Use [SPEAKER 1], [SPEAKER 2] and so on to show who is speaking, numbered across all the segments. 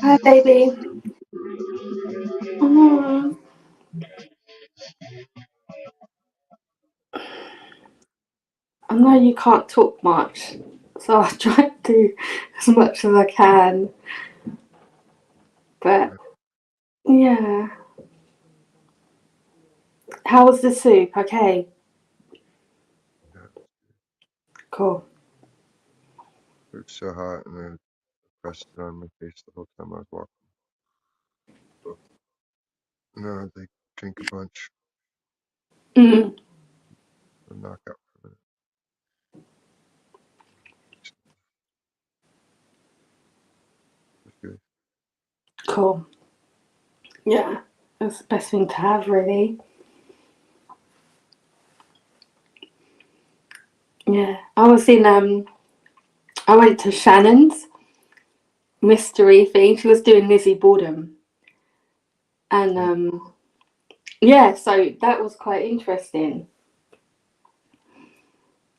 [SPEAKER 1] Hi, baby. Mm. I know you can't talk much, so I try to do as much as I can. But yeah, how was the soup? Okay, cool.
[SPEAKER 2] It was so hot, and I pressed it on my face the whole time I was walking. No, they drink a bunch.
[SPEAKER 1] Mm.
[SPEAKER 2] I'll knock out for a minute. It's good.
[SPEAKER 1] Cool. Yeah, that's the best thing to have, really. Yeah, I went to Shannon's mystery thing. She was doing Lizzie Borden, and yeah, so that was quite interesting.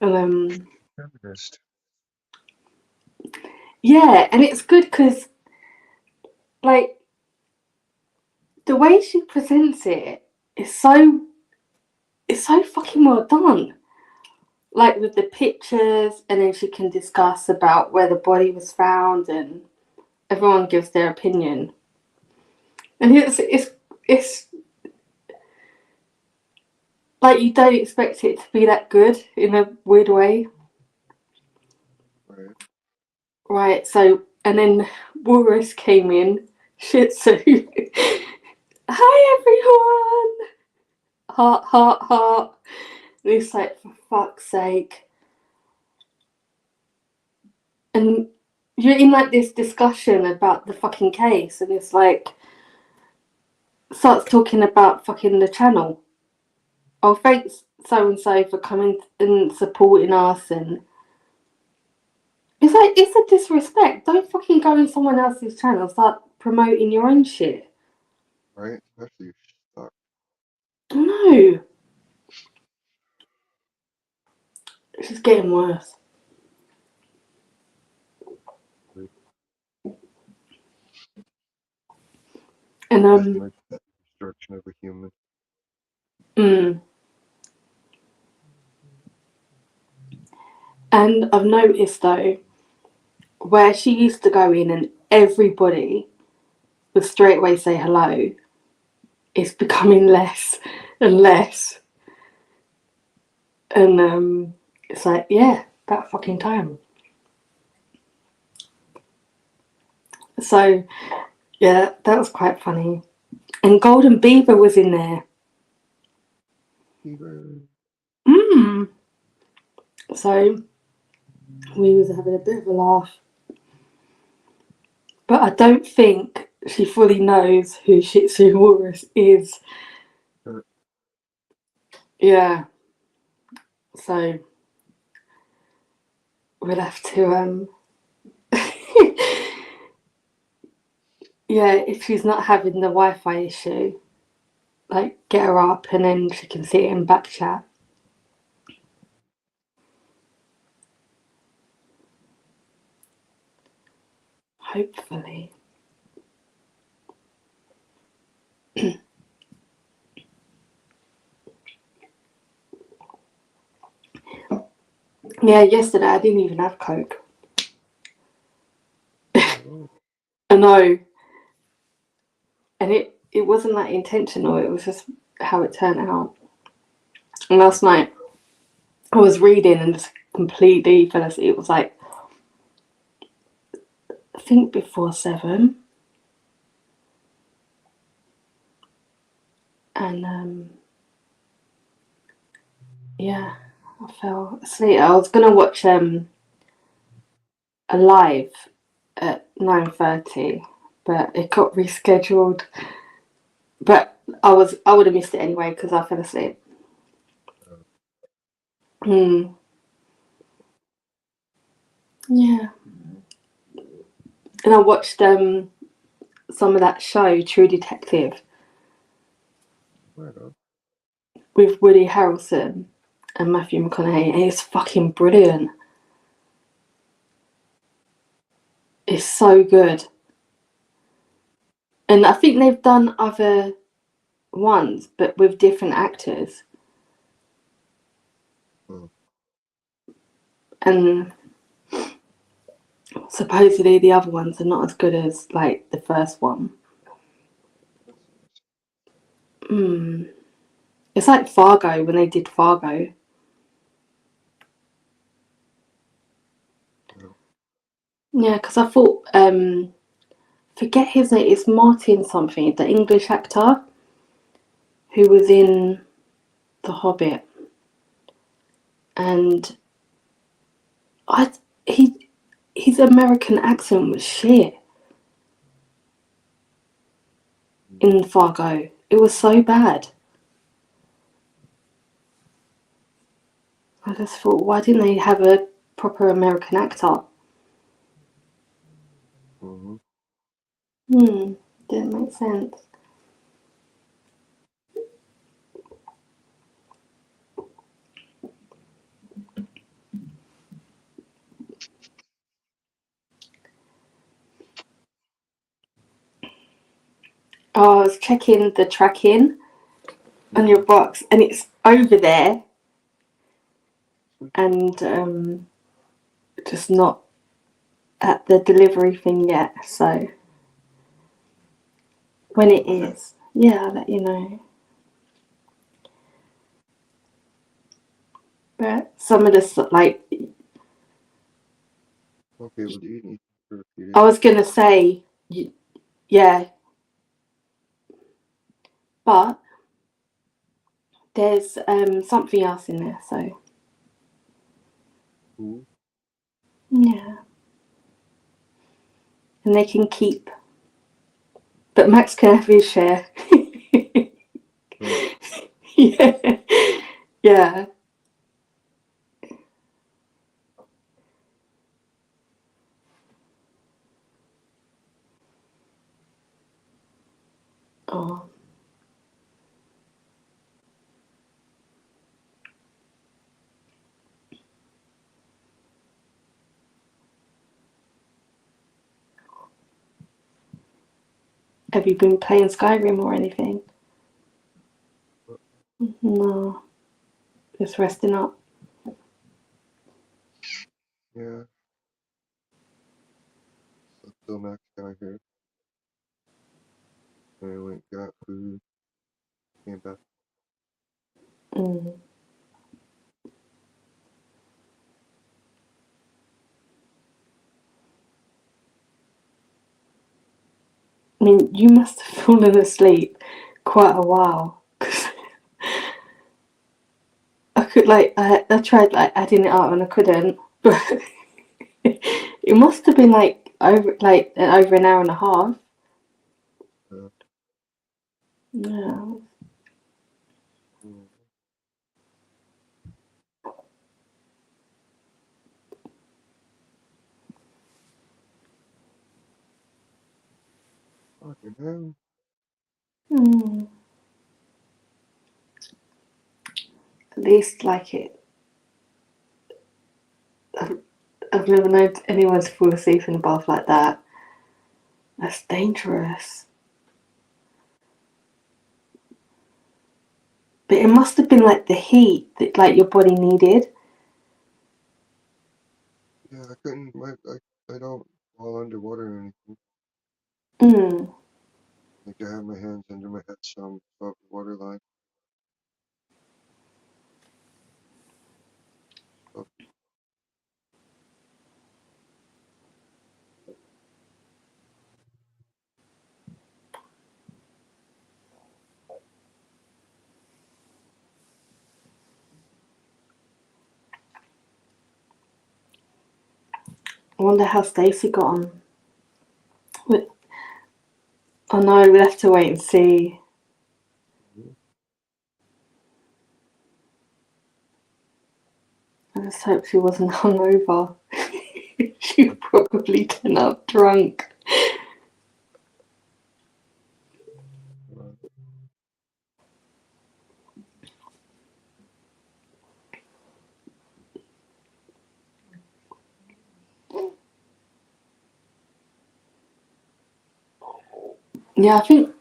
[SPEAKER 1] And
[SPEAKER 2] Feminist.
[SPEAKER 1] yeah, and it's good because like the way she presents it is so fucking well done. Like with the pictures, and then she can discuss about where the body was found, and everyone gives their opinion. And it's like you don't expect it to be that good in a weird way.
[SPEAKER 2] Right.
[SPEAKER 1] Right, so, and then Walrus came in, Shih Tzu. Hi everyone! Heart, heart, heart. And it's like, for fuck's sake. And you're in like this discussion about the fucking case, and it's like, starts talking about fucking the channel. Oh, thanks so and so for coming and supporting us, and it's like, it's a disrespect. Don't fucking go on someone else's channel, start promoting your own shit.
[SPEAKER 2] Right? Especially if she's stuck.
[SPEAKER 1] No, it's just getting worse.
[SPEAKER 2] With
[SPEAKER 1] And
[SPEAKER 2] this much destruction of a human.
[SPEAKER 1] mm, and I've noticed though, where she used to go in and everybody would straight away say hello, it's becoming less and less. And it's like, yeah, about fucking time. So yeah, that was quite funny. And Golden Beaver was in there. Mm. So we was having a bit of a laugh. But I don't think she fully knows who Shih Tzu Walrus is. Yeah. So we'll have to yeah, if she's not having the Wi-Fi issue, like get her up and then she can see it in back chat. Hopefully. Yeah, yesterday I didn't even have Coke.
[SPEAKER 2] Oh,
[SPEAKER 1] I know. and it wasn't like intentional. It was just how it turned out. And last night I was reading and just completely fell asleep. It was like, I think before 7, and yeah, I fell asleep. I was gonna watch a live at 9:30, but it got rescheduled. But I would have missed it anyway because I fell asleep. Hmm. Yeah, and I watched some of that show, True Detective,
[SPEAKER 2] Right on.
[SPEAKER 1] with Woody Harrelson and Matthew McConaughey, and it's fucking brilliant. It's so good. And I think they've done other ones, but with different actors.
[SPEAKER 2] Mm.
[SPEAKER 1] And supposedly the other ones are not as good as like the first one. Mm. It's like Fargo when they did Fargo.
[SPEAKER 2] Yeah.
[SPEAKER 1] Yeah, because I thought, forget his name, it's Martin something, the English actor who was in The Hobbit. And I he his American accent was shit in Fargo. It was so bad. I just thought, why didn't they have a proper American actor?
[SPEAKER 2] Mm-hmm.
[SPEAKER 1] Hmm, didn't make sense. Oh, I was checking the tracking on your box, and it's over there, and just not at the delivery thing yet. So when it
[SPEAKER 2] Okay.
[SPEAKER 1] is, yeah, I'll let you know. But some of this, like,
[SPEAKER 2] Okay, well, do you need to repeat
[SPEAKER 1] I
[SPEAKER 2] it?
[SPEAKER 1] was gonna say, yeah, but there's something else in there. So
[SPEAKER 2] Ooh.
[SPEAKER 1] yeah, and they can keep, but Max can have his share.
[SPEAKER 2] Mm.
[SPEAKER 1] Yeah, yeah. Oh, have you been playing Skyrim or anything? No, just resting up.
[SPEAKER 2] Yeah, so still Max got here. And I went, got food, came back.
[SPEAKER 1] Mm. I mean, you must have fallen asleep quite a while. 'Cause I could like I tried like adding it up and I couldn't. But it must have been like over an hour and a half.
[SPEAKER 2] Uh,
[SPEAKER 1] Yeah.
[SPEAKER 2] mm, fucking hell.
[SPEAKER 1] Mm. At least like it. I've never known anyone to fall asleep in a bath like that. That's dangerous. But it must have been like the heat that like your body needed.
[SPEAKER 2] Yeah, I couldn't, I don't fall underwater or anything.
[SPEAKER 1] Mm.
[SPEAKER 2] Like, I have my hands under my head some above the waterline. Oh,
[SPEAKER 1] I wonder how Stacey got on. I know, we'll have to wait and see.
[SPEAKER 2] mhm.
[SPEAKER 1] I just hope she wasn't hungover. She probably turned up drunk.
[SPEAKER 2] Uh,
[SPEAKER 1] Yeah, I think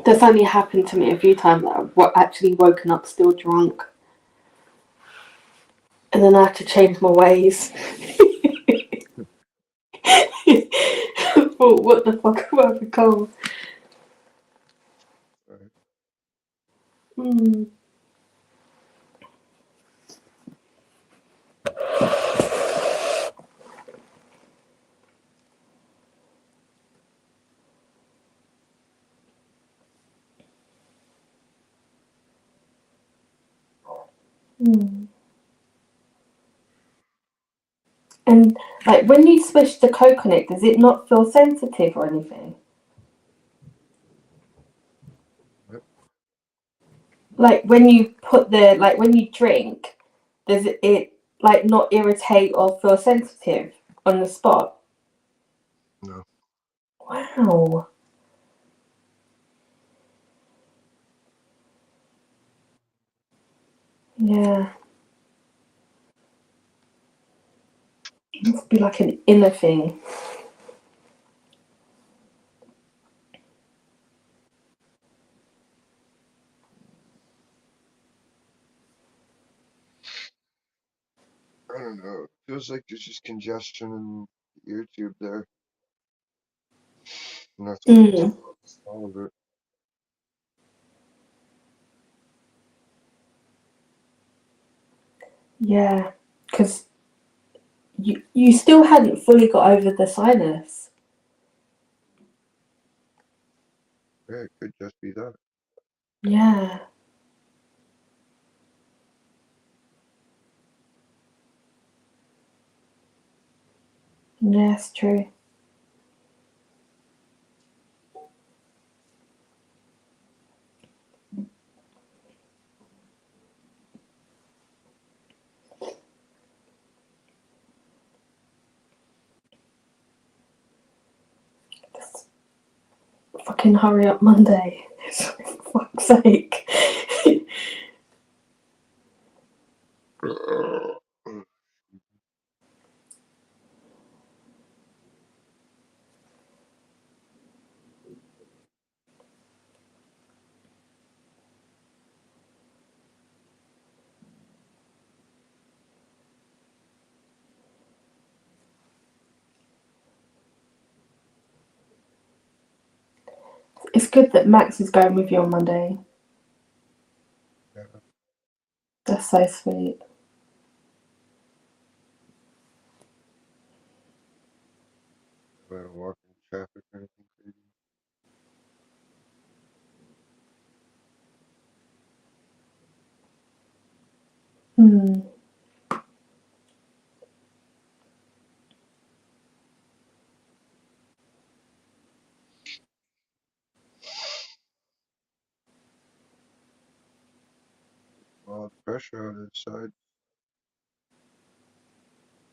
[SPEAKER 1] that's only happened to me a few times that I've actually woken up still drunk. And then I have to change my ways. Well, what the fuck have I become?
[SPEAKER 2] Alright.
[SPEAKER 1] Hmm. Hmm. And like when you swish the coconut, does it not feel sensitive or anything?
[SPEAKER 2] Yep.
[SPEAKER 1] Like when you put the when you drink, does it like not irritate or feel sensitive on the spot?
[SPEAKER 2] No.
[SPEAKER 1] Wow. Yeah. It must be like an inner thing.
[SPEAKER 2] I don't know. It feels like there's just congestion in the ear tube there. And that's what's
[SPEAKER 1] Mm.
[SPEAKER 2] all of it.
[SPEAKER 1] Yeah. Because you still hadn't fully got over the sinus.
[SPEAKER 2] Yeah, it could just be that.
[SPEAKER 1] Yeah. Yeah, it's true. Fucking hurry up Monday. For fuck's sake. It's good that Max is going with you on Monday.
[SPEAKER 2] Yeah,
[SPEAKER 1] That's so sweet.
[SPEAKER 2] I don't walk in traffic or anything crazy.
[SPEAKER 1] Hmm.
[SPEAKER 2] Well, the pressure on the side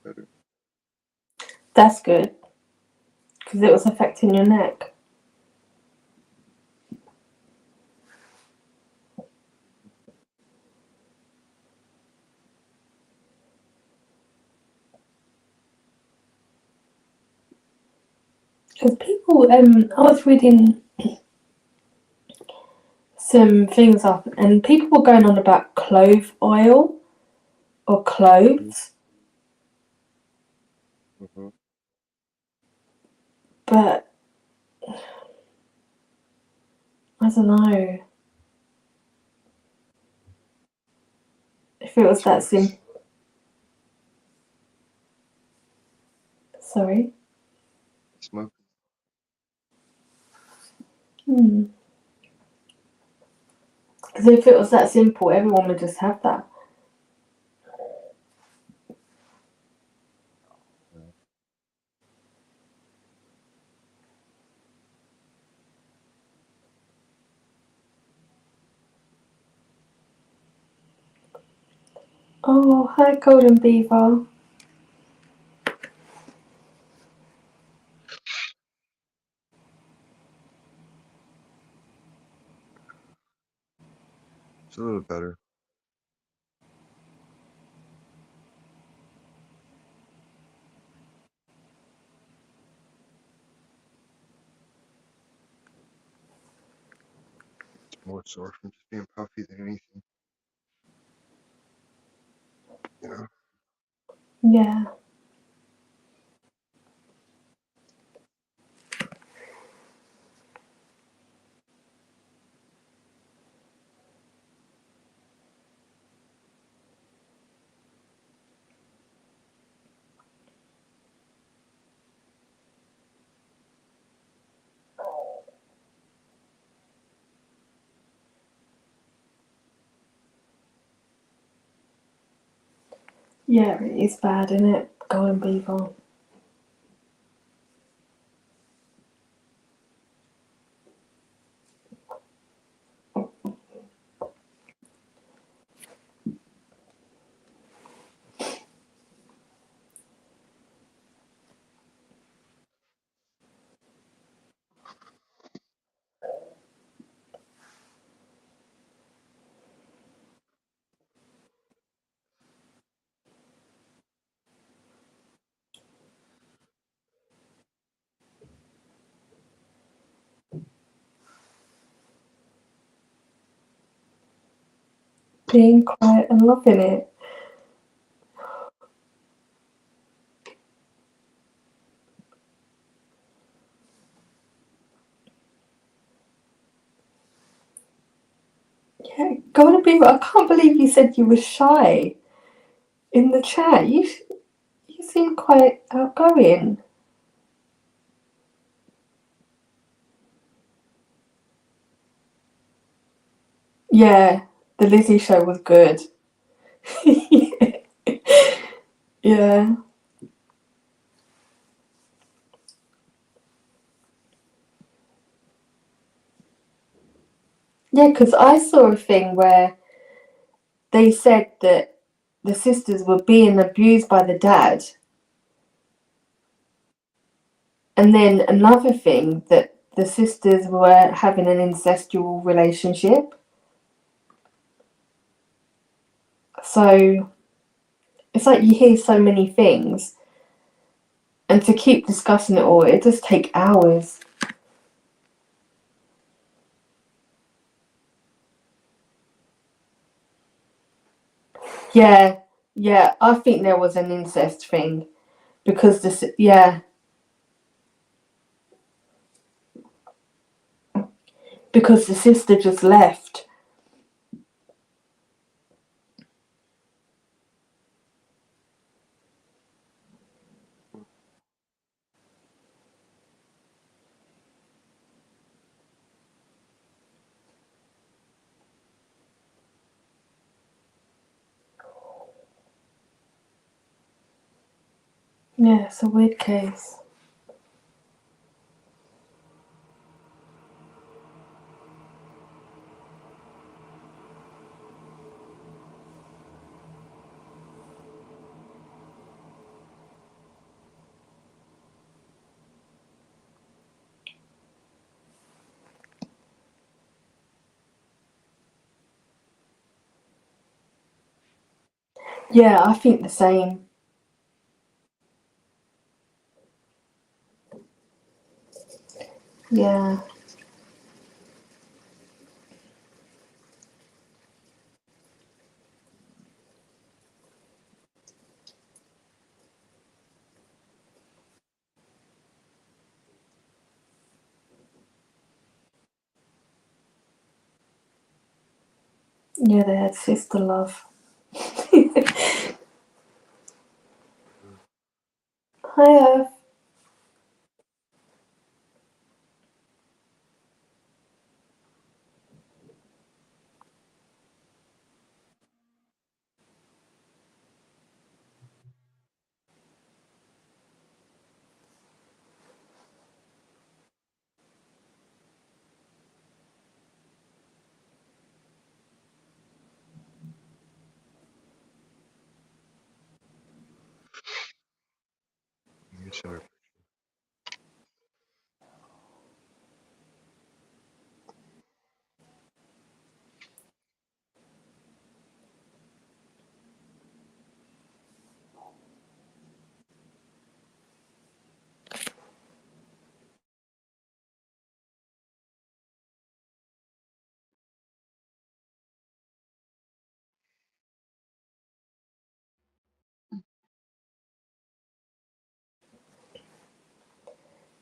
[SPEAKER 2] better.
[SPEAKER 1] That's good. Because it was affecting your neck. Because people, I was reading some things up and people were going on about clove oil or cloves.
[SPEAKER 2] Mm-hmm.
[SPEAKER 1] But I don't know. If it was that simple. Sorry.
[SPEAKER 2] Smoke.
[SPEAKER 1] Because if it was that simple, everyone would just have that. Oh, hi, Golden Beaver.
[SPEAKER 2] It's a little better. It's more sore from just being puffy than anything. You know?
[SPEAKER 1] Yeah. Yeah, it is bad, isn't it? Golden Beaver. Being quiet and loving it. Yeah, Golden Beaver, I can't believe you said you were shy in the chat. You seem quite outgoing. Yeah, the Lizzie show was good. Yeah. Yeah, because I saw a thing where they said that the sisters were being abused by the dad. And then another thing that the sisters were having an incestual relationship. So it's like you hear so many things, and to keep discussing it all, it does take hours. Yeah, yeah, I think there was an incest thing because because the sister just left. Yeah, it's a weird case. Yeah, I think the same. Yeah. Yeah, they had sister love. Hi, Earth.
[SPEAKER 2] You sent her.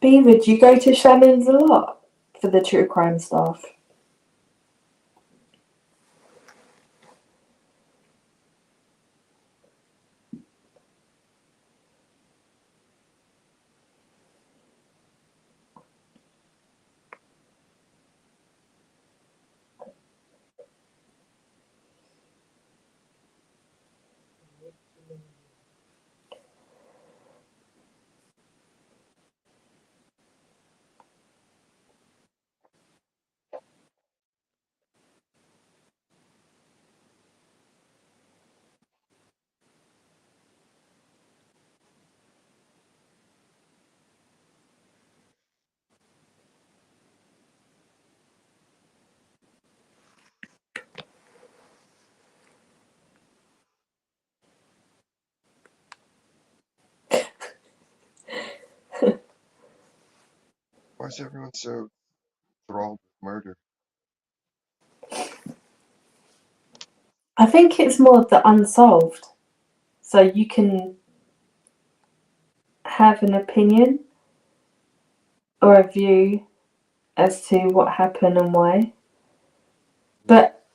[SPEAKER 1] Beaver, do you go to Shannon's a lot for the true crime stuff?
[SPEAKER 2] Why is everyone so enthralled with murder?
[SPEAKER 1] I think it's more the unsolved. So you can have an opinion or a view as to what happened and why. But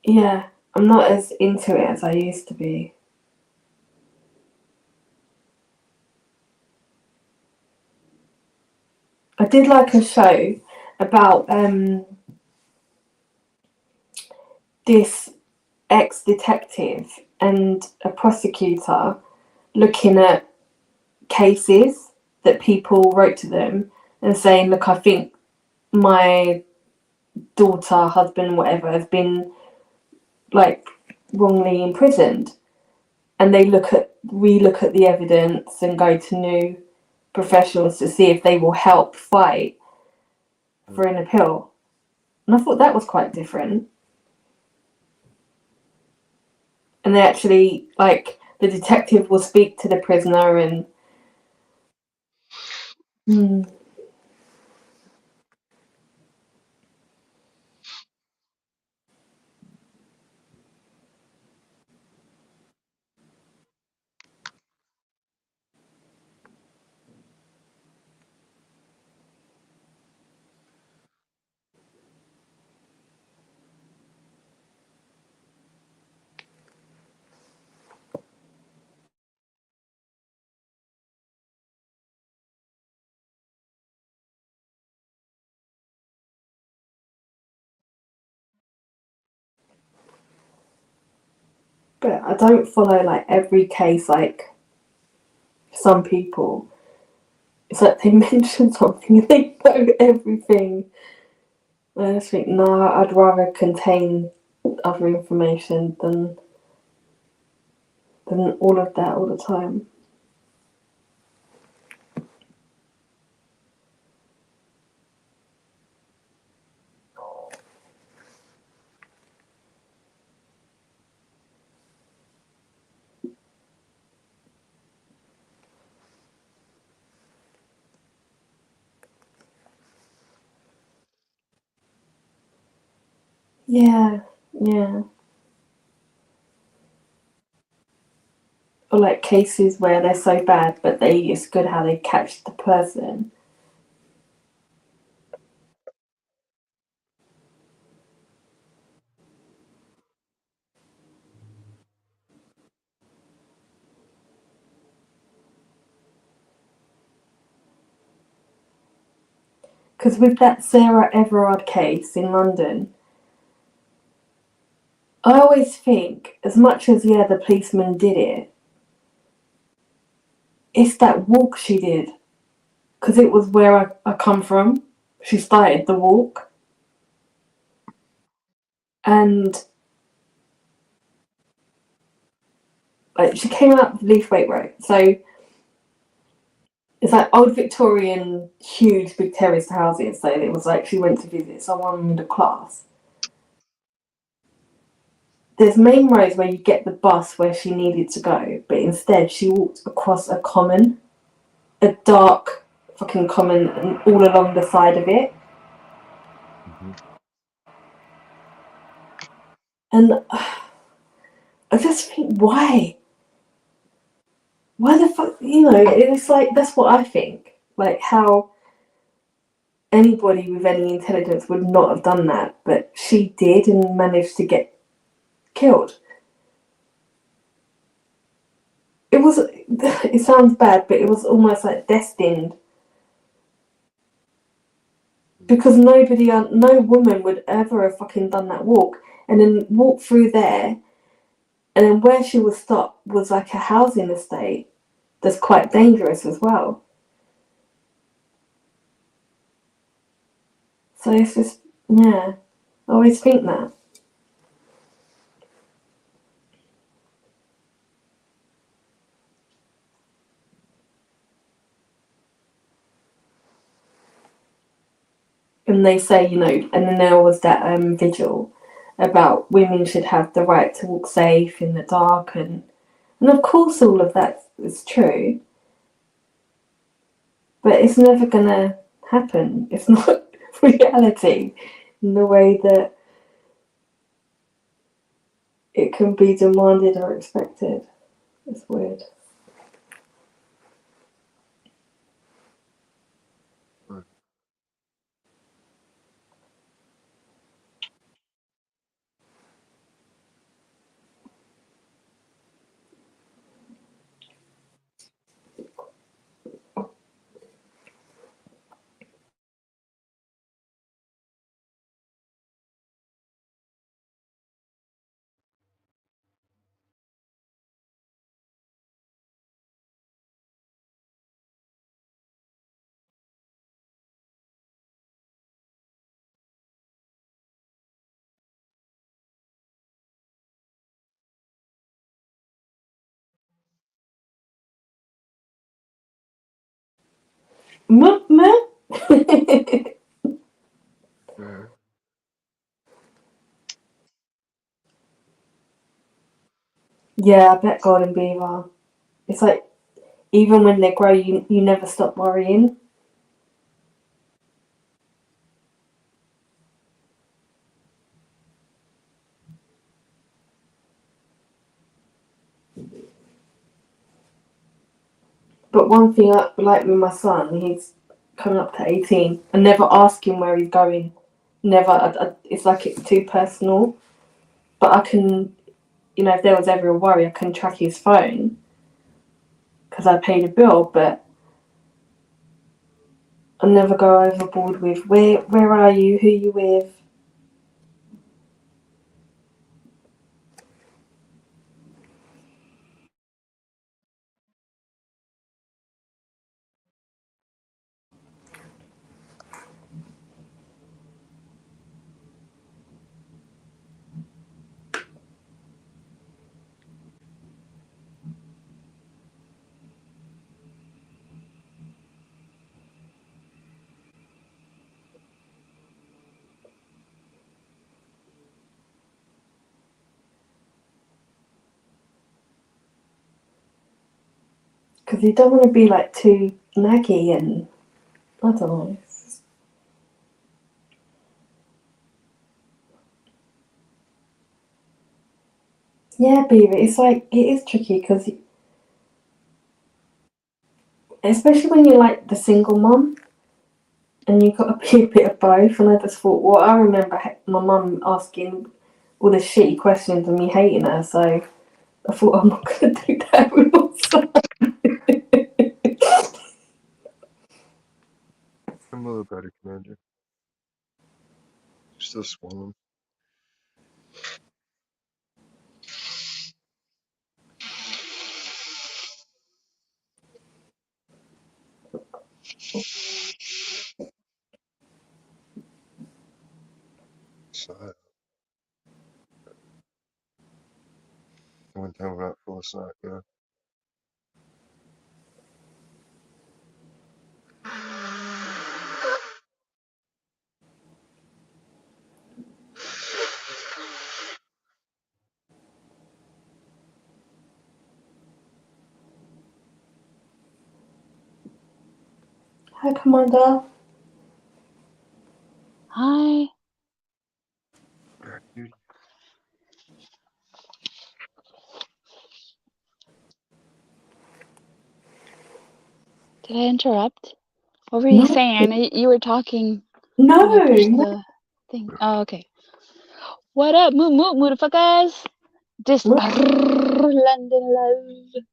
[SPEAKER 1] yeah, I'm not as into it as I used to be. I did like a show about this ex-detective and a prosecutor looking at cases that people wrote to them and saying, look, I think my daughter, husband, whatever, has been like wrongly imprisoned. And they re-look at the evidence and go to new professionals to see if they will help fight for an appeal. And I thought that was quite different. And they actually, like, the detective will speak to the prisoner and but I don't follow like every case like some people. It's like they mention something and they know everything. I just think, no, I'd rather contain other information than all of that all the time. Yeah, yeah. Or like cases where they're so bad, but it's good how they catch the person. Because with that Sarah Everard case in London, I always think, as much as, yeah, the policeman did it, it's that walk she did. Because it was where I come from. She started the walk. And like, she came out of Leithwaite Road. So it's like old Victorian, huge, big terraced houses. So it was like she went to visit someone middle class. There's main roads where you get the bus where she needed to go, but instead she walked across a common, a dark fucking common, and all along the side of it.
[SPEAKER 2] Mm-hmm.
[SPEAKER 1] And I just think, why? Why the fuck? You know, it's like, that's what I think. Like, how anybody with any intelligence would not have done that, but she did and managed to get killed. It was, it sounds bad, but it was almost like destined. Because no woman would ever have fucking done that walk. And then walk through there, and then where she was stopped was like a housing estate that's quite dangerous as well. So it's just, yeah, I always think that. And they say, you know, and then there was that vigil about women should have the right to walk safe in the dark, and of course all of that is true, but it's never gonna happen. It's not reality in the way that it can be demanded or expected. It's weird.
[SPEAKER 2] Right. Yeah.
[SPEAKER 1] Yeah, I bet golden beaver. It's like, even when they grow, you never stop worrying. But one thing, like with my son, he's coming up to 18. I never ask him where he's going. Never. It's like it's too personal. But I can, you know, if there was ever a worry, I can track his phone because I paid a bill. But I never go overboard with where are you, who you with. Because you don't want to be like too naggy, and I don't know. Yeah, baby, it's like, it is tricky because, especially when you're like the single mum and you've got to be a bit of both. And I just thought, well, I remember my mum asking all the shitty questions and me hating her, so I thought, I'm not going to do that with my son.
[SPEAKER 2] I'm a little better, Commander. Still swollen. So I went down without full of snack, yeah.
[SPEAKER 1] Hi, Commander.
[SPEAKER 3] Hi.
[SPEAKER 2] Dude,
[SPEAKER 3] Did I interrupt? What were you
[SPEAKER 1] No,
[SPEAKER 3] saying? I know you were talking
[SPEAKER 1] no,
[SPEAKER 3] when I pushed
[SPEAKER 1] no.
[SPEAKER 3] the thing. Oh, okay. What up, motherfuckers? This London love.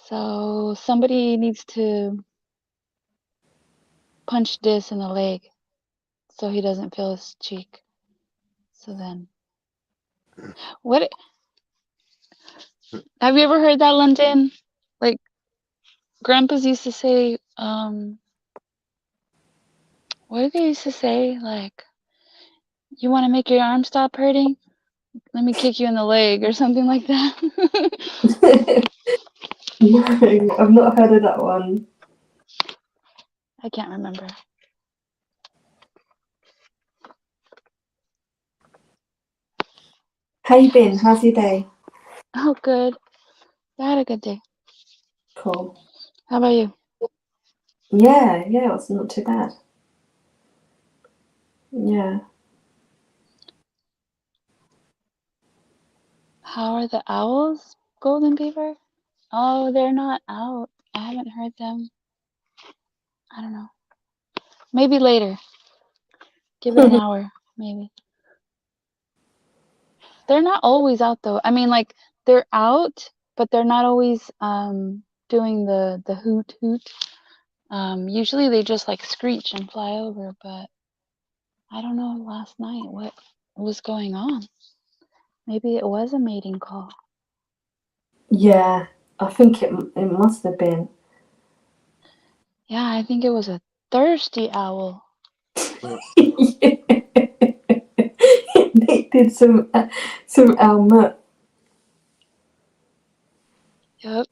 [SPEAKER 3] So somebody needs to punch this in the leg so he doesn't feel his cheek. So then, what? Have you ever heard that, London? Like, grandpas used to say, what did they used to say? Like, you want to make your arm stop hurting? Let me kick you in the leg or something like that.
[SPEAKER 1] No, I've not heard of that one.
[SPEAKER 3] I can't remember.
[SPEAKER 1] How you been? How's your day?
[SPEAKER 3] Oh, good. I had a good day.
[SPEAKER 1] Cool.
[SPEAKER 3] How about you?
[SPEAKER 1] Yeah, it's not too bad. Yeah.
[SPEAKER 3] How are the owls, Golden Beaver? Oh, they're not out. I haven't heard them. I don't know. Maybe later. Give it an hour, maybe. They're not always out though. I mean, like they're out, but they're not always doing the hoot hoot. Usually they just like screech and fly over, but I don't know last night what was going on. Maybe it was a mating call.
[SPEAKER 1] Yeah, I think it must have been.
[SPEAKER 3] Yeah, I think it was a thirsty owl.
[SPEAKER 1] They did some Alma.
[SPEAKER 3] Yep.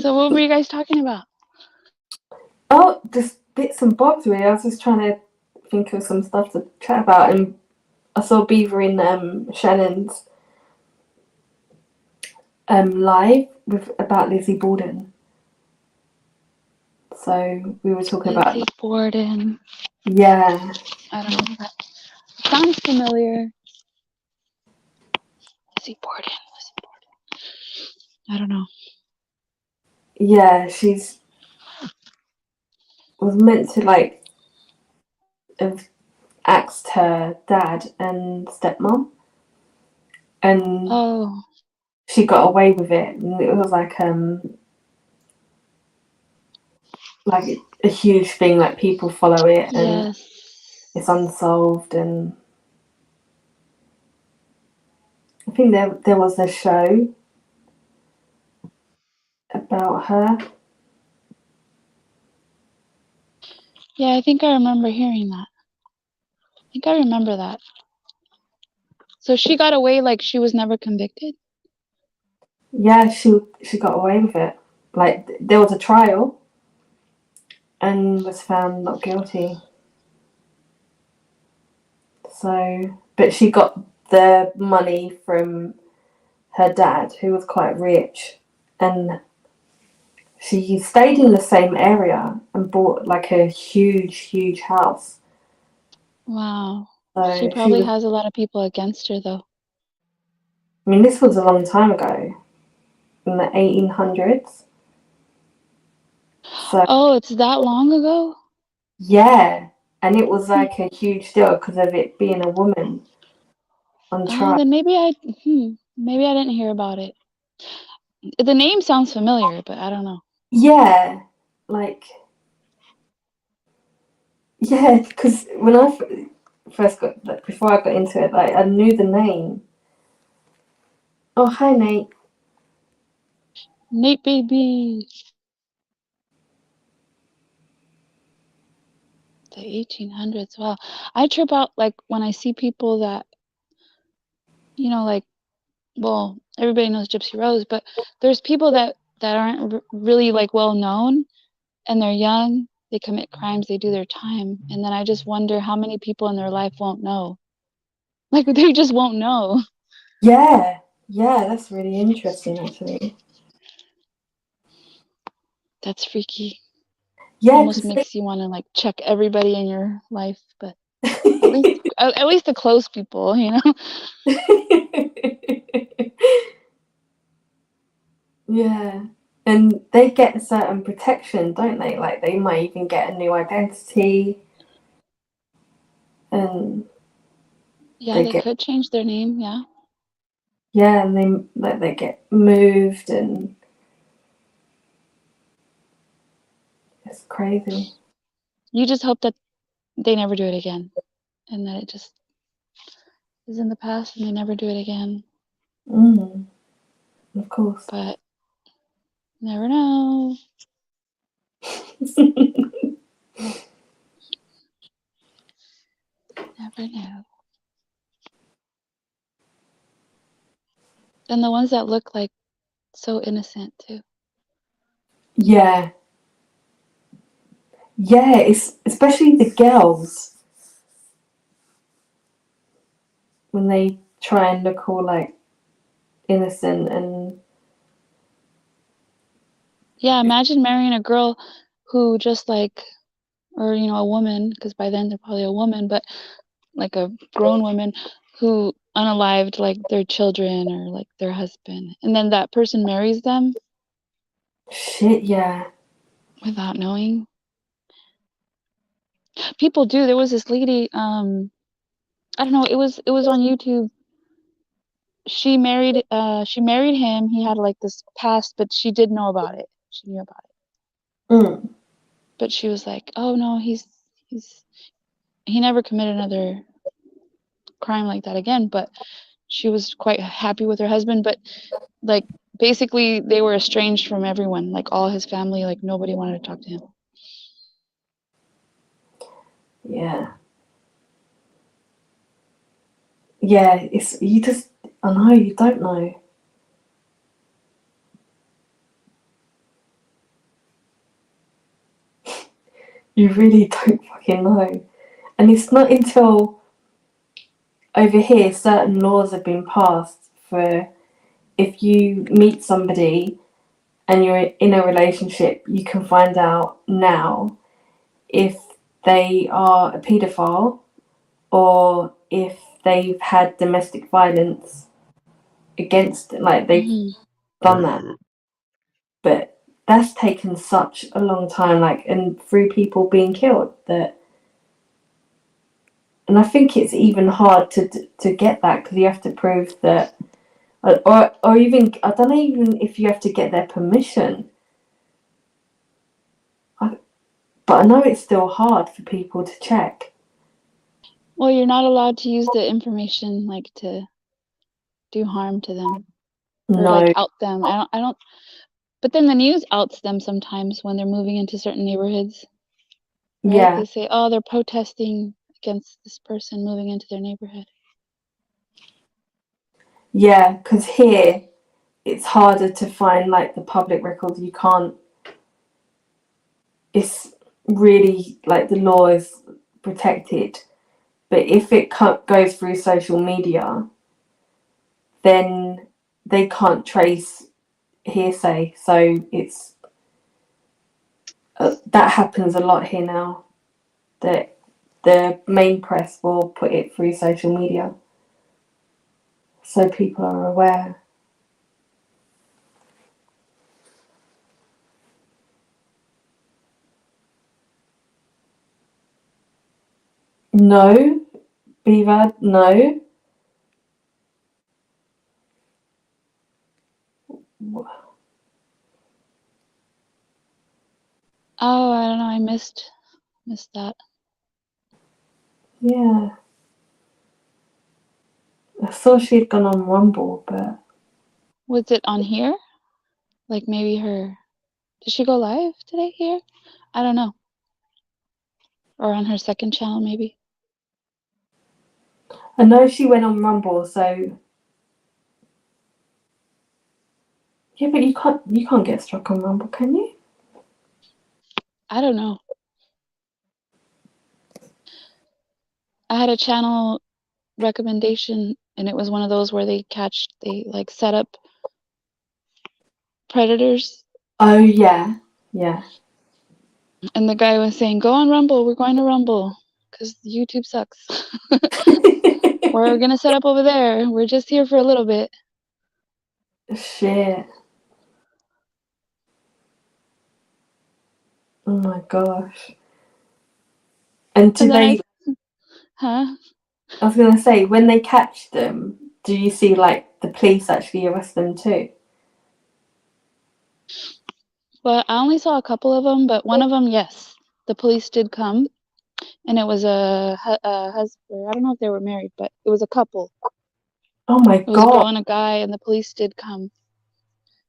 [SPEAKER 3] So what were you guys talking about?
[SPEAKER 1] Oh, just bits and bobs really. I was just trying to think of some stuff to chat about, and I saw Beaver in Shannon's live with about Lizzie Borden. So we were talking about
[SPEAKER 3] Lizzie Borden.
[SPEAKER 1] yeah,
[SPEAKER 3] I don't know. That sounds familiar. Lizzie Borden. Lizzie Borden. I don't know.
[SPEAKER 1] yeah. She's was meant to like have axed her dad and stepmom, and
[SPEAKER 3] Oh,
[SPEAKER 1] she got away with it, and it was like a huge thing. Like people follow it, and
[SPEAKER 3] yes.
[SPEAKER 1] it's unsolved. And I think there was a show about her.
[SPEAKER 3] Yeah, I think I remember hearing that. I think I remember that. So she got away like she was never convicted?
[SPEAKER 1] Yeah, she got away with it. Like there was a trial, and was found not guilty. So, but she got the money from her dad, who was quite rich, and she stayed in the same area and bought like a huge house.
[SPEAKER 3] Wow. She
[SPEAKER 1] So she
[SPEAKER 3] probably
[SPEAKER 1] was.
[SPEAKER 3] has a lot of people against her though.
[SPEAKER 1] I mean, this was a long time ago, in the 1800s. So
[SPEAKER 3] Oh, it's that long ago?
[SPEAKER 1] yeah, and it was like a huge deal because of it being a woman on trial.
[SPEAKER 3] Then maybe I didn't hear about it. The name sounds familiar, but I don't know.
[SPEAKER 1] Yeah, like, yeah, because when I first got, like, before I got into it, like, I knew the name. Oh, hi, Nate.
[SPEAKER 3] Nate baby. The 1800s. Wow. I trip out like when I see people that, like, well, everybody knows Gypsy Rose, but there's people that aren't really like well known, and they're young, they commit crimes, they do their time, and then I just wonder how many people in their life won't know. Like they just won't know.
[SPEAKER 1] Yeah, that's really interesting, actually.
[SPEAKER 3] That's freaky.
[SPEAKER 1] Yeah,
[SPEAKER 3] Almost
[SPEAKER 1] because
[SPEAKER 3] makes you want to like check everybody in your life, but at least the close people,
[SPEAKER 1] yeah, and they get a certain protection, don't they? Like, they might even get a new identity, and
[SPEAKER 3] Yeah,
[SPEAKER 1] they
[SPEAKER 3] they
[SPEAKER 1] get
[SPEAKER 3] could change their name, yeah.
[SPEAKER 1] and they get moved, and it's crazy.
[SPEAKER 3] You just hope that they never do it again, and that it just is in the past and they never do it again.
[SPEAKER 1] Of course.
[SPEAKER 3] But never know. Never know. And the ones that look like so innocent too.
[SPEAKER 1] Yeah, it's especially the girls when they try and look all like innocent and
[SPEAKER 3] Yeah, imagine marrying a girl who just like, or a woman, because by then they're probably a woman, but like a grown woman who unalived like their children or like their husband, and then that person marries them
[SPEAKER 1] shit. Yeah,
[SPEAKER 3] without knowing. People do. There was this lady, I don't know, it was on YouTube. She married him. He had like this past, but she did know about it. She knew about it.
[SPEAKER 1] mm.
[SPEAKER 3] But she was like, "Oh no, he never committed another crime like that again." But she was quite happy with her husband, but like basically they were estranged from everyone, like all his family, like nobody wanted to talk to him.
[SPEAKER 1] Yeah, yeah. It's you just. I know you don't know. You really don't fucking know, and it's not until over here certain laws have been passed for if you meet somebody and you're in a relationship, you can find out now if they are a paedophile or if they've had domestic violence against, like, they've done that. But that's taken such a long time, like, and through people being killed, that, and I think it's even hard to get that because you have to prove that, or even, I don't know even if you have to get their permission. But I know it's still hard for people to check.
[SPEAKER 3] Well, you're not allowed to use the information like to do harm to them or like
[SPEAKER 1] No,
[SPEAKER 3] out them. I don't. But then the news outs them sometimes when they're moving into certain neighborhoods, right?
[SPEAKER 1] yeah,
[SPEAKER 3] They say, "Oh, they're protesting against this person moving into their neighborhood."
[SPEAKER 1] yeah, because here it's harder to find like the public records. You can't, it's really like the law is protected. But if it goes through social media, then they can't trace hearsay. So it's that happens a lot here now. That the main press will put it through social media, so people are aware. No. Beaver, no.
[SPEAKER 3] Oh, I don't know. I missed that.
[SPEAKER 1] Yeah. I saw she'd gone on Rumble, but
[SPEAKER 3] Was it on here? Like maybe her. Did she go live today here? I don't know. Or on her second channel, maybe.
[SPEAKER 1] I know she went on Rumble, so yeah, but you can't get struck on Rumble, can you?
[SPEAKER 3] I don't know. I had a channel recommendation, and it was one of those where they like set up predators,
[SPEAKER 1] Oh yeah, yeah.
[SPEAKER 3] and the guy was saying, "Go on Rumble. We're going to Rumble because YouTube sucks. We're gonna set up over there. We're just here for a little bit."
[SPEAKER 1] Shit. Oh my gosh. And do
[SPEAKER 3] And then
[SPEAKER 1] they?
[SPEAKER 3] huh?
[SPEAKER 1] I was gonna say, when they catch them, do you see like the police actually arrest them too?
[SPEAKER 3] Well, I only saw a couple of them, but one of them, yes, the police did come, and it was a husband. I don't know if they were married, but it was a couple.
[SPEAKER 1] Oh my
[SPEAKER 3] It was a
[SPEAKER 1] god.
[SPEAKER 3] girl and a guy, and the police did come,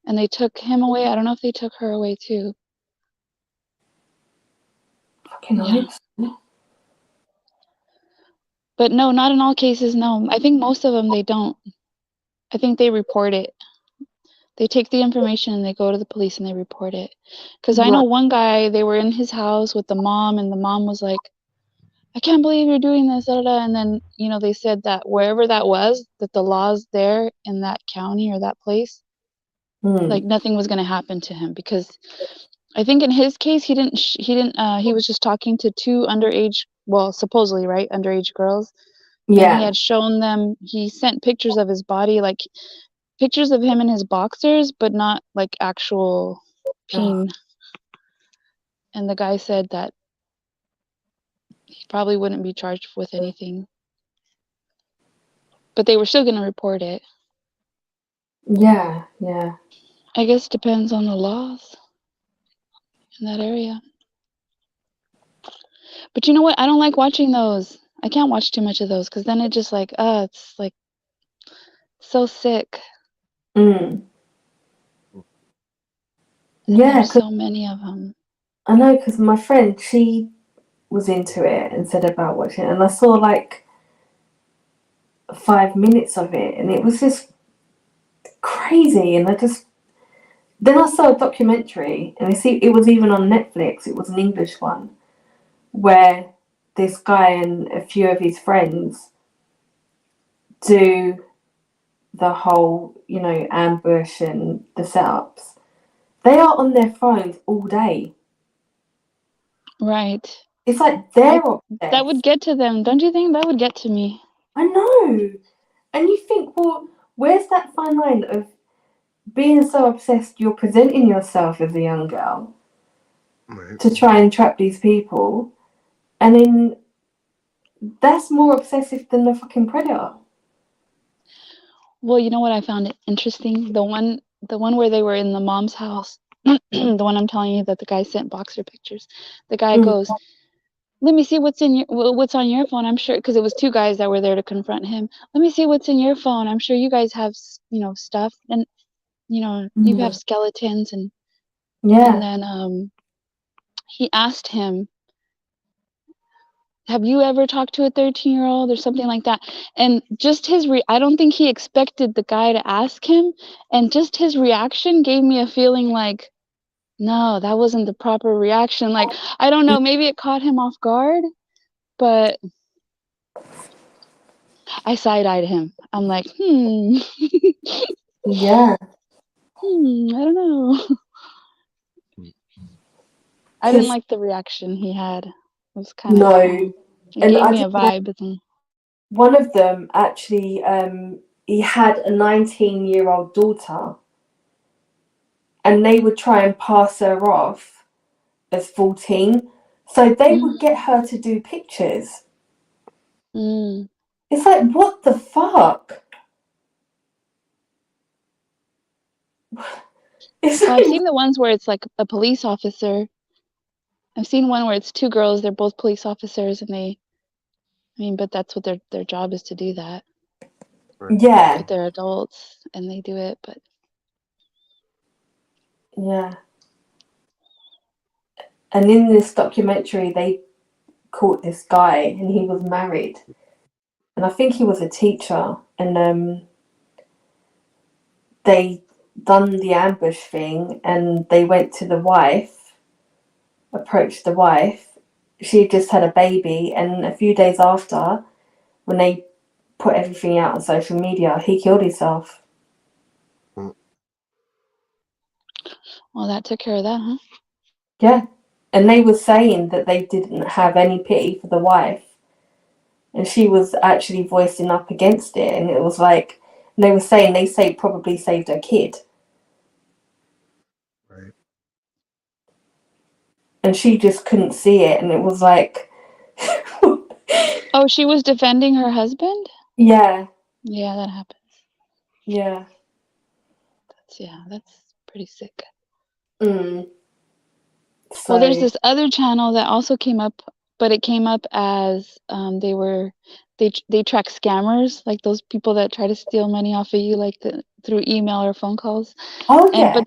[SPEAKER 3] and they took him away. I don't know if they took her away too.
[SPEAKER 1] Fucking
[SPEAKER 3] Yeah.
[SPEAKER 1] hope.
[SPEAKER 3] But no, not in all cases, no. I think most of them, they don't. I think they report it. They take the information and they go to the police and they report it. Because I know
[SPEAKER 1] Right.
[SPEAKER 3] one guy, they were in his house with the mom, and the mom was like, "I can't believe you're doing this, da, da, da." And then, they said that wherever that was, that the laws there in that county or that place, like
[SPEAKER 1] Mm.
[SPEAKER 3] nothing was going to happen to him, because I think in his case, he was just talking to two underage, well, supposedly, right, underage girls. And he
[SPEAKER 1] Yeah.
[SPEAKER 3] had shown them, he sent pictures of his body, like pictures of him in his boxers, but not like actual
[SPEAKER 1] Oh,
[SPEAKER 3] peen. And the guy said that he probably wouldn't be charged with anything, but they were still going to report it.
[SPEAKER 1] yeah, yeah.
[SPEAKER 3] I guess it depends on the laws in that area. But you know what? I don't like watching those. I can't watch too much of those, because then it just like, it's like so sick.
[SPEAKER 1] Mm.
[SPEAKER 3] And
[SPEAKER 1] Yeah,
[SPEAKER 3] there's
[SPEAKER 1] 'cause
[SPEAKER 3] so many of them.
[SPEAKER 1] I know, because my friend, she was into it and said about watching it, and I saw like 5 minutes of it, and it was just crazy. And then I saw a documentary, and it was even on Netflix. It was an English one where this guy and a few of his friends do the whole, ambush and the setups. They are on their phones all day.
[SPEAKER 3] Right.
[SPEAKER 1] It's like
[SPEAKER 3] I
[SPEAKER 1] they're
[SPEAKER 3] That would
[SPEAKER 1] obsessed.
[SPEAKER 3] get to them. Don't you think that would get to me?
[SPEAKER 1] I know. And you think, well, where's that fine line of being so obsessed you're presenting yourself as a young girl
[SPEAKER 2] Right.
[SPEAKER 1] to try and trap these people, and then that's more obsessive than the fucking predator.
[SPEAKER 3] Well, you know what I found interesting? The one where they were in the mom's house, the one I'm telling you that the guy sent boxer pictures. The guy
[SPEAKER 1] Mm,
[SPEAKER 3] goes, "Let me see what's on your phone. I'm sure," because it was two guys that were there to confront him. "Let me see what's in your phone. I'm sure you guys have, stuff, and you have
[SPEAKER 1] mm,
[SPEAKER 3] skeletons." And
[SPEAKER 1] yeah,
[SPEAKER 3] then he asked him, "Have you ever talked to a 13-year-old or something like that?" And just I don't think he expected the guy to ask him, and just his reaction gave me a feeling like, no, that wasn't the proper reaction. Like, I don't know, maybe it caught him off guard, but I side-eyed him. I'm like,
[SPEAKER 1] yeah.
[SPEAKER 3] I don't know.
[SPEAKER 2] Mm.
[SPEAKER 3] I didn't
[SPEAKER 1] Because
[SPEAKER 3] like the reaction he had. It was kind of,
[SPEAKER 1] no,
[SPEAKER 3] it
[SPEAKER 1] and
[SPEAKER 3] gave
[SPEAKER 1] I
[SPEAKER 3] me
[SPEAKER 1] did
[SPEAKER 3] a vibe.
[SPEAKER 1] one of them actually. He had a 19-year-old daughter, and they would try and pass her off as 14. So they
[SPEAKER 3] Mhm.
[SPEAKER 1] would get her to do pictures.
[SPEAKER 3] Mm.
[SPEAKER 1] It's like, what the fuck? It's
[SPEAKER 3] Well, I've
[SPEAKER 1] like,
[SPEAKER 3] seen the ones where it's like a police officer. I've seen one where it's two girls, they're both police officers, and but that's what their job is, to do that.
[SPEAKER 2] Right.
[SPEAKER 1] yeah,
[SPEAKER 3] But they're adults and they do it, but
[SPEAKER 1] yeah. And in this documentary, they caught this guy, and he was married, and I think he was a teacher, and they done the ambush thing, and they went to the wife, approached the wife. She just had a baby, and a few days after, when they put everything out on social media, he killed himself.
[SPEAKER 3] well, that took care of that, huh?
[SPEAKER 1] Yeah. And they were saying that they didn't have any pity for the wife. And she was actually voicing up against it. And it was like, and they were saying probably saved her kid.
[SPEAKER 2] Right.
[SPEAKER 1] And she just couldn't see it. And it was like,
[SPEAKER 3] Oh, she was defending her husband?
[SPEAKER 1] yeah,
[SPEAKER 3] Yeah, that happens.
[SPEAKER 1] yeah.
[SPEAKER 3] That's pretty sick.
[SPEAKER 1] Mm.
[SPEAKER 3] Well, there's
[SPEAKER 1] So,
[SPEAKER 3] this other channel that also came up, but it came up as they track scammers, like those people that try to steal money off of you, like through email or phone calls.
[SPEAKER 1] oh,
[SPEAKER 3] And
[SPEAKER 1] yeah.
[SPEAKER 3] but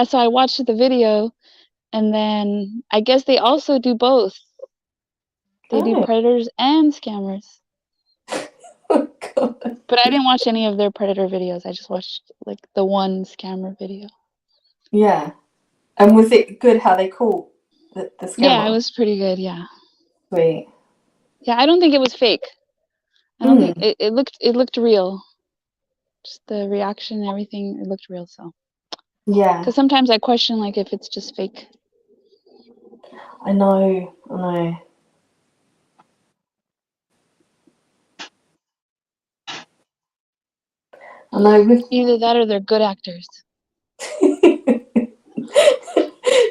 [SPEAKER 3] so I watched the video, and then I guess they also do both. They do
[SPEAKER 1] Oh,
[SPEAKER 3] predators and scammers.
[SPEAKER 1] oh God.
[SPEAKER 3] But I didn't watch any of their predator videos. I just watched like the one scammer video.
[SPEAKER 1] Yeah. And was it good how they caught the
[SPEAKER 3] Yeah, it
[SPEAKER 1] scammer?
[SPEAKER 3] was pretty good. Yeah.
[SPEAKER 1] Sweet.
[SPEAKER 3] Yeah, I don't think it was fake. I don't think
[SPEAKER 1] Mm.
[SPEAKER 3] it looked real. Just the reaction and everything, it looked real. So,
[SPEAKER 1] Yeah.
[SPEAKER 3] because sometimes I question like if it's just fake.
[SPEAKER 1] I know. I know. I know.
[SPEAKER 3] Either that or they're good actors.
[SPEAKER 1] With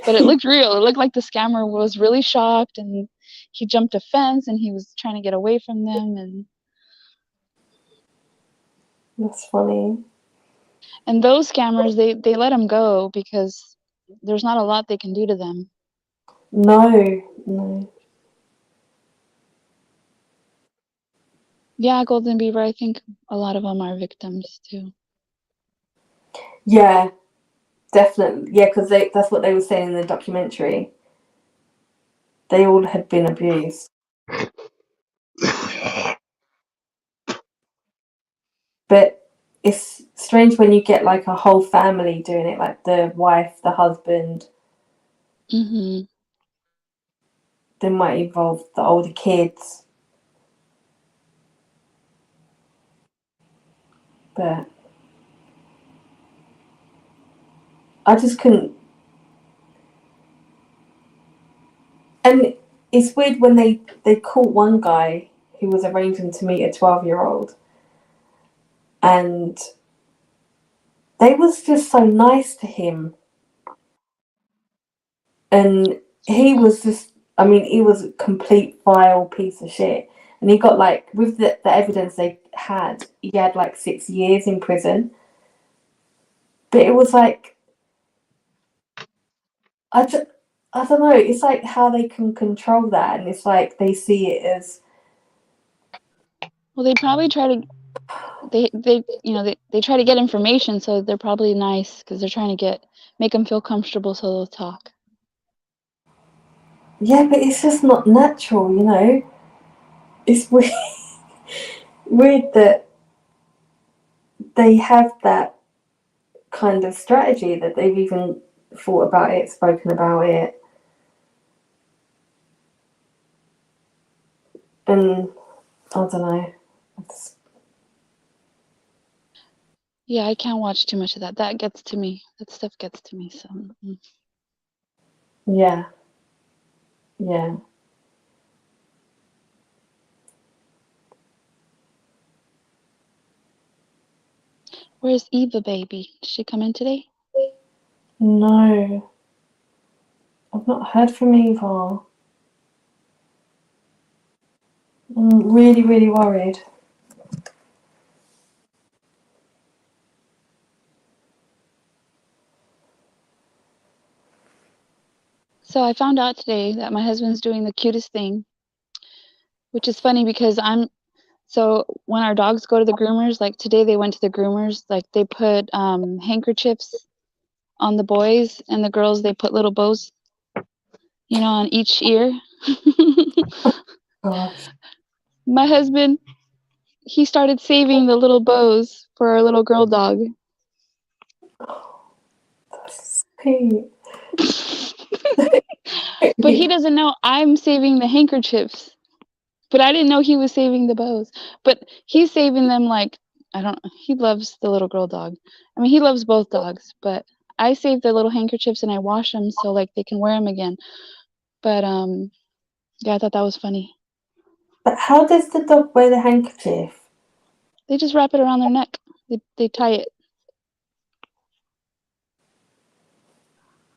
[SPEAKER 3] But it looked real. It looked like the scammer was really shocked, and he jumped a fence and he was trying to get away from them,
[SPEAKER 1] That's funny.
[SPEAKER 3] and those scammers, they let him go because there's not a lot they can do to them.
[SPEAKER 1] No, no.
[SPEAKER 3] Yeah, Golden Beaver, I think a lot of them are victims too.
[SPEAKER 1] Yeah, definitely. Yeah, because that's what they were saying in the documentary. They all had been abused. But it's strange when you get like a whole family doing it, like the wife, the husband,
[SPEAKER 3] Hmm.
[SPEAKER 1] they might involve the older kids. But I just couldn't. And it's weird when they caught one guy who was arranging to meet a 12-year-old, and they was just so nice to him, and he was just, I mean, he was a complete vile piece of shit. And he got like, with the evidence they had, he had like 6 years in prison. But it was like, I just, I don't know, it's like how they can control that, and it's like they see it as,
[SPEAKER 3] Well, they probably try to they try to get information, so they're probably nice because they're trying to make them feel comfortable so they'll talk.
[SPEAKER 1] yeah, but it's just not natural, you know? It's weird, weird that they have that kind of strategy, that they've even thought about it, spoken about it. And I don't know. It's,
[SPEAKER 3] Yeah, I can't watch too much of that. That gets to me. That stuff gets to me. So,
[SPEAKER 1] yeah, yeah.
[SPEAKER 3] where's Eva, baby? Did she come in today?
[SPEAKER 1] No, I've not heard from Eva. Really, really worried.
[SPEAKER 3] So I found out today that my husband's doing the cutest thing, which is funny because so when our dogs go to the groomers, like today they went to the groomers, like they put handkerchiefs on the boys, and the girls they put little bows, on each ear.
[SPEAKER 1] Gosh.
[SPEAKER 3] My husband, he started saving the little bows for our little girl dog.
[SPEAKER 1] That's sweet.
[SPEAKER 3] But he doesn't know I'm saving the handkerchiefs. But I didn't know he was saving the bows. But he's saving them like, he loves the little girl dog. I mean, he loves both dogs, but I save the little handkerchiefs and I wash them so like they can wear them again. But yeah, I thought that was funny.
[SPEAKER 1] But how does the dog wear the handkerchief?
[SPEAKER 3] They just wrap it around their neck. They tie it.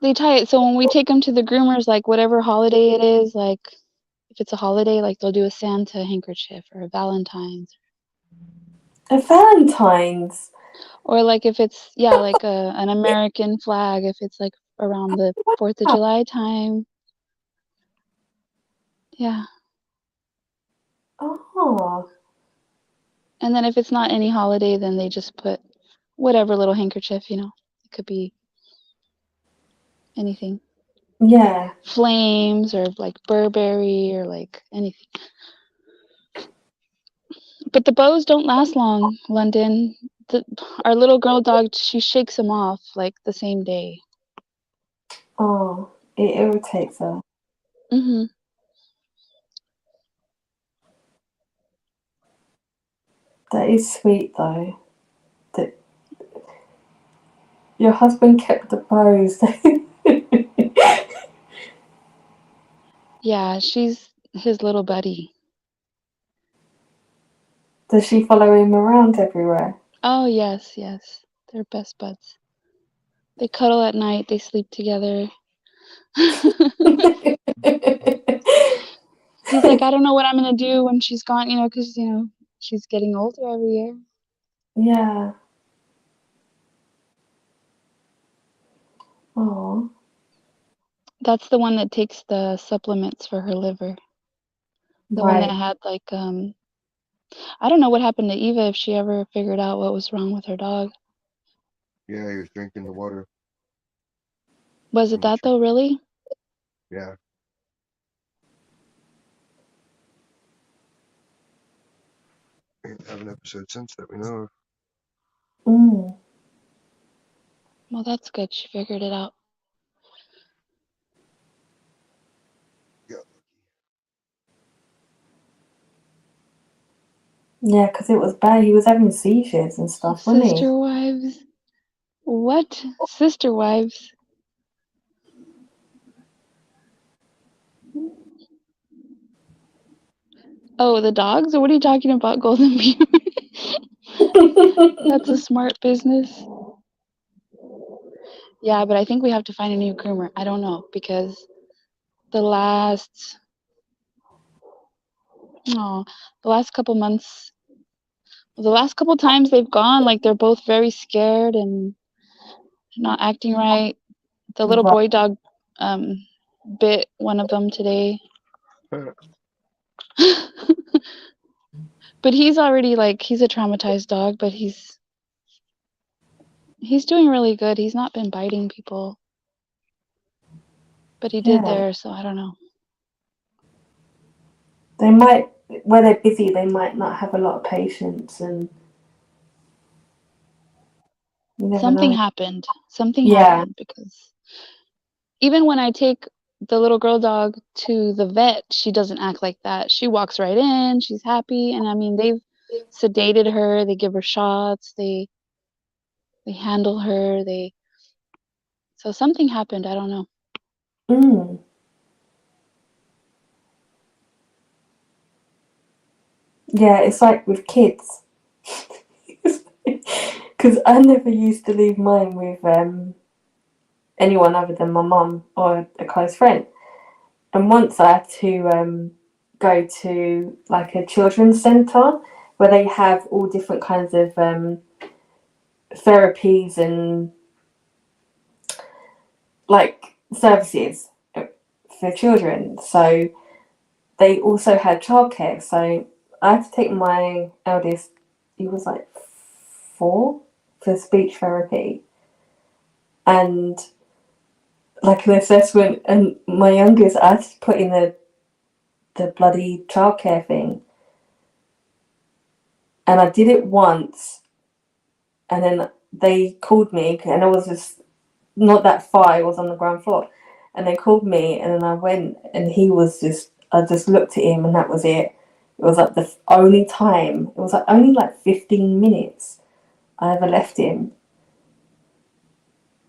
[SPEAKER 3] They tie it so when we take them to the groomers, like whatever holiday it is, like if it's a holiday, like they'll do a Santa handkerchief or a Valentine's.
[SPEAKER 1] A Valentine's?
[SPEAKER 3] Or like if it's, like an American flag, if it's like around the 4th of July time. Yeah.
[SPEAKER 1] Oh.
[SPEAKER 3] And then if it's not any holiday, then they just put whatever little handkerchief, It could be anything.
[SPEAKER 1] Yeah.
[SPEAKER 3] Flames or like Burberry or like anything. But the bows don't last long, London. Our little girl dog, she shakes them off like the same day.
[SPEAKER 1] Oh, it irritates her.
[SPEAKER 3] Mm-hmm.
[SPEAKER 1] That is sweet though. That your husband kept the bows.
[SPEAKER 3] Yeah, she's his little buddy.
[SPEAKER 1] Does she follow him around everywhere?
[SPEAKER 3] Oh, yes, yes. They're best buds. They cuddle at night, they sleep together. He's like, I don't know what I'm going to do when she's gone, because, she's getting older every year.
[SPEAKER 1] Yeah. Oh.
[SPEAKER 3] That's the one that takes the supplements for her liver. The one that
[SPEAKER 1] Right.
[SPEAKER 3] had like, I don't know what happened to Eva, if she ever figured out what was wrong with her dog.
[SPEAKER 2] Yeah, he was drinking the water
[SPEAKER 3] Was it
[SPEAKER 2] from the
[SPEAKER 3] that
[SPEAKER 2] truck.
[SPEAKER 3] though, really?
[SPEAKER 2] Yeah. Ain't have an episode since that we know of.
[SPEAKER 1] Mm.
[SPEAKER 3] Well, that's good. She figured it out.
[SPEAKER 2] Yeah.
[SPEAKER 1] Yeah, because it was bad. He was having seizures and stuff, wasn't he?
[SPEAKER 3] Sister wives? What? Sister wives? Oh, the dogs? Or what are you talking about, Golden Beaver? That's a smart business. Yeah, but I think we have to find a new groomer. I don't know, because the last the last couple months, the last couple times they've gone, like they're both very scared and not acting right. The little
[SPEAKER 1] Right.
[SPEAKER 3] boy dog bit one of them today. But he's already like, he's a traumatized dog, but he's doing really good. He's not been biting people. But he did
[SPEAKER 1] Yeah.
[SPEAKER 3] there, so I don't know.
[SPEAKER 1] They might, where they're busy, they might not have a lot of patience, and you never
[SPEAKER 3] Something
[SPEAKER 1] know.
[SPEAKER 3] happened. Something
[SPEAKER 1] Yeah.
[SPEAKER 3] happened because even when I take the little girl dog to the vet, she doesn't act like that. She walks right in, she's happy, and I mean they've sedated her, they give her shots, they handle her, so something happened, I don't know.
[SPEAKER 1] Mm. Yeah, it's like with kids. Because I never used to leave mine with anyone other than my mum or a close friend. And once I had to go to like a children's centre where they have all different kinds of therapies and like services for children. So they also had childcare. So I had to take my eldest, he was like 4, for speech therapy and like an assessment, and my youngest I had to put in the bloody childcare thing, and I did it once, and then they called me, and I was just not that far, I was on the ground floor, and they called me, and then I went, and he was just, I just looked at him, and that was it. It was like the only time, it was like only like 15 minutes I ever left him,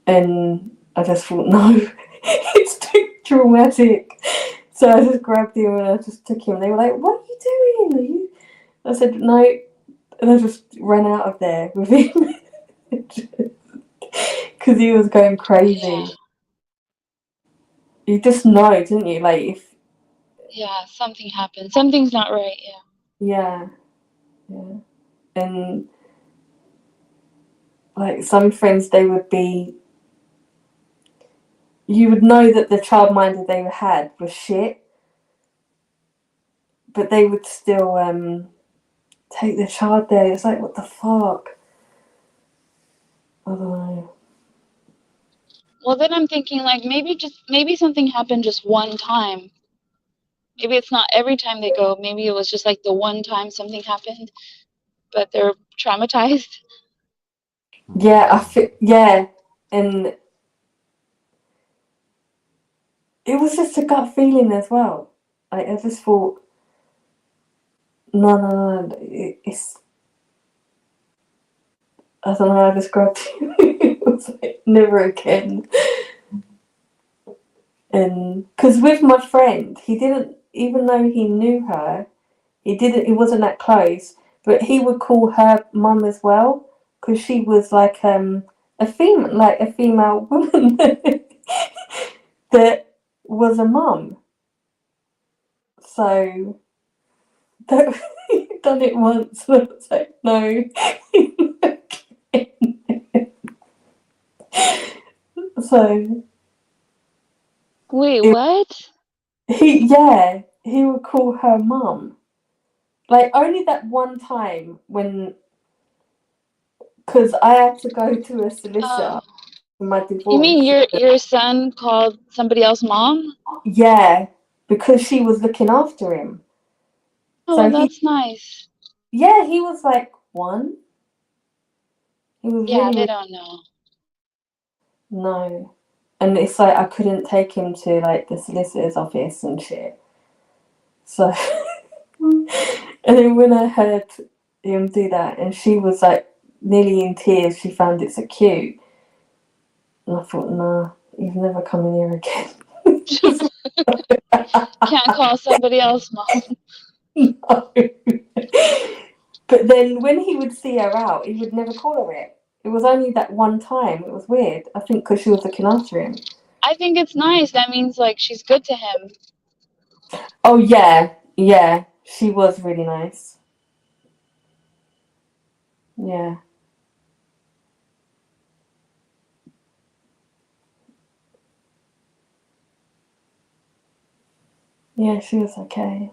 [SPEAKER 1] and I just thought, no, it's too traumatic. So I just grabbed him and I just took him. They were like, "What are you doing? Are you?" I said, "No," and I just ran out of there with him because he was going crazy.
[SPEAKER 3] Yeah.
[SPEAKER 1] You just know, didn't you? Like if
[SPEAKER 3] Yeah, something happened. Something's not right. Yeah.
[SPEAKER 1] yeah, and like some friends, they would be. You would know that the childminder they had was shit, but they would still take the child there. It's like, what the fuck? I don't know.
[SPEAKER 3] Well, then I'm thinking like maybe something happened just one time. Maybe it's not every time they go. Maybe it was just like the one time something happened, but they're traumatized.
[SPEAKER 1] Yeah, yeah, and it was just a gut feeling as well. Like I just thought, no, it's, I don't know how to describe it. It was like never again. And because with my friend, he didn't, even though he knew her, he wasn't that close, but he would call her mum as well because she was like a female woman that was a mum. So that done it once, and I was like, no. So
[SPEAKER 3] Wait,
[SPEAKER 1] it,
[SPEAKER 3] what?
[SPEAKER 1] he would call her mum. Like only that one time when, because I had to go to a solicitor
[SPEAKER 3] Oh,
[SPEAKER 1] for my
[SPEAKER 3] you mean
[SPEAKER 1] divorce.
[SPEAKER 3] your son called somebody else mom?
[SPEAKER 1] Yeah, because she was looking after him.
[SPEAKER 3] Oh,
[SPEAKER 1] So
[SPEAKER 3] well, that's nice.
[SPEAKER 1] he was like 1. He was
[SPEAKER 3] Yeah,
[SPEAKER 1] really,
[SPEAKER 3] they
[SPEAKER 1] really
[SPEAKER 3] don't know.
[SPEAKER 1] no. And it's like I couldn't take him to like the solicitor's office and shit. So, and then when I heard him do that, and she was like nearly in tears, she found it so cute. And I thought, nah, you've never come in here again.
[SPEAKER 3] Can't call somebody else mom.
[SPEAKER 1] No. But then when he would see her out, he would never call her it. It was only that one time. It was weird. I think because she was looking after him.
[SPEAKER 3] I think it's nice. That means like she's good to him.
[SPEAKER 1] Oh yeah. She was really nice. Yeah. Yeah, she was okay.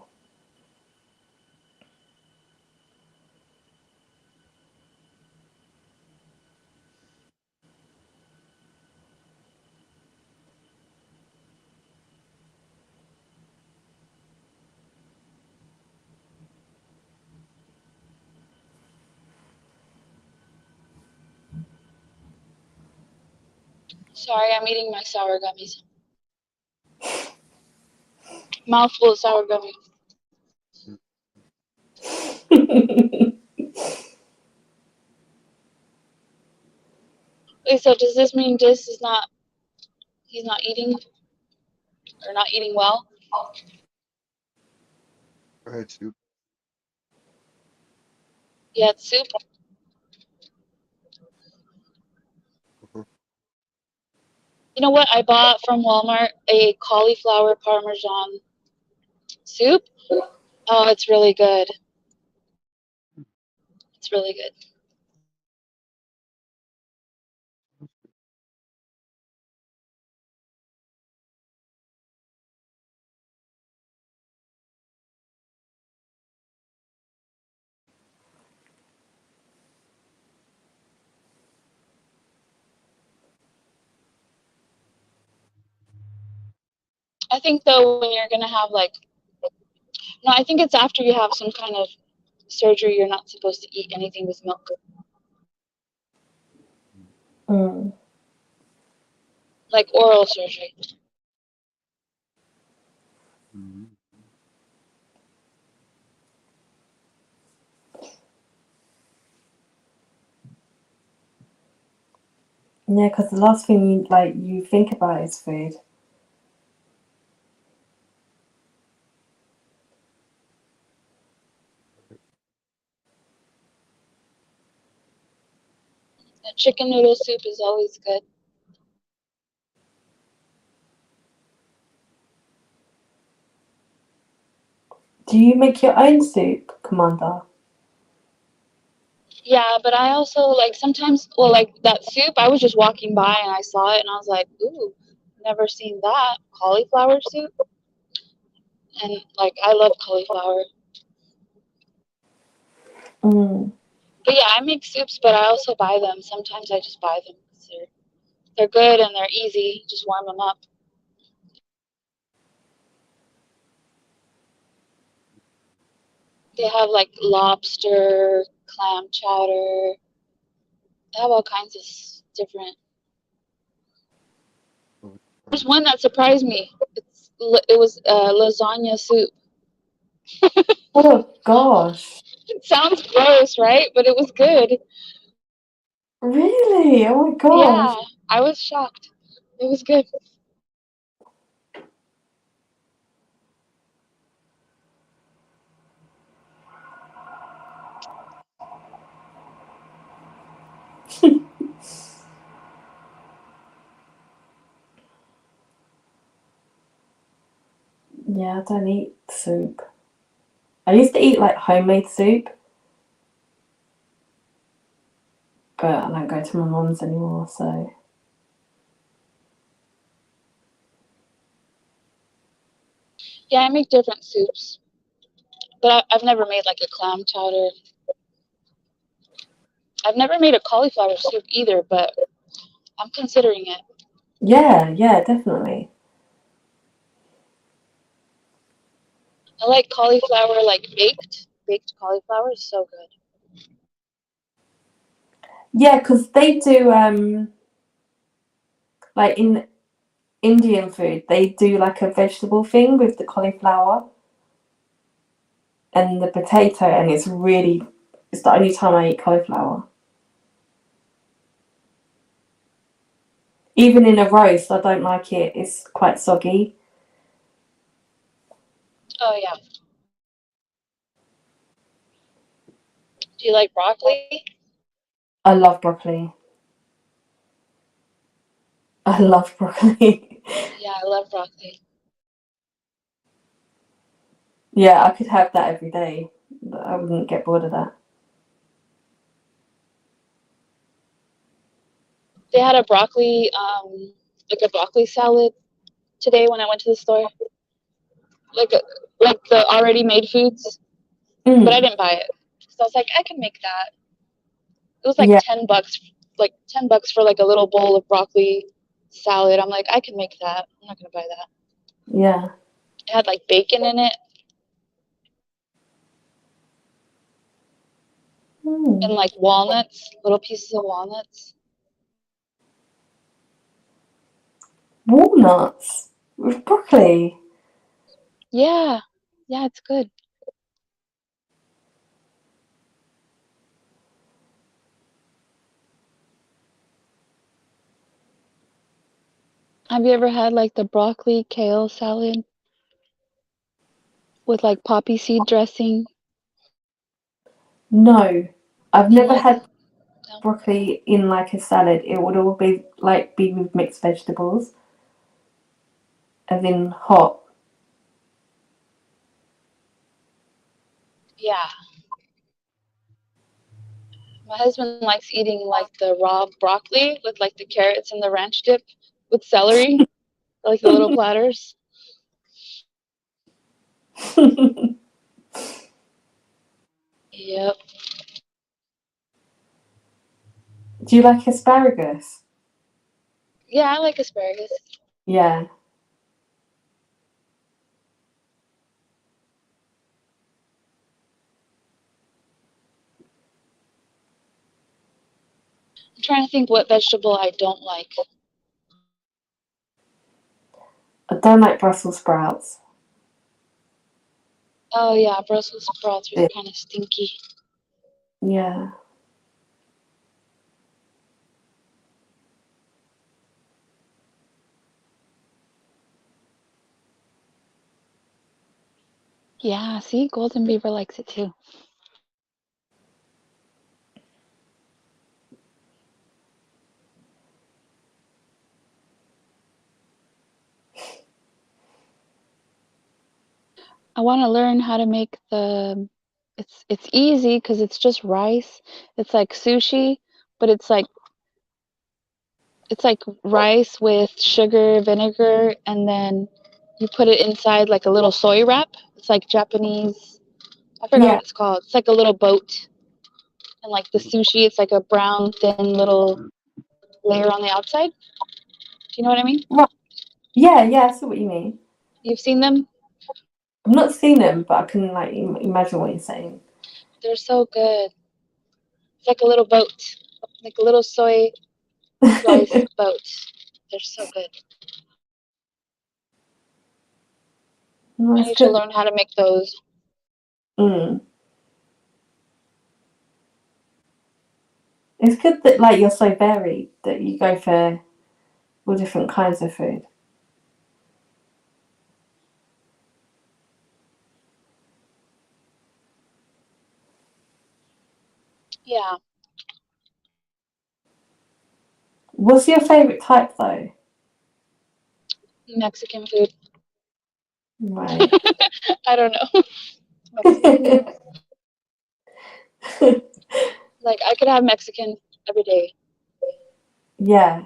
[SPEAKER 3] Sorry, I'm eating my sour gummies. Mouthful of sour gummies. Wait, so does this mean he's not eating or not eating well?
[SPEAKER 2] Go ahead, Soup.
[SPEAKER 3] He had soup.
[SPEAKER 2] Mhm.
[SPEAKER 3] You know what? I bought from Walmart a cauliflower parmesan soup. Oh, it's really good. It's really good. I think though when you're gonna have like no, I think it's after you have some kind of surgery. You're not supposed to eat anything with milk,
[SPEAKER 1] Mm.
[SPEAKER 3] like oral surgery.
[SPEAKER 2] Mm-hmm.
[SPEAKER 1] Yeah, because the last thing you think about is food.
[SPEAKER 3] The chicken noodle soup is always good.
[SPEAKER 1] Do you make your own soup, Commander?
[SPEAKER 3] Yeah, but I also like sometimes, well, like that soup, I was just walking by and I saw it and I was like, ooh, never seen that. Cauliflower soup? And like, I love cauliflower.
[SPEAKER 1] Mm.
[SPEAKER 3] But yeah, I make soups, but I also buy them. Sometimes I just buy them 'cause they're good and they're easy. Just warm them up. They have like lobster, clam chowder. They have all kinds of different. There's one that surprised me. It was lasagna soup.
[SPEAKER 1] Oh gosh.
[SPEAKER 3] It sounds gross, right? But it was good.
[SPEAKER 1] Really? Oh my
[SPEAKER 3] Yeah,
[SPEAKER 1] gosh.
[SPEAKER 3] I was shocked. It was good.
[SPEAKER 1] Yeah, I don't eat soup. I used to eat like homemade soup, but I don't go to my mum's anymore, so.
[SPEAKER 3] Yeah, I make different soups, but I've never made like a clam chowder. I've never made a cauliflower soup either, but I'm considering it.
[SPEAKER 1] Yeah, yeah, definitely.
[SPEAKER 3] I like cauliflower like baked. Baked cauliflower is so good.
[SPEAKER 1] Yeah, because they do like in Indian food, they do like a vegetable thing with the cauliflower and the potato, and it's the only time I eat cauliflower. Even in a roast, I don't like it. It's quite soggy.
[SPEAKER 3] Oh yeah. Do you like broccoli?
[SPEAKER 1] I love broccoli. I love broccoli.
[SPEAKER 3] Yeah, I love broccoli.
[SPEAKER 1] Yeah, I could have that every day. I wouldn't get bored of that.
[SPEAKER 3] They had a broccoli, like a broccoli salad today when I went to the store. Like like the already made foods, but I
[SPEAKER 1] Mm,
[SPEAKER 3] didn't buy it. So I was like, I can make that. It was like
[SPEAKER 1] yeah,
[SPEAKER 3] $10, like $10 for like a little bowl of broccoli salad. I'm like, I can make that. I'm not gonna buy that.
[SPEAKER 1] yeah.
[SPEAKER 3] It had like bacon in it and
[SPEAKER 1] Mm.
[SPEAKER 3] like walnuts, little pieces of walnuts.
[SPEAKER 1] Walnuts with broccoli.
[SPEAKER 3] Yeah, yeah, it's good. Have you ever had like the broccoli kale salad with like poppy seed dressing
[SPEAKER 1] No, I've
[SPEAKER 3] and
[SPEAKER 1] never
[SPEAKER 3] like
[SPEAKER 1] had
[SPEAKER 3] no?
[SPEAKER 1] broccoli in like a salad. It would all be with mixed vegetables, as in hot.
[SPEAKER 3] Yeah. My husband likes eating like the raw broccoli with like the carrots and the ranch dip with celery, like the little platters. Yep.
[SPEAKER 1] Do you like asparagus?
[SPEAKER 3] Yeah, I like asparagus.
[SPEAKER 1] Yeah.
[SPEAKER 3] I'm trying to think what vegetable I don't like.
[SPEAKER 1] I don't like Brussels sprouts.
[SPEAKER 3] Oh yeah, Brussels sprouts are
[SPEAKER 1] It,
[SPEAKER 3] kind of stinky.
[SPEAKER 1] yeah.
[SPEAKER 3] Yeah, see, golden beaver likes it too. I want to learn how to make the. It's easy because it's just rice. It's like sushi, but it's like rice with sugar, vinegar, and then you put it inside like a little soy wrap. It's like Japanese. I forgot
[SPEAKER 1] Yeah.
[SPEAKER 3] what it's called. It's like a little boat, and like the sushi, it's like a brown thin little layer on the outside. Do you know what I mean?
[SPEAKER 1] Right. Yeah, yeah, I see what you mean.
[SPEAKER 3] You've seen them?
[SPEAKER 1] I've not seen them, but I can like imagine what you're saying.
[SPEAKER 3] They're so good. It's like a little boat, like a little soy rice boat. They're so good.
[SPEAKER 1] No,
[SPEAKER 3] I
[SPEAKER 1] it's
[SPEAKER 3] need to
[SPEAKER 1] good.
[SPEAKER 3] learn how to make those.
[SPEAKER 1] Mm. It's good that like you're so varied that you go for all different kinds of food.
[SPEAKER 3] Yeah,
[SPEAKER 1] What's your favourite type though?
[SPEAKER 3] Mexican food.
[SPEAKER 1] Right.
[SPEAKER 3] I don't know. Mexican food. Like I could have Mexican every day.
[SPEAKER 1] Yeah.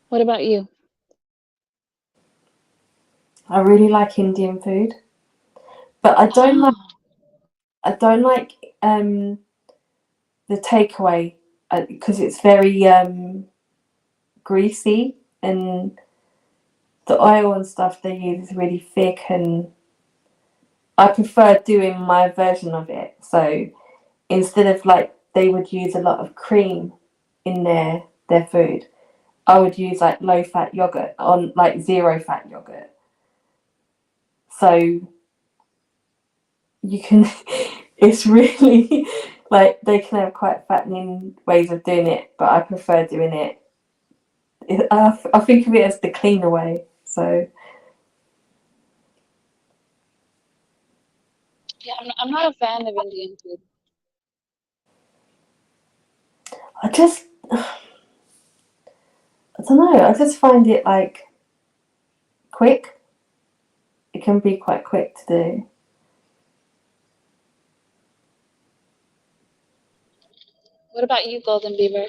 [SPEAKER 3] What about you?
[SPEAKER 1] I really like Indian food, but
[SPEAKER 3] Oh,
[SPEAKER 1] I don't like the takeaway because it's very greasy and the oil and stuff they use is really thick, and I prefer doing my version of it. So instead of like they would use a lot of cream in their food, I would use like low fat yogurt on like zero fat yogurt. So you can it's really like they can have quite fattening ways of doing it, but I prefer doing it. I think of it as the cleaner way. So
[SPEAKER 3] yeah. I'm not a fan of Indian food.
[SPEAKER 1] I just I don't know. I just find it like quick. It can be quite quick to do.
[SPEAKER 3] What about you, Golden Beaver?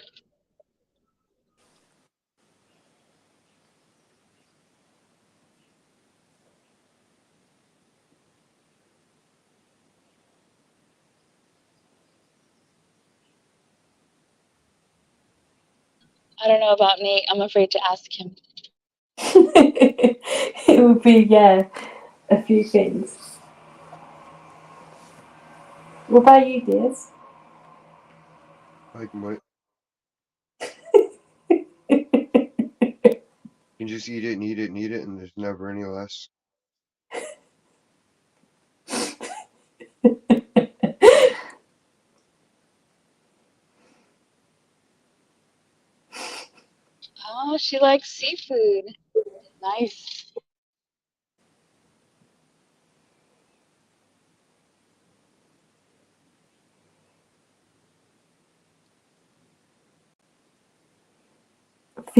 [SPEAKER 3] I don't know about Nate. I'm afraid to ask him.
[SPEAKER 1] It would be a few things. What about you, dears?
[SPEAKER 2] Like my, you just eat it and eat it and eat it, and there's never any less.
[SPEAKER 3] Oh, she likes seafood. Nice.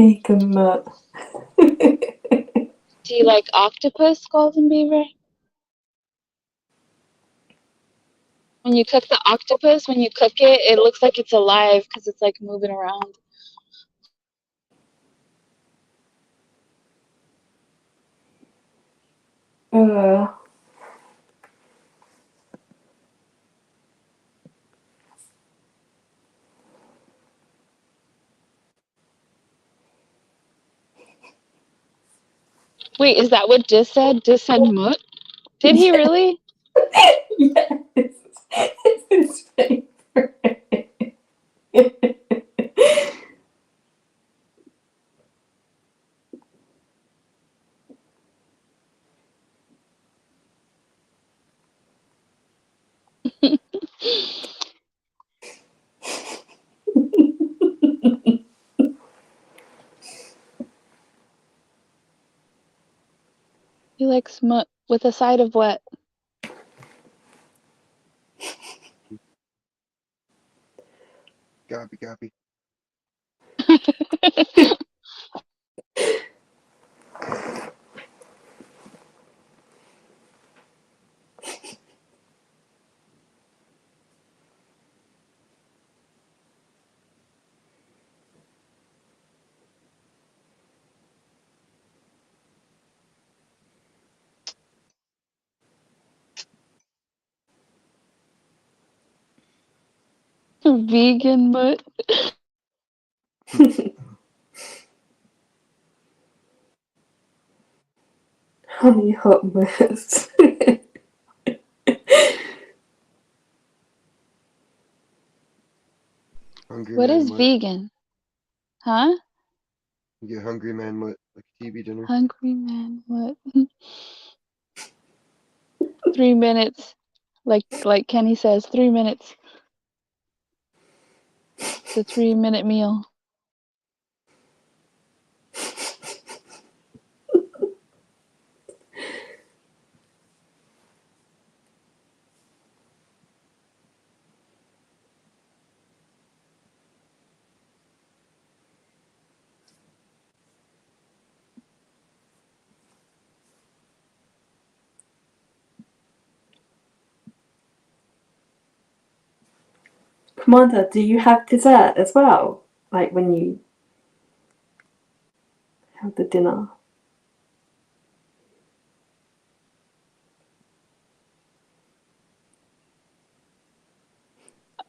[SPEAKER 1] Vegan mutt.
[SPEAKER 3] Do you like octopus, Golden Beaver? When you cook the octopus, when you cook it, it looks like it's alive because it's like moving around. Wait, is that what Dis said? Dis said mutt? Did he really?
[SPEAKER 1] Yes, it's his favorite.
[SPEAKER 3] He likes mutt with a side of what?
[SPEAKER 2] Gabby, Gabby.
[SPEAKER 3] Vegan mutt.
[SPEAKER 1] Honey hot mess.
[SPEAKER 2] Hungry
[SPEAKER 3] What
[SPEAKER 2] man
[SPEAKER 3] is
[SPEAKER 2] mutt.
[SPEAKER 3] vegan? Huh?
[SPEAKER 2] You get hungry man mutt, like TV dinner.
[SPEAKER 3] Hungry man mutt. 3 minutes. Like Kenny says, 3 minutes. It's a 3-minute meal.
[SPEAKER 1] Commander, do you have dessert as well? Like when you have the dinner?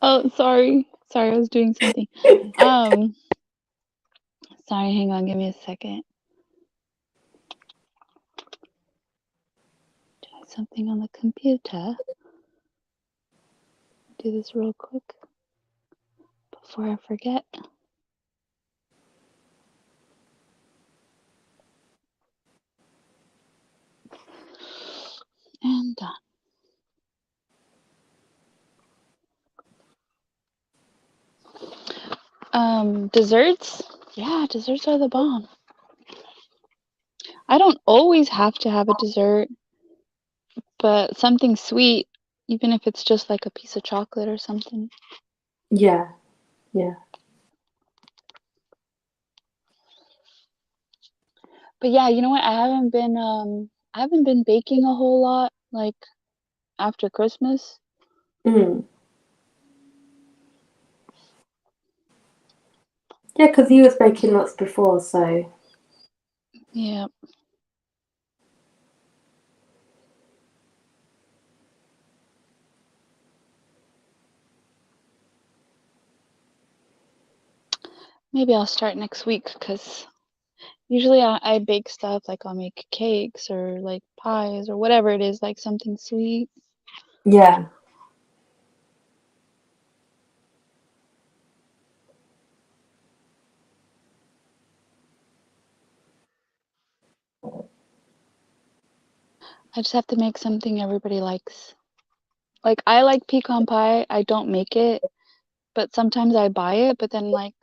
[SPEAKER 3] Oh, sorry. Sorry, I was doing something. Sorry, hang on, give me a second. Doing something on the computer. Do this real quick before I forget. And done. Desserts? Yeah, desserts are the bomb. I don't always have to have a dessert, but something sweet, even if it's just like a piece of chocolate or something.
[SPEAKER 1] Yeah, yeah.
[SPEAKER 3] But yeah, you know what? I haven't been baking a whole lot like after Christmas.
[SPEAKER 1] Mm. Yeah, because he was baking lots before, so.
[SPEAKER 3] Yeah. Maybe I'll start next week because usually I bake stuff like I'll make cakes or like pies or whatever it is, like something sweet.
[SPEAKER 1] Yeah.
[SPEAKER 3] I just have to make something everybody likes. Like I like pecan pie. I don't make it, but sometimes I buy it, but then like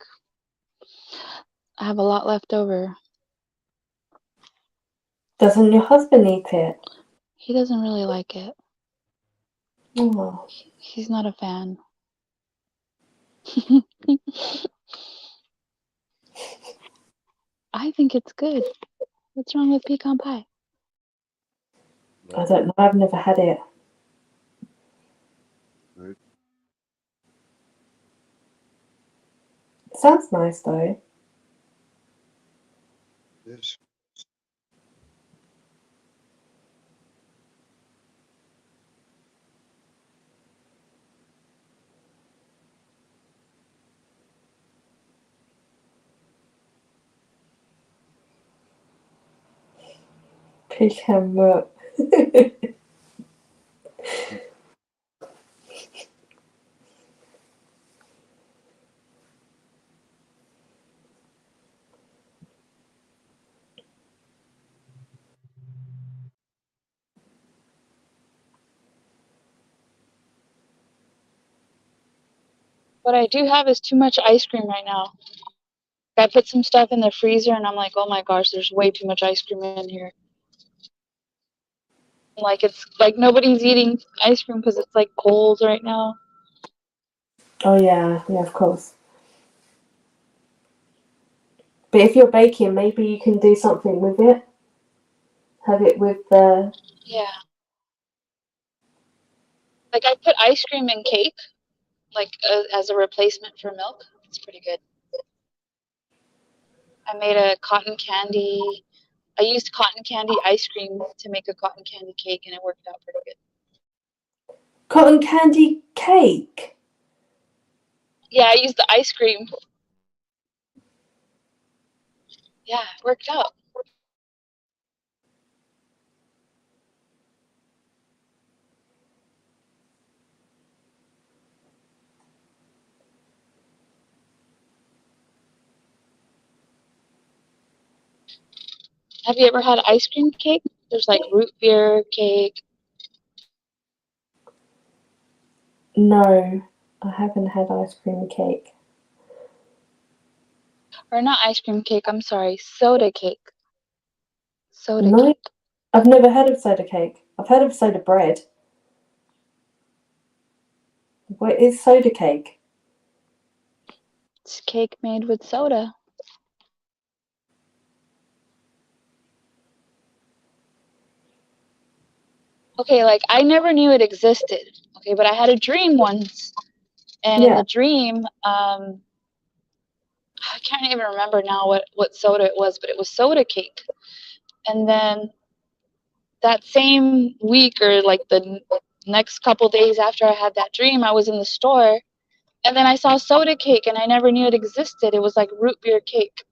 [SPEAKER 3] I have a lot left over.
[SPEAKER 1] Doesn't your husband eat it?
[SPEAKER 3] He doesn't really like it.
[SPEAKER 1] Oh.
[SPEAKER 3] He's not a fan. I think it's good. What's wrong with pecan pie?
[SPEAKER 1] I don't know. I've never had it.
[SPEAKER 2] Good.
[SPEAKER 1] It sounds nice though.
[SPEAKER 2] It is.
[SPEAKER 1] Pecan milk.
[SPEAKER 3] What I do have is too much ice cream right now. I put some stuff in the freezer and I'm like, oh my gosh, there's way too much ice cream in here. Like it's like nobody's eating ice cream because it's like cold right now.
[SPEAKER 1] Oh yeah, of course. But if you're baking, maybe you can do something with it. Have it with the...
[SPEAKER 3] Yeah. Like I put ice cream in cake, like as a replacement for milk. It's pretty good. I made a cotton candy. I used cotton candy ice cream to make a cotton candy cake, and it worked out pretty good.
[SPEAKER 1] Cotton candy cake?
[SPEAKER 3] Yeah, I used the ice cream. Yeah, it worked out. Have you ever had ice cream cake? There's like root beer cake.
[SPEAKER 1] No, I haven't had ice cream cake.
[SPEAKER 3] Or not ice cream cake, I'm sorry, soda cake. Soda
[SPEAKER 1] No,
[SPEAKER 3] cake.
[SPEAKER 1] I've never heard of soda cake. I've heard of soda bread. What is soda cake?
[SPEAKER 3] It's cake made with soda. Okay, like I never knew it existed. Okay, but I had a dream once, and in
[SPEAKER 1] Yeah.
[SPEAKER 3] the dream, I can't even remember now what soda it was, but it was soda cake. And then that same week or like the next couple days after I had that dream, I was in the store, and then I saw soda cake, and I never knew it existed. It was like root beer cake.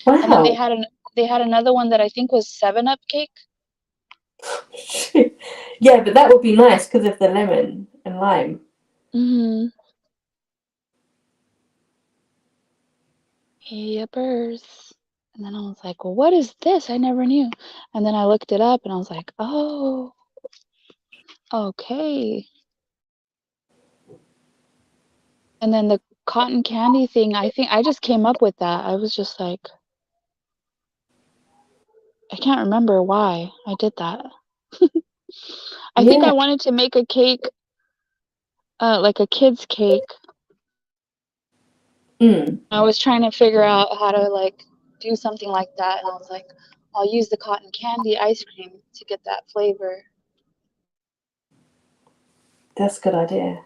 [SPEAKER 3] And then
[SPEAKER 1] Wow.
[SPEAKER 3] they had another one that I think was 7-Up cake.
[SPEAKER 1] Yeah, but that would be nice because of the lemon and lime.
[SPEAKER 3] Mm-hmm. Yippers. And then I was like, well, what is this? I never knew. And then I looked it up and I was like, oh, okay. And then the cotton candy thing, I think I just came up with that. I was just like, I can't remember why I did that. I think
[SPEAKER 1] Yeah.
[SPEAKER 3] I wanted to make a cake, like a kid's cake. I was trying to figure out how to like do something like that, and I was like, I'll use the cotton candy ice cream to get that flavor.
[SPEAKER 1] That's a good idea.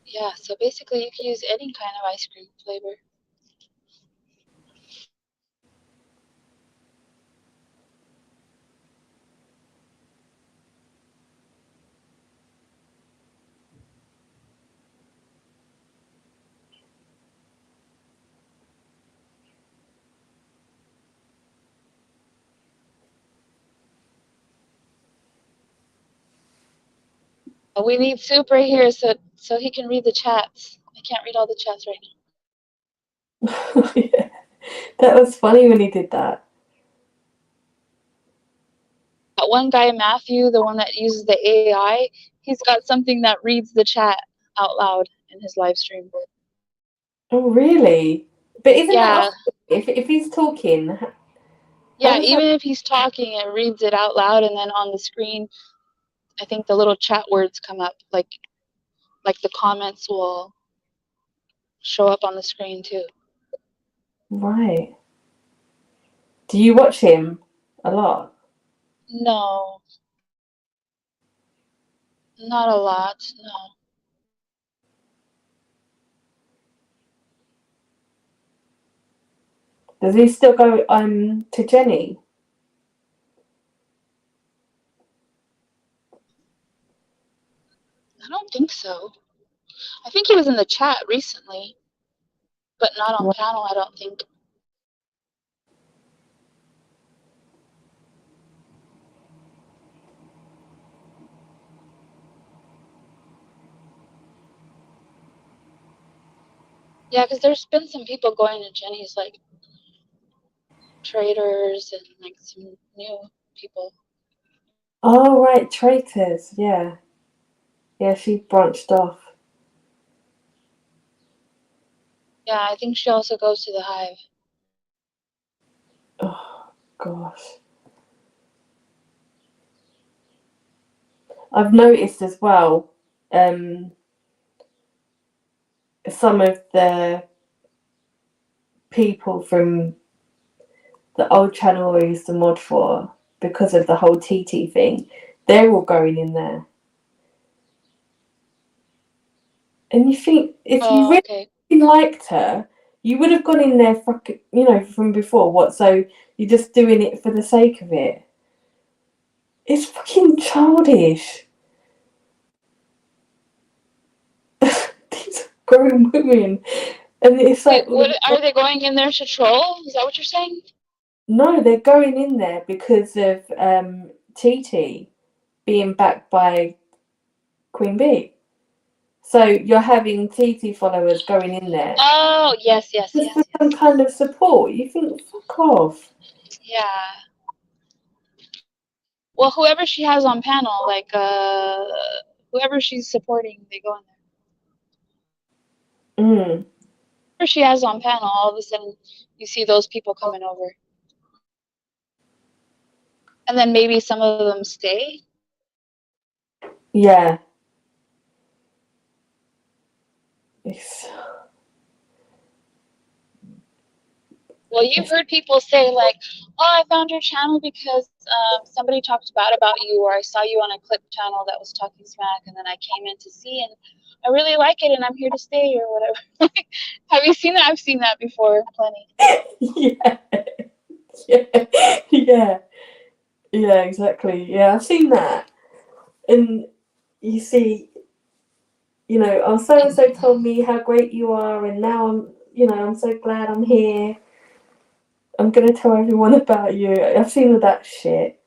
[SPEAKER 3] Yeah, so basically you can use any kind of ice cream flavor. We need Soup right here so he can read the chats. I can't read all the chats right now.
[SPEAKER 1] Yeah. That was funny when he did that.
[SPEAKER 3] That one guy, Matthew, the one that uses the AI, he's got something that reads the chat out loud in his live stream.
[SPEAKER 1] Oh, really? But isn't that
[SPEAKER 3] Yeah,
[SPEAKER 1] if he's talking? How
[SPEAKER 3] yeah.
[SPEAKER 1] does that?
[SPEAKER 3] Even if he's talking, it reads it out loud, and then on the screen, I think the little chat words come up, like the comments will show up on the screen too.
[SPEAKER 1] Right. Do you watch him a lot?
[SPEAKER 3] No, not a lot. No,
[SPEAKER 1] Does he still go to Jenny?
[SPEAKER 3] I don't think so. I think he was in the chat recently, but not on
[SPEAKER 1] Right.
[SPEAKER 3] panel. I don't think. Yeah, because there's been some people going to Jenny's, like traders and like some new people.
[SPEAKER 1] Oh, right, Traitors. Yeah. Yeah, she branched off.
[SPEAKER 3] Yeah, I think she also goes to the Hive.
[SPEAKER 1] Oh, gosh. I've noticed as well, some of the people from the old channel I used to mod for, because of the whole TT thing, they're all going in there. And you think, if you
[SPEAKER 3] Oh,
[SPEAKER 1] really
[SPEAKER 3] okay.
[SPEAKER 1] liked her, you would have gone in there fucking, from before. What? So you're just doing it for the sake of it? It's fucking childish. These are grown women, and it's
[SPEAKER 3] Wait,
[SPEAKER 1] like,
[SPEAKER 3] what are they going in there to troll? Is that what you're saying?
[SPEAKER 1] no, they're going in there because of TT being backed by Queen Bee. So you're having TT followers going in there
[SPEAKER 3] Oh, yes, yes,
[SPEAKER 1] just
[SPEAKER 3] yes,
[SPEAKER 1] for some
[SPEAKER 3] yes.
[SPEAKER 1] kind of support. You think, fuck off.
[SPEAKER 3] Yeah. Well, whoever she has on panel, like whoever she's supporting, they go in there.
[SPEAKER 1] Mm.
[SPEAKER 3] Whoever she has on panel, all of a sudden you see those people coming over, and then maybe some of them stay.
[SPEAKER 1] Yeah. It's,
[SPEAKER 3] Well, you've heard people say like, "Oh, I found your channel because somebody talked bad about you, or I saw you on a clip channel that was talking smack, and then I came in to see, and I really like it, and I'm here to stay, or whatever." Have you seen that? I've seen that before, plenty.
[SPEAKER 1] yeah. Yeah. Yeah. Yeah, exactly. Yeah, I've seen that. And you see, oh, so and so told me how great you are, and now I'm so glad I'm here. I'm gonna tell everyone about you. I've seen all that shit.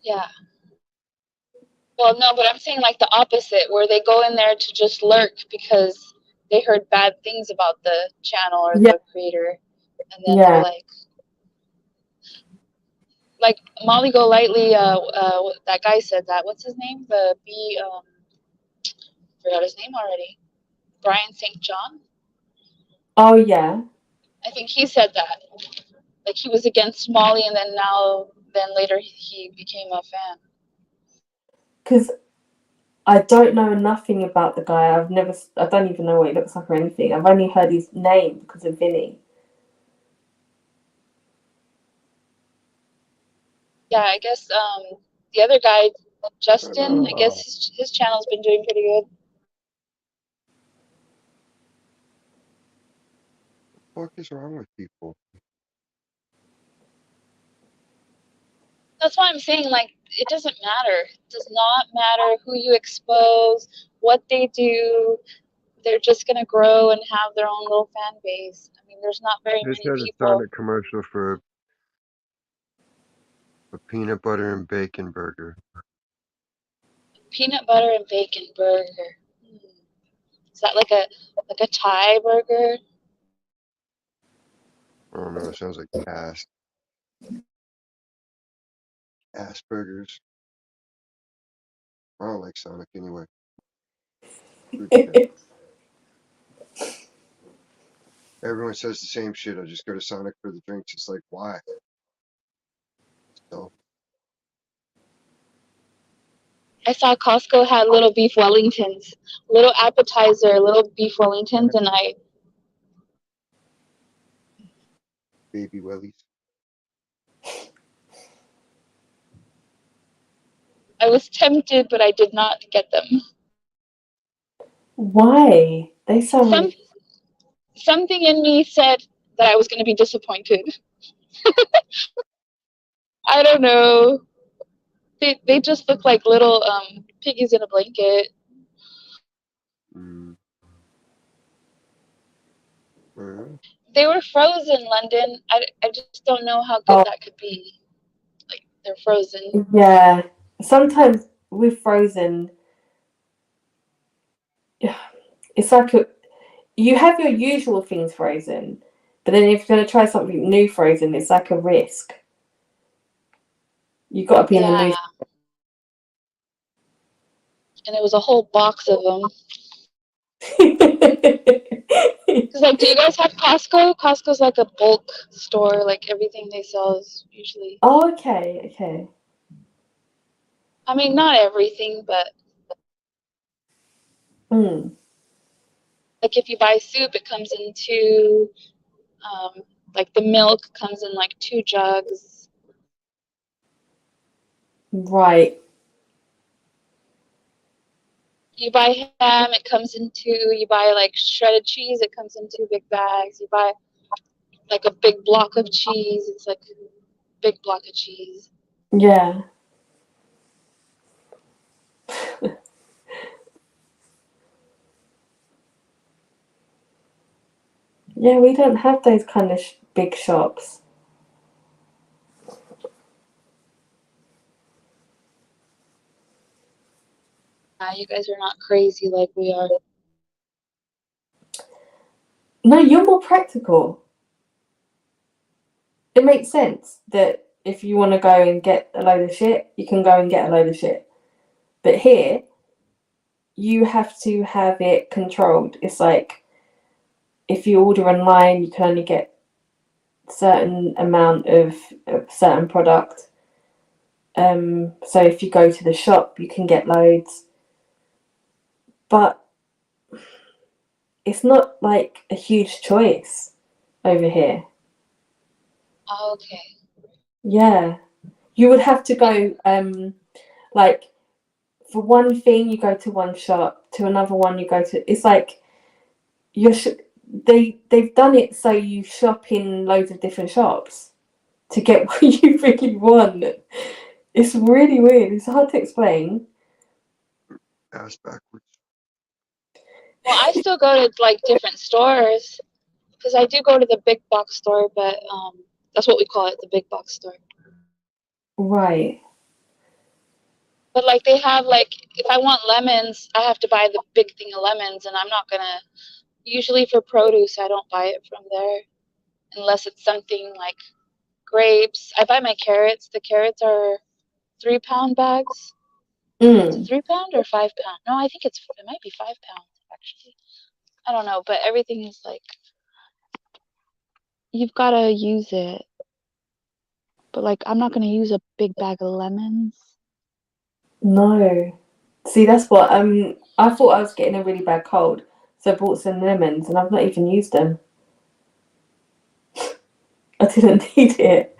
[SPEAKER 3] Yeah. Well, no, but I'm saying like the opposite, where they go in there to just lurk because they heard bad things about the channel or
[SPEAKER 1] Yeah,
[SPEAKER 3] the creator, and then they're
[SPEAKER 1] yeah.
[SPEAKER 3] like Molly Golightly. That guy said that. What's his name? The B. Forgot his name already. Brian St. John.
[SPEAKER 1] Oh yeah.
[SPEAKER 3] I think he said that. Like he was against Molly, and then later he became a fan.
[SPEAKER 1] Because I don't know nothing about the guy. I don't even know what he looks like or anything. I've only heard his name because of Vinny.
[SPEAKER 3] Yeah, I guess the other guy, Justin. I guess
[SPEAKER 2] Oh,
[SPEAKER 3] his channel's been doing pretty good.
[SPEAKER 2] what is wrong with people?
[SPEAKER 3] That's why I'm saying, like, it doesn't matter. It does not matter who you expose, what they do. They're just gonna grow and have their own little fan base. I mean, there's not very
[SPEAKER 2] Just
[SPEAKER 3] many
[SPEAKER 2] had a
[SPEAKER 3] people.
[SPEAKER 2] Sonic commercial for a peanut butter and bacon burger.
[SPEAKER 3] Peanut butter and bacon burger. Is that like a Thai burger?
[SPEAKER 2] I don't know. It sounds like ass burgers. I don't like Sonic anyway. Food shit. Everyone says the same shit. I just go to Sonic for the drinks. It's like, why? So
[SPEAKER 3] I saw Costco had little beef Wellingtons, little appetizer, little beef Wellingtons, and
[SPEAKER 2] Baby wellies.
[SPEAKER 3] I was tempted, but I did not get them.
[SPEAKER 1] Why? They sound
[SPEAKER 3] Something in me said that I was going to be disappointed. I don't know. They just look like little piggies in a blanket.
[SPEAKER 2] Mm. Well,
[SPEAKER 3] They were frozen, London. I just don't know how good
[SPEAKER 1] Oh.
[SPEAKER 3] that could be. Like, they're frozen.
[SPEAKER 1] Yeah. Sometimes with frozen, it's like you have your usual things frozen, but then if you're going to try something new frozen, it's like a risk. You've got to be in the
[SPEAKER 3] Yeah.
[SPEAKER 1] mood.
[SPEAKER 3] And it was a whole box of them. Cause like, do you guys have Costco? Costco's like a bulk store. Like everything they sell is usually.
[SPEAKER 1] Oh, okay.
[SPEAKER 3] I mean, not everything, but like if you buy soup, it comes in two. Like the milk comes in like 2 jugs.
[SPEAKER 1] Right.
[SPEAKER 3] You buy ham, it comes in 2. You buy like shredded cheese, it comes in 2 big bags. You buy like a big block of cheese, it's like a big block of cheese.
[SPEAKER 1] Yeah. Yeah, we don't have those kind of big shops.
[SPEAKER 3] You guys are not crazy like we are.
[SPEAKER 1] No, you're more practical. It makes sense that if you want to go and get a load of shit, you can go and get a load of shit. But here, you have to have it controlled. It's like if you order online, you can only get certain amount of certain product. So if you go to the shop, you can get loads. But it's not like a huge choice over here.
[SPEAKER 3] Okay.
[SPEAKER 1] Yeah. You would have to go, like, for one thing, you go to one shop, to another one, you go to. It's like they've done it so you shop in loads of different shops to get what you really want. It's really weird. It's hard to explain.
[SPEAKER 2] ass backwards.
[SPEAKER 3] Well, I still go to like different stores because I do go to the big box store, but that's what we call it, the big box store.
[SPEAKER 1] Right.
[SPEAKER 3] But like they have like if I want lemons, I have to buy the big thing of lemons, and I'm not gonna. Usually for produce, I don't buy it from there unless it's something like grapes. I buy my carrots. The carrots are 3-pound bags. Is it 3 pound or 5 pound? No, I think it might be 5 pounds actually. I don't know, but everything is like you've got to use it. But like I'm not gonna use a big bag of lemons.
[SPEAKER 1] No. See, that's what I thought I was getting a really bad cold, so I bought some lemons and I've not even used them. I didn't need it.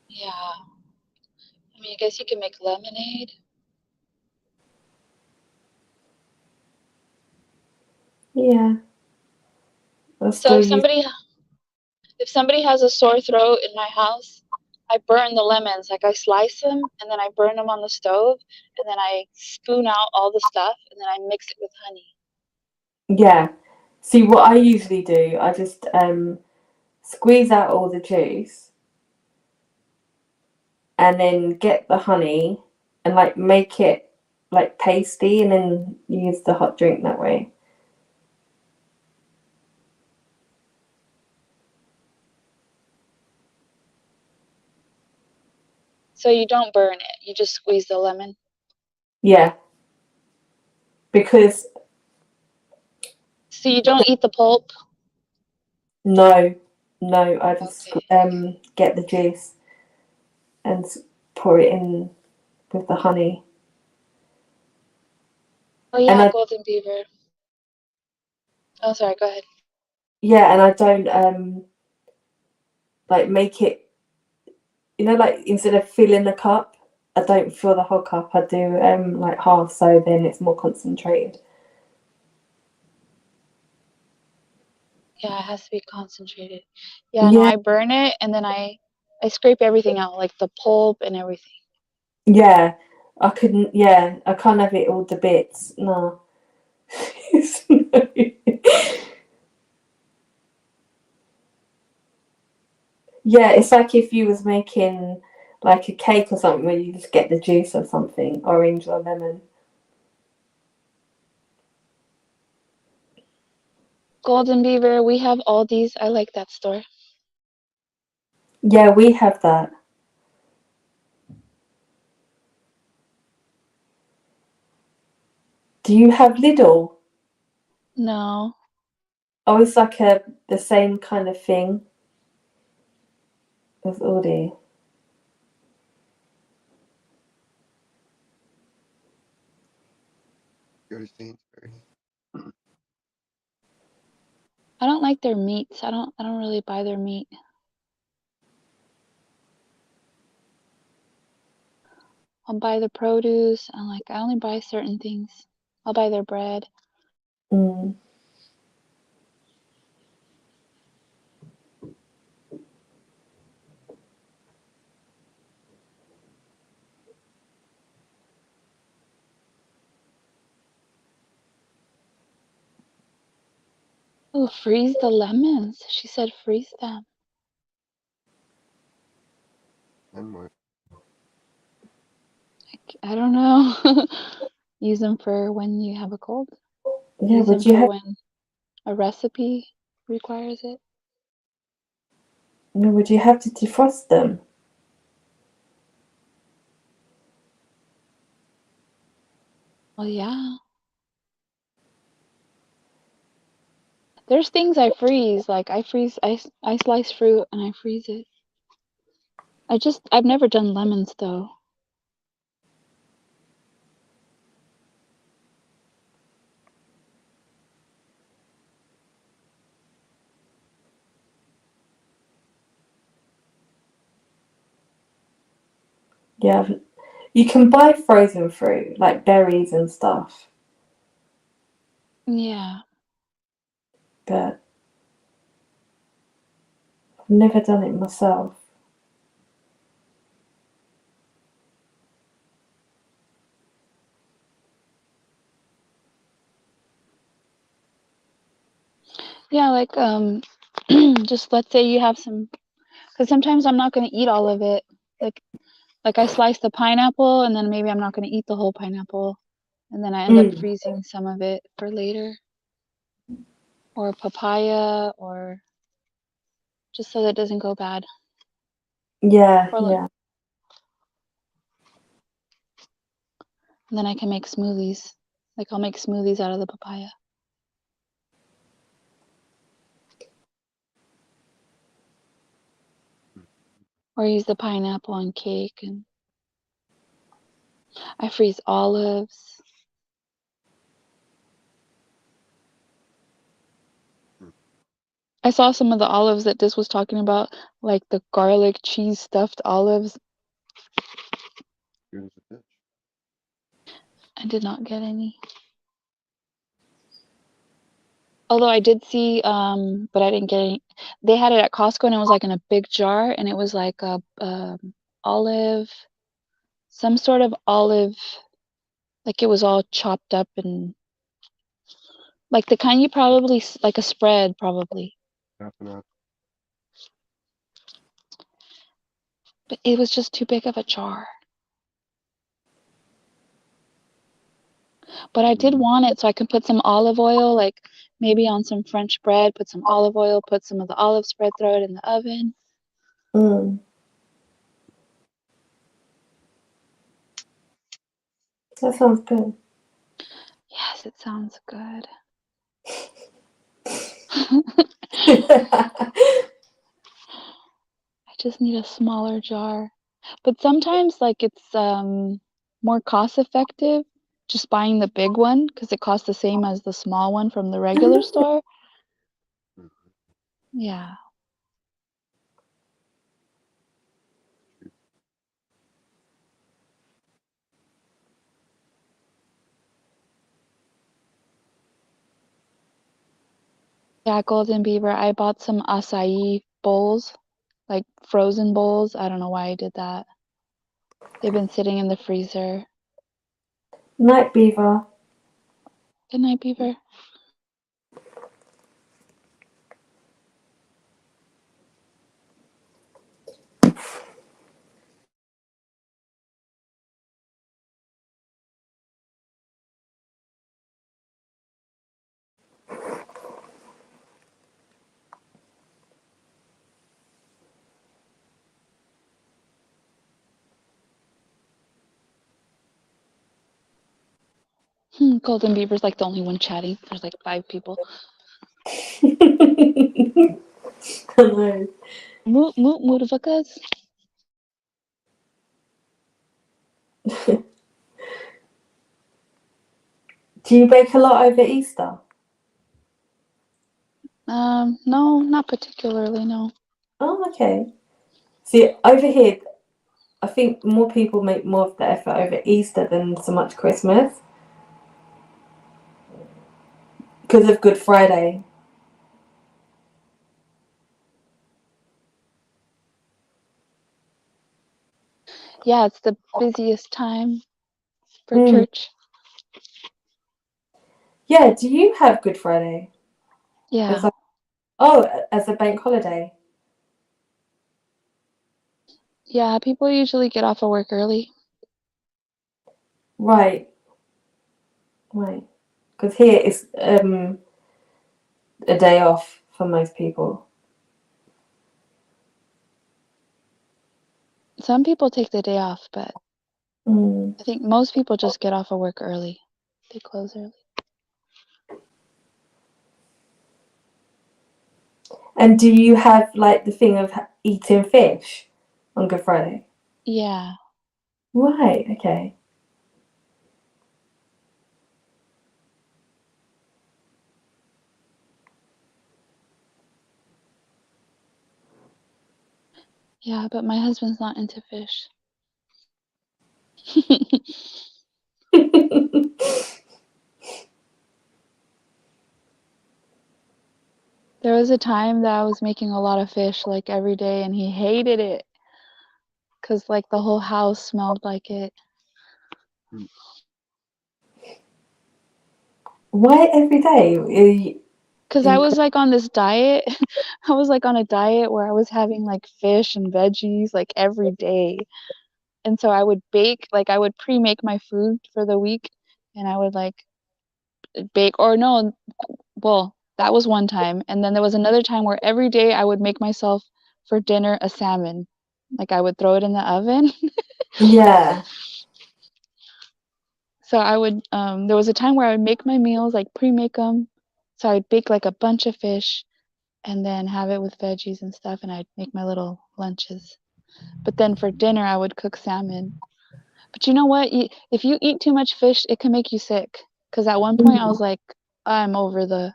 [SPEAKER 3] Yeah. I mean, I guess you can make lemonade.
[SPEAKER 1] Yeah. I'll
[SPEAKER 3] So
[SPEAKER 1] still use.
[SPEAKER 3] if somebody has a sore throat in my house, I burn the lemons. Like I slice them and then I burn them on the stove and then I spoon out all the stuff and then I mix it with honey.
[SPEAKER 1] Yeah. See, what I usually do, I just squeeze out all the juice and then get the honey and like make it like pasty and then use the hot drink that way.
[SPEAKER 3] So you don't burn it. You just squeeze the lemon.
[SPEAKER 1] Yeah. Because
[SPEAKER 3] So you don't eat the pulp?
[SPEAKER 1] no, I just
[SPEAKER 3] Okay.
[SPEAKER 1] get the juice and pour it in with the honey.
[SPEAKER 3] Oh yeah,
[SPEAKER 1] And
[SPEAKER 3] golden beaver. Oh, sorry. Go ahead.
[SPEAKER 1] and I don't like make it, like instead of filling the cup, I don't fill the whole cup. I do like half, so then it's more concentrated.
[SPEAKER 3] Yeah, it has to be concentrated. Yeah, no, I burn it and then I scrape everything out, like the pulp and everything.
[SPEAKER 1] Yeah, I couldn't. Yeah, I can't have it all to bits. No. Yeah, it's like if you was making like a cake or something where you just get the juice or something, orange or lemon.
[SPEAKER 3] Golden Beaver, we have Aldi's. I like that store.
[SPEAKER 1] Yeah, we have that. Do you have Lidl?
[SPEAKER 3] No.
[SPEAKER 1] Oh, it's like the same kind of thing as Aldi.
[SPEAKER 2] Go to Sainsbury's.
[SPEAKER 3] I don't like their meats. I don't really buy their meat. I'll buy the produce and like I only buy certain things. I'll buy their bread.
[SPEAKER 1] Mm.
[SPEAKER 3] Oh, freeze the lemons. She said freeze them.
[SPEAKER 2] And what?
[SPEAKER 3] I don't know. Use them for when you have a cold.
[SPEAKER 1] Yeah,
[SPEAKER 3] Use them
[SPEAKER 1] would you
[SPEAKER 3] for
[SPEAKER 1] have?
[SPEAKER 3] when a recipe requires it.
[SPEAKER 1] No, would you have to defrost them?
[SPEAKER 3] Well, yeah. There's things I freeze. Like I slice fruit and I freeze it. I've never done lemons though.
[SPEAKER 1] Yeah, you can buy frozen fruit like berries and stuff,
[SPEAKER 3] Yeah.
[SPEAKER 1] but I've never done it myself.
[SPEAKER 3] Yeah, like just let's say you have some, because sometimes I'm not going to eat all of it. Like I slice the pineapple and then maybe I'm not going to eat the whole pineapple and then I end up
[SPEAKER 1] Mm.
[SPEAKER 3] freezing some of it for later, or papaya, or just so that it doesn't go bad.
[SPEAKER 1] Yeah,
[SPEAKER 3] Or like,
[SPEAKER 1] yeah.
[SPEAKER 3] and then I can make smoothies. Like I'll make smoothies out of the papaya. Or use the pineapple on cake, and I freeze olives. I saw some of the olives that Dis was talking about, like the garlic cheese stuffed olives.
[SPEAKER 2] Good as a bitch.
[SPEAKER 3] I did not get any. Although I did see, but I didn't get any. They had it at Costco and it was like in a big jar and it was like a olive, some sort of olive, like it was all chopped up and like the kind you probably, like a spread probably.
[SPEAKER 2] Half an apple.
[SPEAKER 3] But it was just too big of a jar. But I did want it so I could put some olive oil, like maybe on some French bread, put some olive oil, put some of the olive spread, throw it in the oven.
[SPEAKER 1] Mm. That sounds good.
[SPEAKER 3] Yes, it sounds good. I just need a smaller jar. But sometimes like it's more cost effective just buying the big one because it costs the same as the small one from the regular store.
[SPEAKER 2] Mhm.
[SPEAKER 3] Yeah. Yeah, Golden Beaver. I bought some acai bowls, like frozen bowls. I don't know why I did that. They've been sitting in the freezer.
[SPEAKER 1] Night Beaver.
[SPEAKER 3] Good night, Beaver. Golden Beaver's like the only one chatting. There's like 5 people.
[SPEAKER 1] Hello.
[SPEAKER 3] Moot moot mootavakas.
[SPEAKER 1] Do you bake a lot over Easter?
[SPEAKER 3] No, not particularly, no.
[SPEAKER 1] Oh, okay. See, over here, I think more people make more of the effort over Easter than so much Christmas because of Good Friday.
[SPEAKER 3] Yeah, it's the busiest time for
[SPEAKER 1] Mm.
[SPEAKER 3] church.
[SPEAKER 1] Yeah, do you have Good Friday?
[SPEAKER 3] Yeah.
[SPEAKER 1] As a bank holiday?
[SPEAKER 3] Yeah, people usually get off of work early.
[SPEAKER 1] Right, right. Because here it's a day off for most people.
[SPEAKER 3] Some people take the day off, but
[SPEAKER 1] Mm.
[SPEAKER 3] I think most people just get off of work early. They close early.
[SPEAKER 1] And do you have like the thing of eating fish on Good Friday?
[SPEAKER 3] Yeah.
[SPEAKER 1] Right, okay.
[SPEAKER 3] Yeah, but my husband's not into fish. There was a time that I was making a lot of fish like every day and he hated it cuz like the whole house smelled like it.
[SPEAKER 2] Mm.
[SPEAKER 1] Why every day?
[SPEAKER 3] Cuz I was like on this diet. I was like on a diet where I was having like fish and veggies like every day. And so I would bake, like I would pre-make my food for the week and I would like bake or no, well, that was one time. And then there was another time where every day I would make myself for dinner a salmon. Like I would throw it in the oven.
[SPEAKER 1] Yeah,
[SPEAKER 3] So I would there was a time where I would make my meals, like pre-make them. So I'd bake like a bunch of fish and then have it with veggies and stuff and I'd make my little lunches. But then for dinner I would cook salmon. But you know what? If you eat too much fish, it can make you sick. Because at one point I was like, I'm over the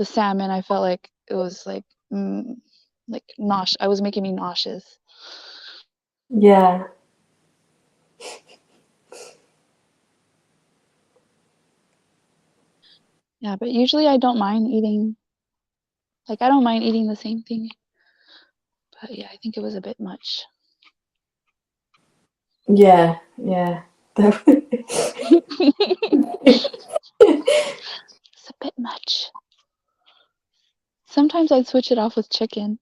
[SPEAKER 3] salmon. I felt like it was like nauseous. I was making me nauseous.
[SPEAKER 1] yeah,
[SPEAKER 3] Yeah, but usually I don't mind eating. Like I don't mind eating the same thing. But yeah, I think it was a bit much.
[SPEAKER 1] yeah, yeah.
[SPEAKER 3] It's a bit much. Sometimes I'd switch it off with chicken.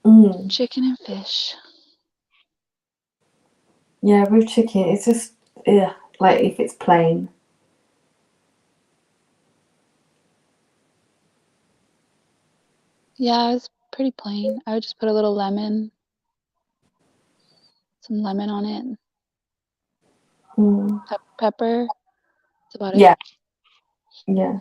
[SPEAKER 1] Mm.
[SPEAKER 3] Chicken and fish.
[SPEAKER 1] Yeah, with chicken, it's just like if it's plain.
[SPEAKER 3] Yeah, it's pretty plain. I would just put a little lemon, some lemon on it,
[SPEAKER 1] Mm.
[SPEAKER 3] pepper. That's about it.
[SPEAKER 1] Yeah, yeah.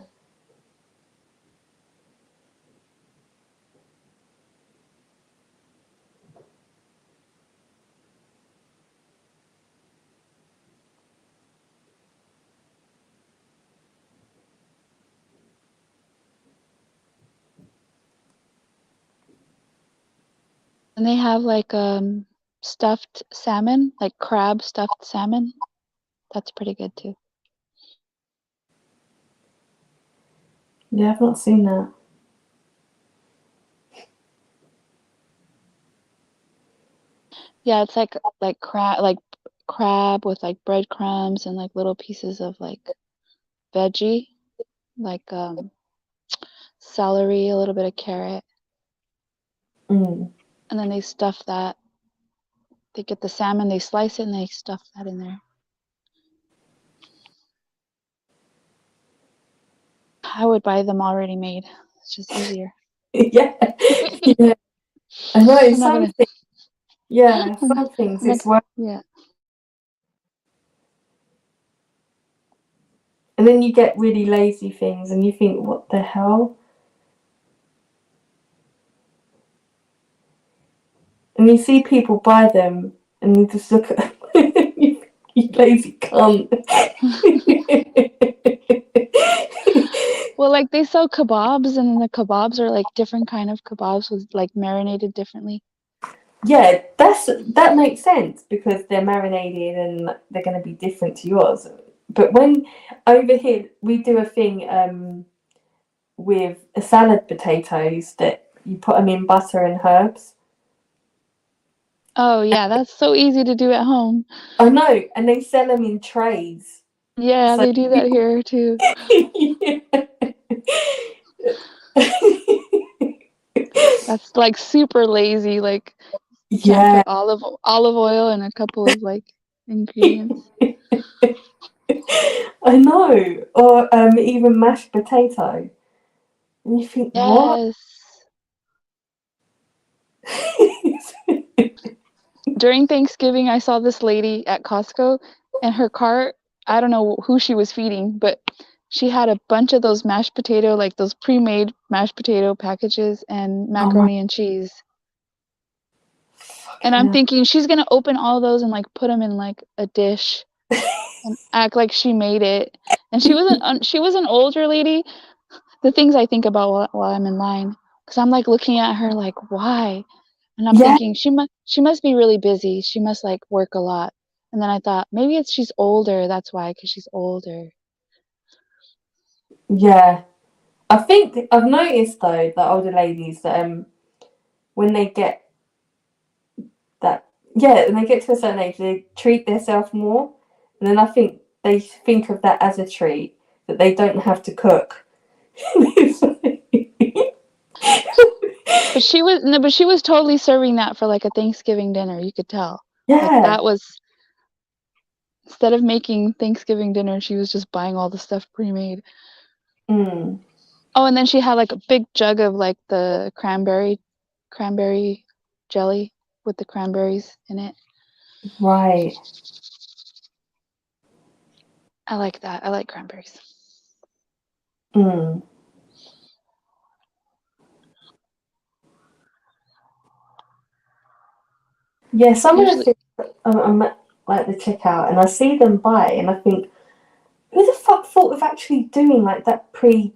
[SPEAKER 3] And they have like stuffed salmon, like crab stuffed salmon. That's pretty good too.
[SPEAKER 1] Yeah, I've not seen that.
[SPEAKER 3] Yeah, it's like crab with like breadcrumbs and like little pieces of like veggie, like celery, a little bit of carrot,
[SPEAKER 1] Mm.
[SPEAKER 3] and then they stuff that. They get the salmon, they slice it, and they stuff that in there. I would buy them already made. It's just easier.
[SPEAKER 1] Yeah, yeah. I know
[SPEAKER 3] I'm not gonna.
[SPEAKER 1] something. Yeah, some things
[SPEAKER 3] I'm not,
[SPEAKER 1] it's work,
[SPEAKER 3] yeah.
[SPEAKER 1] and then you get really lazy things, and you think, what the hell? And you see people buy them, and you just look at you, you lazy cunt.
[SPEAKER 3] Well, like they sell kebabs, and the kebabs are like different kind of kebabs with like marinated differently.
[SPEAKER 1] Yeah, that makes sense because they're marinated and they're going to be different to yours. But when over here we do a thing with a salad potatoes that you put them in butter and herbs.
[SPEAKER 3] Oh yeah, that's so easy to do at home.
[SPEAKER 1] I know, and they sell them in trays.
[SPEAKER 3] Yeah,
[SPEAKER 1] So
[SPEAKER 3] they do that here too. That's like super lazy. Like you can't
[SPEAKER 1] Yeah.
[SPEAKER 3] put olive oil and a couple of like ingredients.
[SPEAKER 1] I know. Or even mashed potato. And you think, what?
[SPEAKER 3] Yes. During Thanksgiving, I saw this lady at Costco, and her cart, I don't know who she was feeding, but she had a bunch of those mashed potato, like those pre-made mashed potato packages and
[SPEAKER 1] Oh my
[SPEAKER 3] macaroni and cheese. And I'm
[SPEAKER 1] God.
[SPEAKER 3] thinking she's gonna open all those and like put them in like a dish and act like she made it. And she was an older lady. The things I think about while I'm in line, because I'm like looking at her like, why? And I'm
[SPEAKER 1] Yeah,
[SPEAKER 3] thinking she must be really busy. She must like work a lot. And then I thought maybe it's she's older. That's why, because she's older.
[SPEAKER 1] yeah. I think I've noticed though that older ladies that when they get that when they get to a certain age they treat themselves more, and then I think they think of that as a treat that they don't have to cook.
[SPEAKER 3] But she was no, but she was totally serving that for like a Thanksgiving dinner. You could tell. Like
[SPEAKER 1] Yeah.
[SPEAKER 3] that was instead of making Thanksgiving dinner, she was just buying all the stuff pre-made.
[SPEAKER 1] Mm,
[SPEAKER 3] Oh, and then she had like a big jug of like the cranberry jelly with the cranberries in it.
[SPEAKER 1] right.
[SPEAKER 3] I like that. I like cranberries.
[SPEAKER 1] Mm. Yeah, some of the
[SPEAKER 3] Usually,
[SPEAKER 1] things I'm at like the checkout and I see them buy and I think, who the fuck thought of actually doing like that pre-made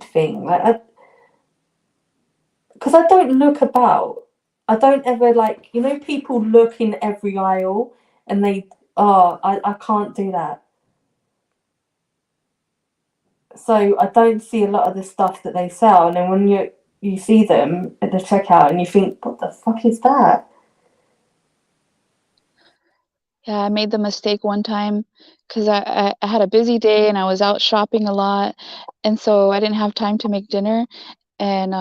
[SPEAKER 1] thing? Like, because I don't look about. I don't ever like, people look in every aisle and I can't do that. So I don't see a lot of the stuff that they sell. And then when you see them at the checkout and you think, what the fuck is that?
[SPEAKER 3] yeah, I made the mistake one time because I had a busy day and I was out shopping a lot, and so I didn't have time to make dinner. And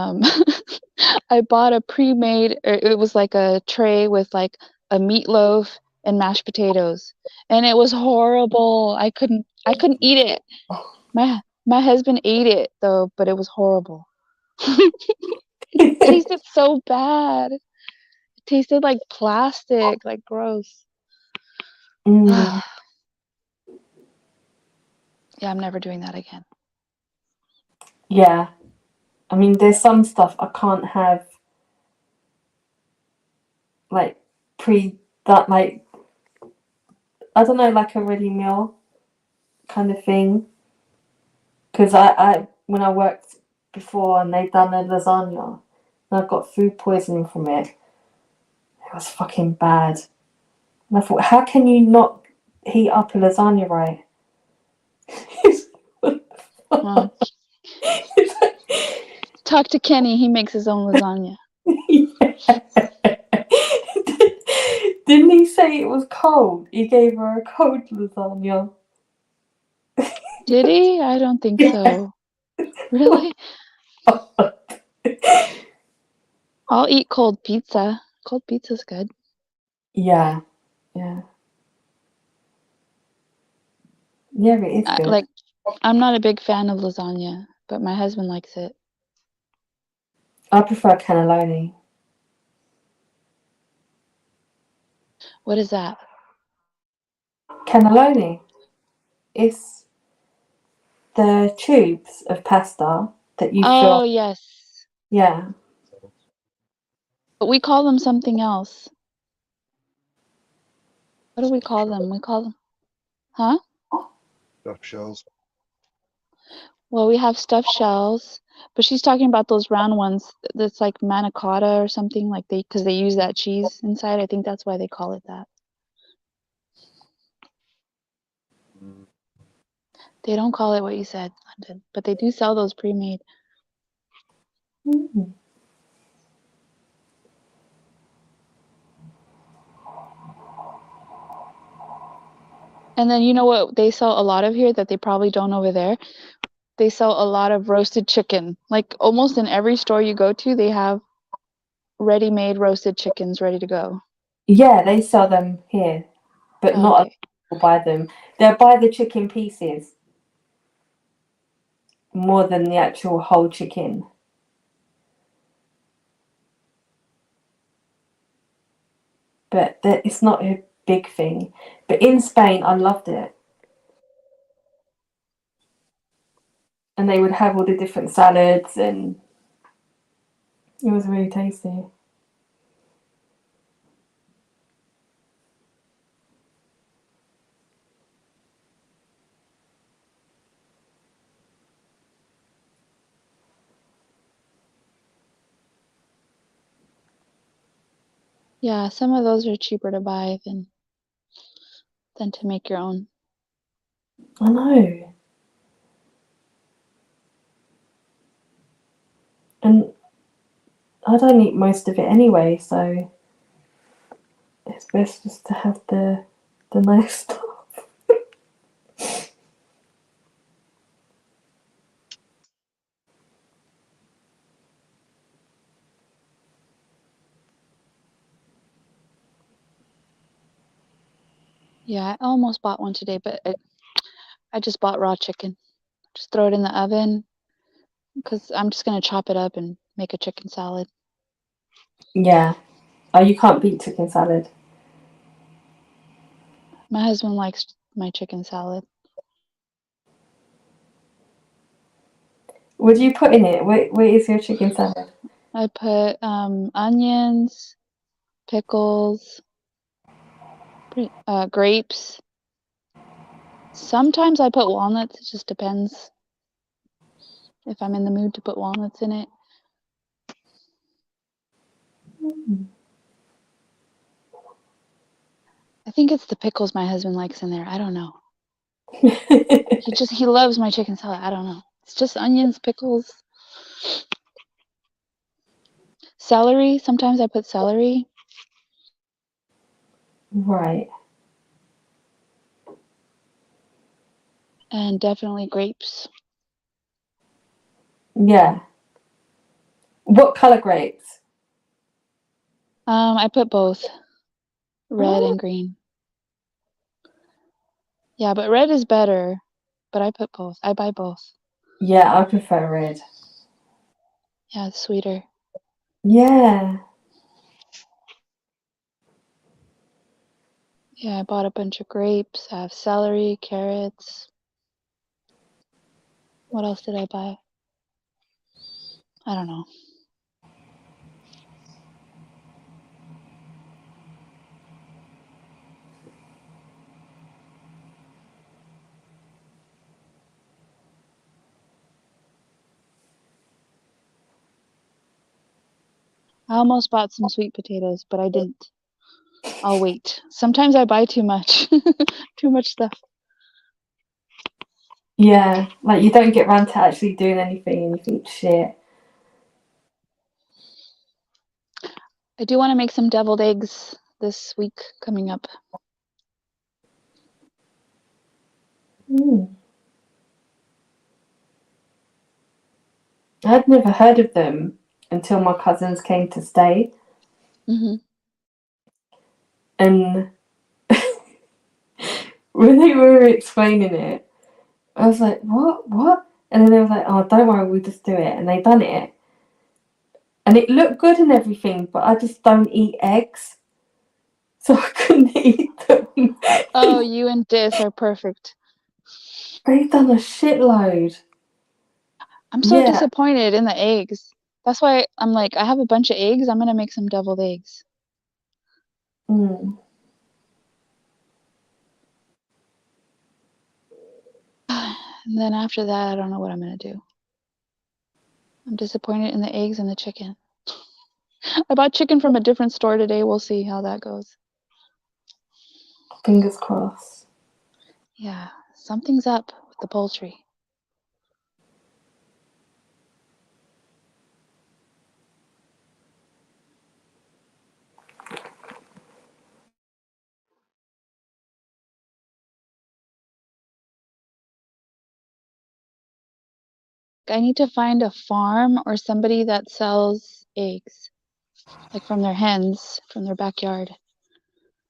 [SPEAKER 3] I bought a pre-made, or it was like a tray with like a meatloaf and mashed potatoes, and it was horrible. I couldn't eat it. My husband ate it though, but it was horrible. It tasted so bad. It tasted like plastic, like gross.
[SPEAKER 1] Mm,
[SPEAKER 3] Yeah, I'm never doing that again.
[SPEAKER 1] yeah. I mean, there's some stuff I can't have like that, like, I don't know, like a ready meal kind of thing. Because I when I worked before and they'd done a lasagna, and I got food poisoning from it. It was fucking bad. And I thought, how can you not heat up a lasagna right?
[SPEAKER 3] Well, talk to Kenny. He makes his own lasagna.
[SPEAKER 1] Didn't he say it was cold? He gave her a cold lasagna.
[SPEAKER 3] Did he? I don't think
[SPEAKER 1] Yeah.
[SPEAKER 3] so. Really? I'll eat cold pizza. Cold pizza's good.
[SPEAKER 1] Yeah, yeah. Yeah, it is good.
[SPEAKER 3] I'm not a big fan of lasagna, but my husband likes it.
[SPEAKER 1] I prefer cannelloni.
[SPEAKER 3] What is that?
[SPEAKER 1] Cannelloni. It's the tubes of pasta that you
[SPEAKER 3] Oh,
[SPEAKER 1] fill.
[SPEAKER 3] yes.
[SPEAKER 1] Yeah.
[SPEAKER 3] But we call them something else. What do we call them? We call them, huh?
[SPEAKER 2] Stuffed shells.
[SPEAKER 3] Well, we have stuffed shells, but she's talking about those round ones that's like manicotta or something, like because they use that cheese inside. I think that's why they call it that.
[SPEAKER 2] Mm.
[SPEAKER 3] They don't call it what you said, London, but they do sell those pre-made.
[SPEAKER 1] Mm.
[SPEAKER 3] And then you know what they sell a lot of here that they probably don't over there? They sell a lot of roasted chicken. Like almost in every store you go to, they have ready-made roasted chickens ready to go.
[SPEAKER 1] Yeah, they sell them here, but
[SPEAKER 3] Oh,
[SPEAKER 1] not a lot
[SPEAKER 3] okay.
[SPEAKER 1] of people buy them. They'll buy the chicken pieces more than the actual whole chicken. But it's not a big thing. But in Spain, I loved it. And they would have all the different salads, and it was really tasty.
[SPEAKER 3] Yeah, some of those are cheaper to buy than to make your own.
[SPEAKER 1] I know. And I don't eat most of it anyway, so it's best just to have the nice stuff.
[SPEAKER 3] Yeah, I almost bought one today, but I just bought raw chicken. Just throw it in the oven because I'm just gonna chop it up and make a chicken salad.
[SPEAKER 1] Yeah. Oh, you can't beat chicken salad.
[SPEAKER 3] My husband likes my chicken salad.
[SPEAKER 1] What do you put in it? Where is your chicken salad?
[SPEAKER 3] I put onions, pickles, grapes. Sometimes I put walnuts. It just depends if I'm in the mood to put walnuts in it. I think it's the pickles my husband likes in there. I don't know. He loves my chicken salad. I don't know. It's just onions, pickles, celery. Sometimes I put celery.
[SPEAKER 1] Right.
[SPEAKER 3] And definitely grapes.
[SPEAKER 1] Yeah. What color grapes?
[SPEAKER 3] I put both red
[SPEAKER 1] Oh.
[SPEAKER 3] and green. Yeah, but red is better. But I put both. I buy both.
[SPEAKER 1] Yeah, I prefer red.
[SPEAKER 3] Yeah, it's sweeter.
[SPEAKER 1] Yeah.
[SPEAKER 3] Yeah, I bought a bunch of grapes. I have celery, carrots. What else did I buy? I don't know. I almost bought some sweet potatoes, but I didn't. I'll wait. Sometimes I buy too much. Too much stuff.
[SPEAKER 1] Yeah, like you don't get round to actually doing anything and you think, shit.
[SPEAKER 3] I do want to make some deviled eggs this week coming up.
[SPEAKER 1] Mm. I'd never heard of them until my cousins came to stay.
[SPEAKER 3] Hmm.
[SPEAKER 1] And when they were explaining it, I was like, what? And then they was like, oh, don't worry, we'll just do it. And they done it. And it looked good and everything, but I just don't eat eggs. So I couldn't eat them.
[SPEAKER 3] Oh, you and Dis are perfect.
[SPEAKER 1] They've done a shitload.
[SPEAKER 3] I'm so
[SPEAKER 1] Yeah.
[SPEAKER 3] disappointed in the eggs. That's why I'm like, I have a bunch of eggs. I'm gonna make some deviled eggs.
[SPEAKER 1] Mm.
[SPEAKER 3] And then after that, I don't know what I'm gonna do. I'm disappointed in the eggs and the chicken. I bought chicken from a different store today. We'll see how that goes.
[SPEAKER 1] Fingers crossed.
[SPEAKER 3] Yeah, something's up with the poultry. I need to find a farm or somebody that sells eggs, like from their hens, from their backyard.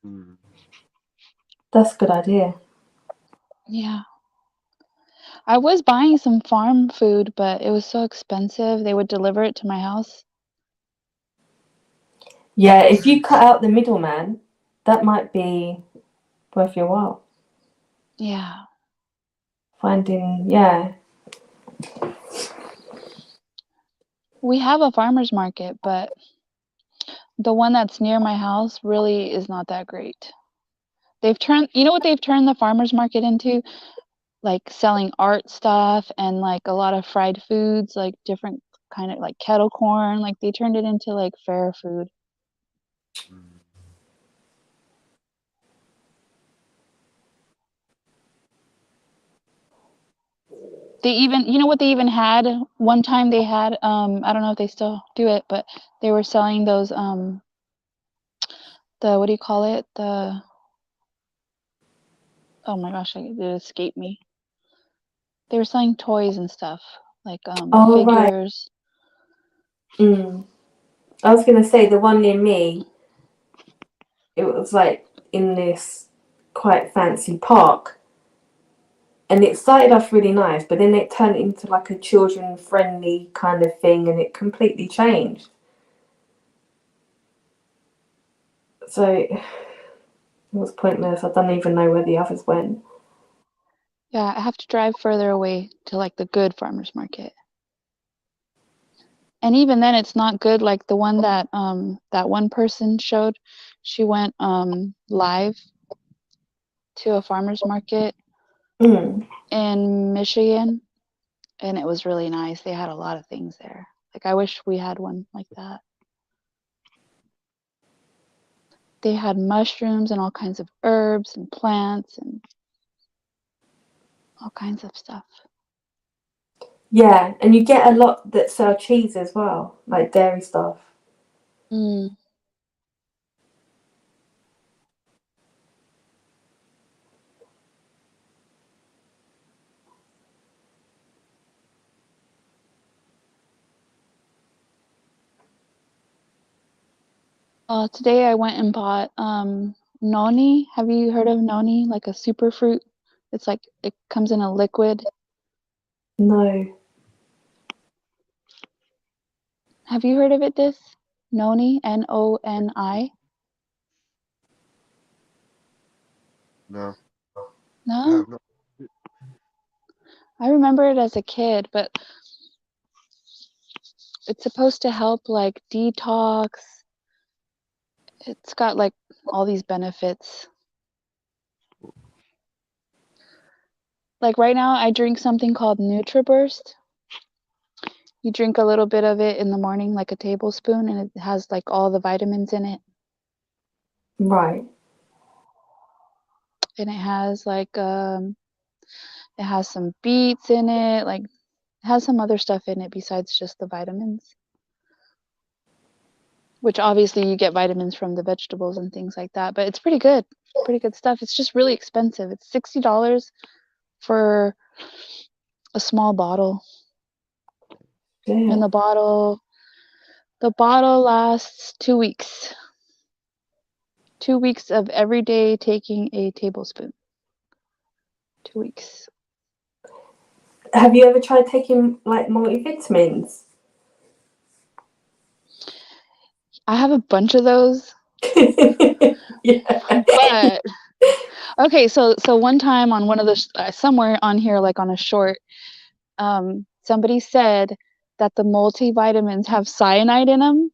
[SPEAKER 2] Hmm.
[SPEAKER 1] That's a good idea.
[SPEAKER 3] Yeah. I was buying some farm food, but it was so expensive. They would deliver it to my house.
[SPEAKER 1] Yeah, if you cut out the middleman, that might be worth your while.
[SPEAKER 3] Yeah.
[SPEAKER 1] Finding, yeah.
[SPEAKER 3] We have a farmer's market, but the one that's near my house really is not that great. You know what they've turned the farmer's market into? Like selling art stuff and like a lot of fried foods, like different kind of like kettle corn. Like they turned it into like fair food.
[SPEAKER 2] Hmm.
[SPEAKER 3] They even, you know what they even had one time they had, I don't know if they still do it, but they were selling those, what do you call it? Oh my gosh, it escaped me. They were selling toys and stuff, like
[SPEAKER 1] Oh, right.
[SPEAKER 3] figures.
[SPEAKER 1] Mm. I was going to say the one near me, it was like in this quite fancy park. And it started off really nice, but then it turned into like a children friendly kind of thing and it completely changed. So it was pointless. I don't even know where the others went.
[SPEAKER 3] Yeah, I have to drive further away to like the good farmers market. And even then it's not good like the one that that one person showed. She went live to a farmers market
[SPEAKER 1] Mm.
[SPEAKER 3] in Michigan and it was really nice. They had a lot of things there. Like I wish we had one like that. They had mushrooms and all kinds of herbs and plants and all kinds of stuff.
[SPEAKER 1] Yeah, and you get a lot that sell cheese as well, like dairy stuff.
[SPEAKER 3] Mm. Today I went and bought noni. Have you heard of noni? Like a superfruit. It's like it comes in a liquid.
[SPEAKER 1] No.
[SPEAKER 3] Have you heard of it, this? Noni, Noni.
[SPEAKER 2] No, I
[SPEAKER 3] No?
[SPEAKER 2] have not.
[SPEAKER 3] I remember it as a kid, but it's supposed to help like detox. It's got like all these benefits. Like right now I drink something called NutriBurst You drink a little bit of it in the morning, like a tablespoon, and it has like all the vitamins in it.
[SPEAKER 1] Right.
[SPEAKER 3] And it has like it has some beets in it, like it has some other stuff in it besides just the vitamins. Which obviously you get vitamins from the vegetables and things like that, but it's pretty good. Pretty good stuff. It's just really expensive. It's $60 for a small bottle.
[SPEAKER 1] Yeah.
[SPEAKER 3] And the bottle lasts 2 weeks. 2 weeks of every day taking a tablespoon. 2 weeks.
[SPEAKER 1] Have you ever tried taking like multivitamins?
[SPEAKER 3] I have a bunch of those.
[SPEAKER 1] Yeah.
[SPEAKER 3] But okay, so one time on one of the somewhere on here, like on a short, somebody said that the multivitamins have cyanide in them,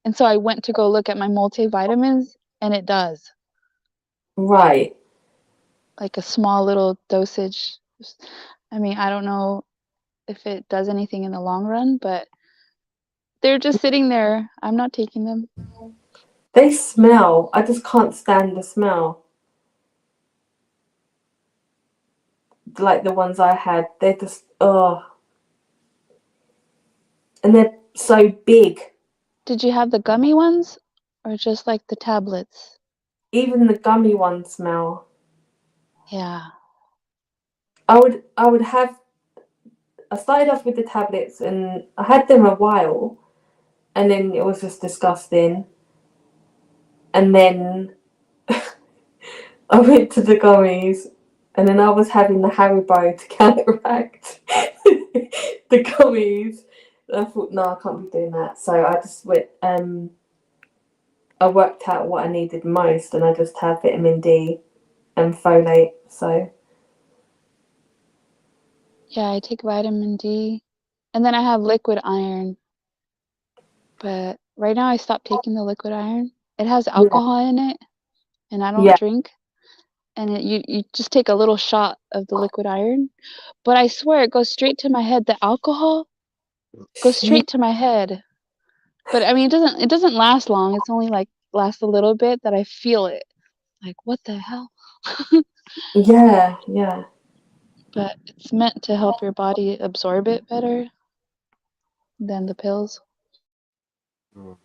[SPEAKER 3] and so I went to go look at my multivitamins, and it does.
[SPEAKER 1] Right.
[SPEAKER 3] Like a small little dosage. I mean, I don't know if it does anything in the long run, but they're just sitting there. I'm not taking them.
[SPEAKER 1] They smell. I just can't stand the smell. Like the ones I had, they're just and they're so big.
[SPEAKER 3] Did you have the gummy ones or just like the tablets?
[SPEAKER 1] Even the gummy ones smell.
[SPEAKER 3] Yeah.
[SPEAKER 1] I would have. I started off with the tablets, and I had them a while, and then it was just disgusting. And then I went to the gummies, and then I was having the Haribo to counteract the gummies. I thought, no, I can't be doing that. So I just went. I worked out what I needed most, and I just had vitamin D and folate. So
[SPEAKER 3] Yeah, I take vitamin D. And then I have liquid iron. But right now I stopped taking the liquid iron. It has
[SPEAKER 1] yeah,
[SPEAKER 3] alcohol in it, and I don't
[SPEAKER 1] yeah.
[SPEAKER 3] drink. And you just take a little shot of the liquid iron. But I swear it goes straight to my head. The alcohol goes
[SPEAKER 1] Shit.
[SPEAKER 3] straight to my head. But I mean, it doesn't last long. It's only like lasts a little bit that I feel it. Like, what the hell?
[SPEAKER 1] Yeah, yeah.
[SPEAKER 3] But it's meant to help your body absorb it better than the pills.
[SPEAKER 2] Mm.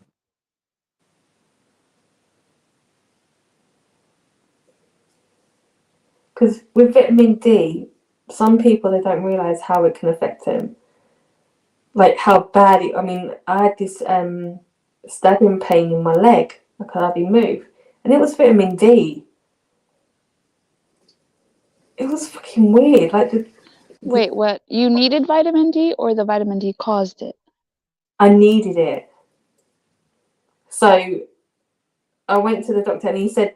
[SPEAKER 1] Because with vitamin D, some people they don't realize how it can affect them. Like how bad it. I mean, I had this stabbing pain in my leg. I could hardly move, and it was vitamin D. It was fucking weird. Like
[SPEAKER 3] Wait, what? You needed vitamin D or the vitamin D caused it?
[SPEAKER 1] I needed it. So I went to the doctor, and he said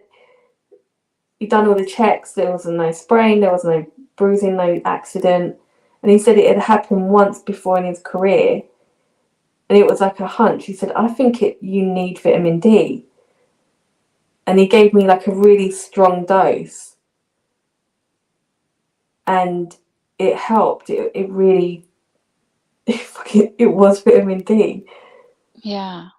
[SPEAKER 1] he'd done all the checks. There was no sprain, there was no bruising, no accident, and he said it had happened once before in his career, and it was like a hunch. He said, "I think you need vitamin D," and he gave me like a really strong dose, and it helped. It really, it was vitamin D.
[SPEAKER 3] Yeah.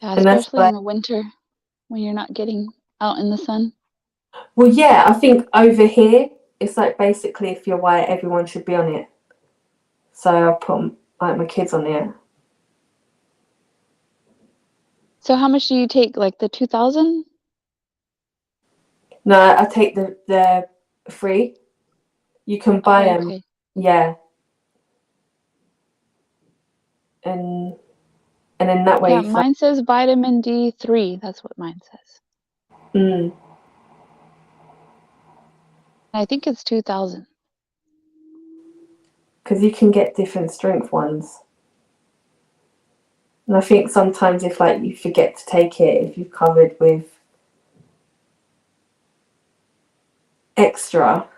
[SPEAKER 3] Yeah,
[SPEAKER 1] And that's
[SPEAKER 3] especially
[SPEAKER 1] like,
[SPEAKER 3] in the winter when you're not getting out in the sun.
[SPEAKER 1] well, yeah, I think over here it's like basically if you're white, everyone should be on it. So I put like my kids on it.
[SPEAKER 3] So how much do you take? Like the 2000?
[SPEAKER 1] No, I take the free. You can buy
[SPEAKER 3] Oh,
[SPEAKER 1] them,
[SPEAKER 3] okay.
[SPEAKER 1] yeah, and then that way,
[SPEAKER 3] Yeah,
[SPEAKER 1] it's like,
[SPEAKER 3] mine says vitamin D3. That's what mine says.
[SPEAKER 1] mm,
[SPEAKER 3] I think it's 2000.
[SPEAKER 1] because you can get different strength ones. And I think sometimes if like you forget to take it, if you've covered with extra,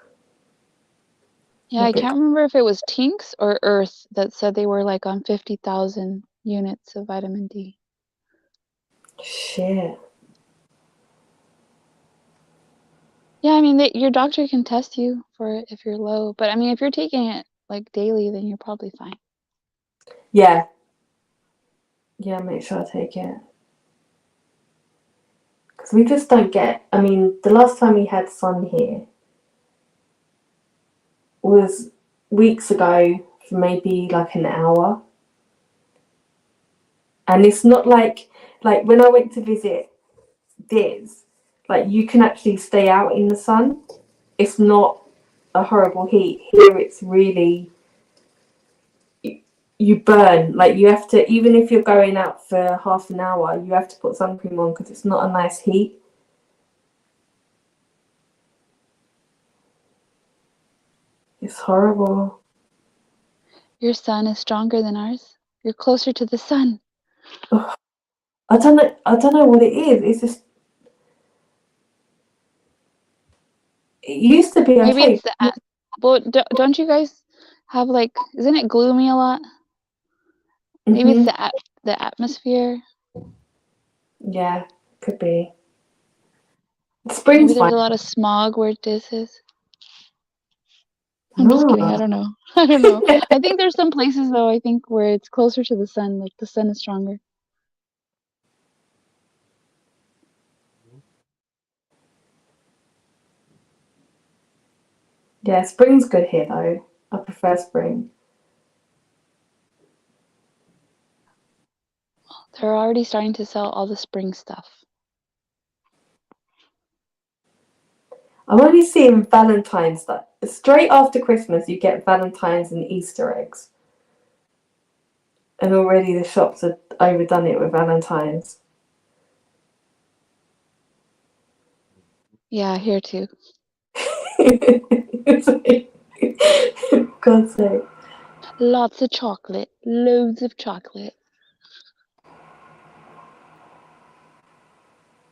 [SPEAKER 3] Yeah, I can't remember if it was Tinks or Earth that said they were like on 50,000 units of vitamin D.
[SPEAKER 1] shit.
[SPEAKER 3] Yeah, I mean, your doctor can test you for it if you're low, but I mean, if you're taking it like daily, then you're probably fine.
[SPEAKER 1] Yeah. Yeah, make sure I take it. Because we just don't get. I mean, the last time we had sun here was weeks ago for maybe like an hour. And it's not like when I went to visit Diz, like you can actually stay out in the sun. It's not a horrible heat. Here it's really, you burn. Like you have to, even if you're going out for half an hour, you have to put sun cream on because it's not a nice heat. It's horrible.
[SPEAKER 3] Your sun is stronger than ours. You're closer to the sun.
[SPEAKER 1] Ugh. I don't know what it is. It's just, it used to be
[SPEAKER 3] Maybe
[SPEAKER 1] okay.
[SPEAKER 3] it's the well, don't you guys have like, isn't it gloomy a lot? Maybe it's
[SPEAKER 1] Mm-hmm.
[SPEAKER 3] the atmosphere.
[SPEAKER 1] Yeah, could be.
[SPEAKER 3] Maybe
[SPEAKER 1] Spring's
[SPEAKER 3] there's
[SPEAKER 1] fine.
[SPEAKER 3] a lot of smog where this is. I'm just kidding. I
[SPEAKER 1] No.
[SPEAKER 3] don't know. I don't know. I think there's some places though, I think where it's closer to the sun, like the sun is stronger.
[SPEAKER 1] Yeah, spring's good here though. I prefer spring.
[SPEAKER 3] They're already starting to sell all the spring stuff.
[SPEAKER 1] I'm only seeing Valentine's. Like straight after Christmas, you get Valentine's and Easter eggs, and already the shops have overdone it with Valentine's.
[SPEAKER 3] Yeah, here too.
[SPEAKER 1] It's like, God's sake.
[SPEAKER 3] Lots of chocolate. Loads of chocolate.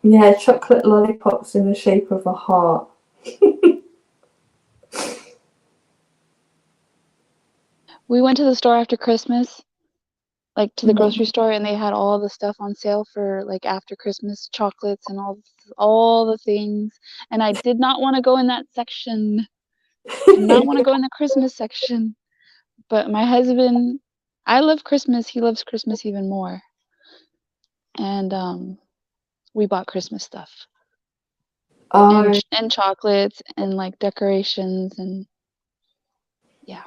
[SPEAKER 1] Yeah, chocolate lollipops in the shape of a heart.
[SPEAKER 3] We went to the store after Christmas, like to the
[SPEAKER 1] Mhm.
[SPEAKER 3] grocery store, and they had all the stuff on sale for like after Christmas chocolates and all the things. And I did not want to go in that section. Did not want to go in the Christmas section. But my husband, I love Christmas. He loves Christmas even more. And we bought Christmas stuff
[SPEAKER 1] Oh.
[SPEAKER 3] and chocolates and like decorations and yeah.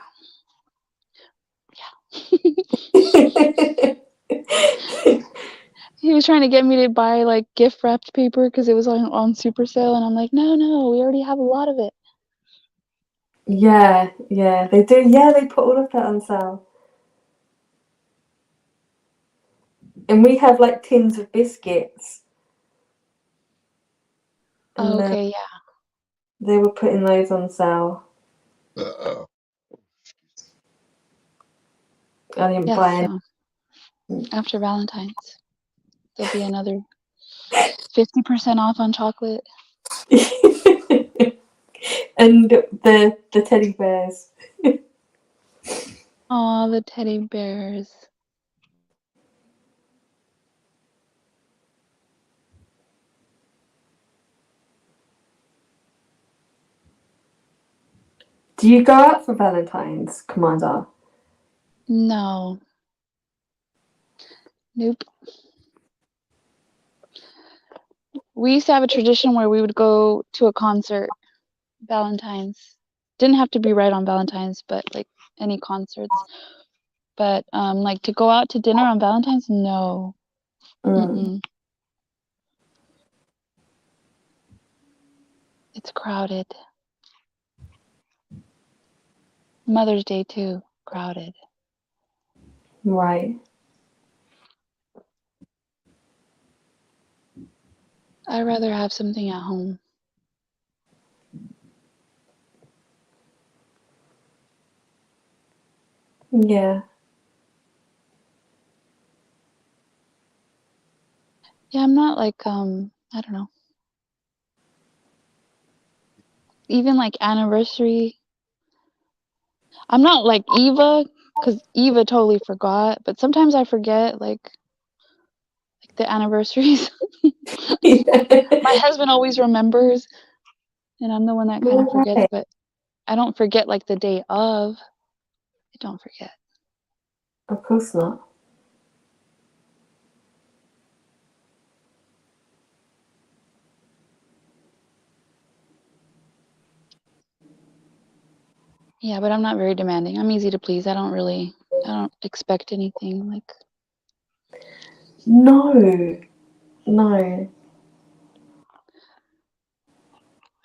[SPEAKER 3] He was trying to get me to buy like gift wrapped paper because it was on super sale, and I'm like, no, we already have a lot of it.
[SPEAKER 1] Yeah, yeah, they do. Yeah, they put all of that on sale. And we have like tins of biscuits.
[SPEAKER 3] Oh,
[SPEAKER 1] And
[SPEAKER 3] okay, yeah.
[SPEAKER 1] they were putting those on sale. I didn't
[SPEAKER 3] Yes,
[SPEAKER 1] buy
[SPEAKER 3] so after Valentine's, there'll be another 50% off on chocolate.
[SPEAKER 1] any. And the teddy bears.
[SPEAKER 3] Aw, the teddy bears.
[SPEAKER 1] Do you go out for Valentine's, Commander?
[SPEAKER 3] No. Nope. We used to have a tradition where we would go to a concert Valentine's. Didn't have to be right on Valentine's, but like any concerts. But like to go out to dinner on Valentine's, no.
[SPEAKER 1] Mm.
[SPEAKER 3] Mm-mm. It's crowded. Mother's Day too, crowded.
[SPEAKER 1] Right.
[SPEAKER 3] I'd rather have something at home.
[SPEAKER 1] Yeah.
[SPEAKER 3] Yeah, I'm not like I don't know. Even like anniversary. I'm not like Eva, because Eva totally forgot, but sometimes I forget like the anniversaries. My husband always remembers. and I'm the one that kind of forgets,
[SPEAKER 1] Right.
[SPEAKER 3] but I don't forget like the day of. I don't forget.
[SPEAKER 1] Of course not.
[SPEAKER 3] Yeah, but I'm not very demanding. I'm easy to please. I don't expect anything. Like,
[SPEAKER 1] No, no.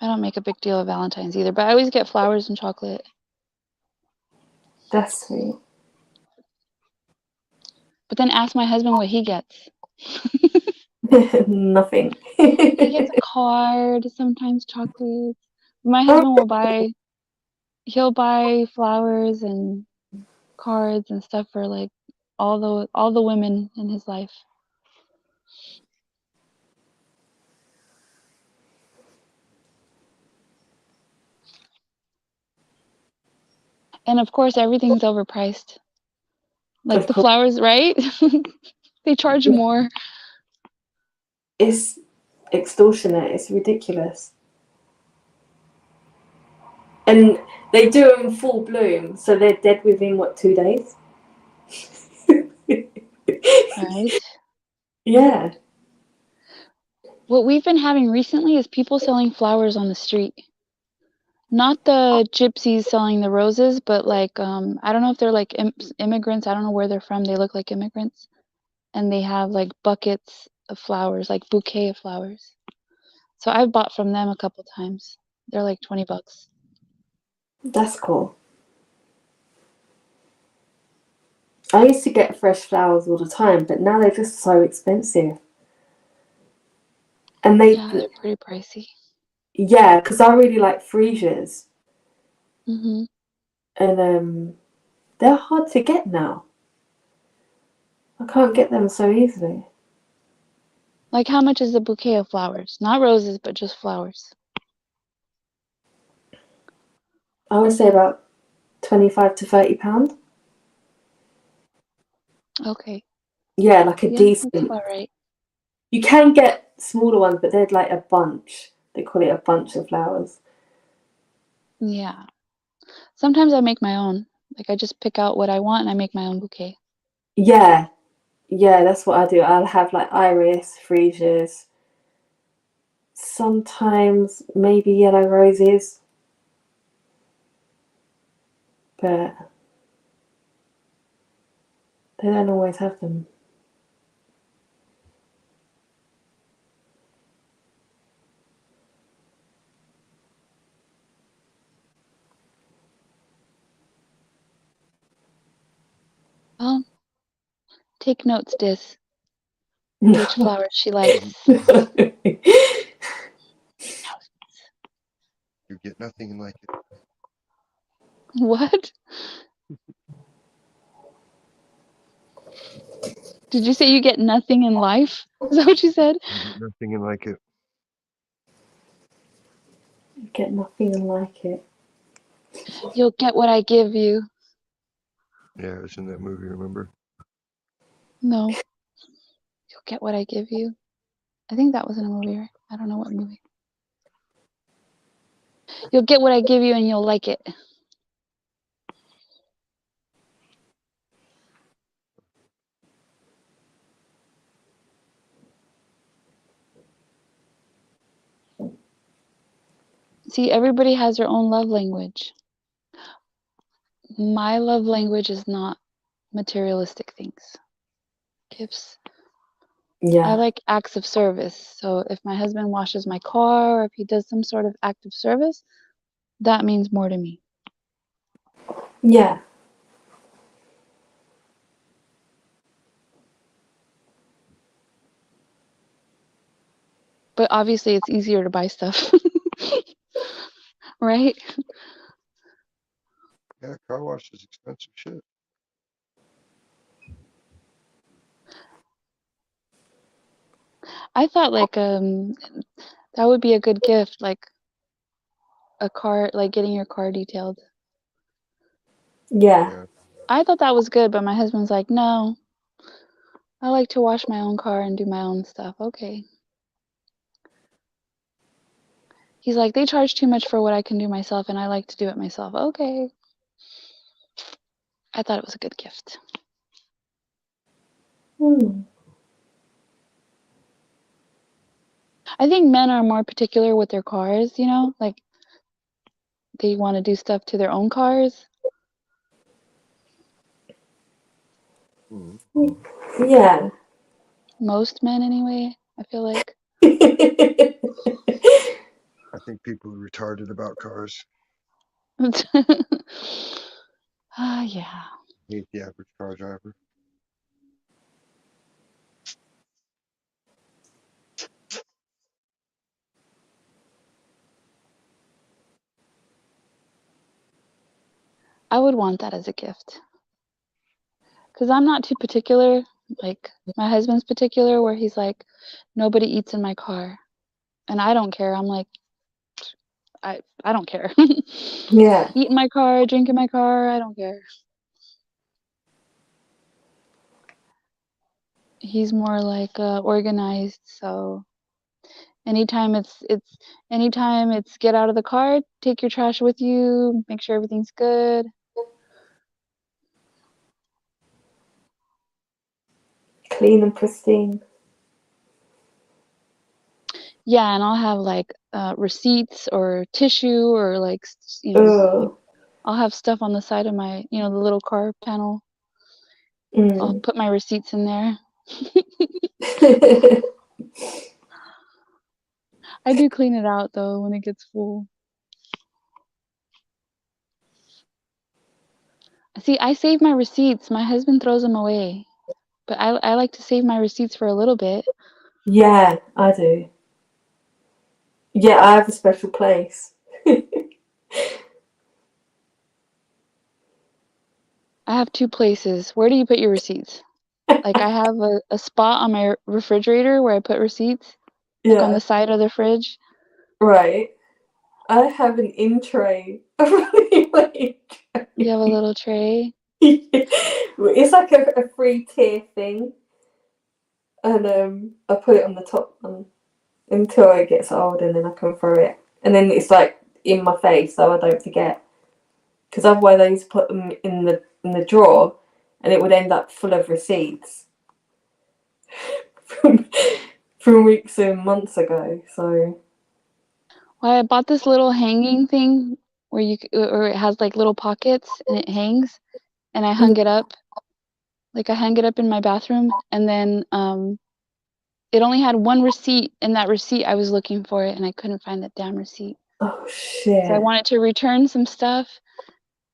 [SPEAKER 3] I don't make a big deal of Valentine's either, but I always get flowers and chocolate.
[SPEAKER 1] That's sweet.
[SPEAKER 3] But then ask my husband what he gets.
[SPEAKER 1] Nothing.
[SPEAKER 3] He gets a card, sometimes chocolates. My husband he'll buy flowers and cards and stuff for like all the women in his life. And of course everything's overpriced. Like
[SPEAKER 1] Of
[SPEAKER 3] the
[SPEAKER 1] course.
[SPEAKER 3] flowers, right? They charge more.
[SPEAKER 1] It's extortionate. It's ridiculous. And they do it in full bloom, so they're dead within, what, 2 days?
[SPEAKER 3] Right.
[SPEAKER 1] Yeah.
[SPEAKER 3] What we've been having recently is people selling flowers on the street. Not the gypsies selling the roses, but like I don't know if they're like immigrants. I don't know where they're from. They look like immigrants, and they have like buckets of flowers, like bouquet of flowers. So I've bought from them a couple times. They're like $20.
[SPEAKER 1] That's cool. I used to get fresh flowers all the time, but now they're just so expensive. And
[SPEAKER 3] Yeah, they're pretty pricey.
[SPEAKER 1] yeah, because I really like freesias,
[SPEAKER 3] Mhm.
[SPEAKER 1] and they're hard to get now. I can't get them so easily.
[SPEAKER 3] Like how much is a bouquet of flowers? Not roses, but just flowers.
[SPEAKER 1] I would say about 25 to £30.
[SPEAKER 3] Okay.
[SPEAKER 1] Yeah, like a
[SPEAKER 3] Yeah, that's
[SPEAKER 1] decent.
[SPEAKER 3] about right.
[SPEAKER 1] You can get smaller ones, but they're like a bunch. They call it a bunch of flowers.
[SPEAKER 3] Yeah. Sometimes I make my own. Like I just pick out what I want and I make my own bouquet.
[SPEAKER 1] Yeah, yeah, that's what I do. I'll have like iris, freesias, sometimes maybe yellow roses, but they don't always have them.
[SPEAKER 3] Well, take notes, Dis. Which flowers she likes.
[SPEAKER 2] You get nothing like it.
[SPEAKER 3] What? Did you say you get nothing in life? Is that what you said?
[SPEAKER 2] You get nothing like it.
[SPEAKER 1] Get nothing like it.
[SPEAKER 3] You'll get what I give you.
[SPEAKER 2] Yeah, it was in that movie, remember?
[SPEAKER 3] No. You'll get what I give you. I think that was in a movie, right? I don't know what movie. You'll get what I give you and you'll like it. See, everybody has their own love language. My love language is not materialistic things. Gifts. I
[SPEAKER 1] Yeah,
[SPEAKER 3] like acts of service. So if my husband washes my car or if he does some sort of act of service, that means more to me.
[SPEAKER 1] yeah,
[SPEAKER 3] But obviously it's easier to buy stuff. Right?
[SPEAKER 2] Yeah, car wash is expensive shit.
[SPEAKER 3] I thought like that would be a good gift, like a car, like getting your car detailed.
[SPEAKER 1] yeah,
[SPEAKER 2] Yeah,
[SPEAKER 3] I thought that was good, but my husband's like, no, I like to wash my own car and do my own stuff. Okay. He's like, they charge too much for what I can do myself, and I like to do it myself. Okay. I thought it was a good gift. I think men are more particular with their cars, you know? Like, they want to do stuff to their own cars.
[SPEAKER 2] Mm.
[SPEAKER 1] Yeah.
[SPEAKER 3] Most men, anyway, I feel like.
[SPEAKER 2] I think people are retarded about cars.
[SPEAKER 3] Yeah.
[SPEAKER 2] Hate the average car driver.
[SPEAKER 3] I would want that as a gift. Because I'm not too particular. Like, my husband's particular, where he's like, nobody eats in my car. And I don't care. I'm like, I don't care.
[SPEAKER 1] Yeah.
[SPEAKER 3] Eat in my car, drink in my car, I don't care. He's more like organized, so anytime it's get out of the car, take your trash with you, make sure everything's good.
[SPEAKER 1] Clean and pristine.
[SPEAKER 3] Yeah, and I'll have like receipts or tissue or like you know,
[SPEAKER 1] Oh.
[SPEAKER 3] I'll have stuff on the side of my, you know, the little car panel. I'll
[SPEAKER 1] Mm.
[SPEAKER 3] put my receipts in there. I do clean it out though when it gets full. See, I save my receipts. My husband throws them away. But I like to save my receipts for a little bit.
[SPEAKER 1] Yeah, I do. Yeah, I have a special place.
[SPEAKER 3] I have two places. Where do you put your receipts? Like I have a spot on my refrigerator where I put receipts, like on
[SPEAKER 1] Yeah,
[SPEAKER 3] the side of the fridge.
[SPEAKER 1] right. I have an in tray. A really
[SPEAKER 3] You have a little tray.
[SPEAKER 1] It's like a free tier thing, and I put it on the top until it gets old, and then I can throw it, and then it's like in my face, so I don't forget. Because otherwise, I used to put them in the drawer, and it would end up full of receipts from from weeks and months ago. So
[SPEAKER 3] Well, I bought this little hanging thing where or it has like little pockets and it hangs, and I hung it up. Like I hung it up in my bathroom, and then it only had one receipt, and that receipt I was looking for it, and I couldn't find the damn receipt.
[SPEAKER 1] oh
[SPEAKER 3] So I
[SPEAKER 1] shit.
[SPEAKER 3] wanted to return some stuff,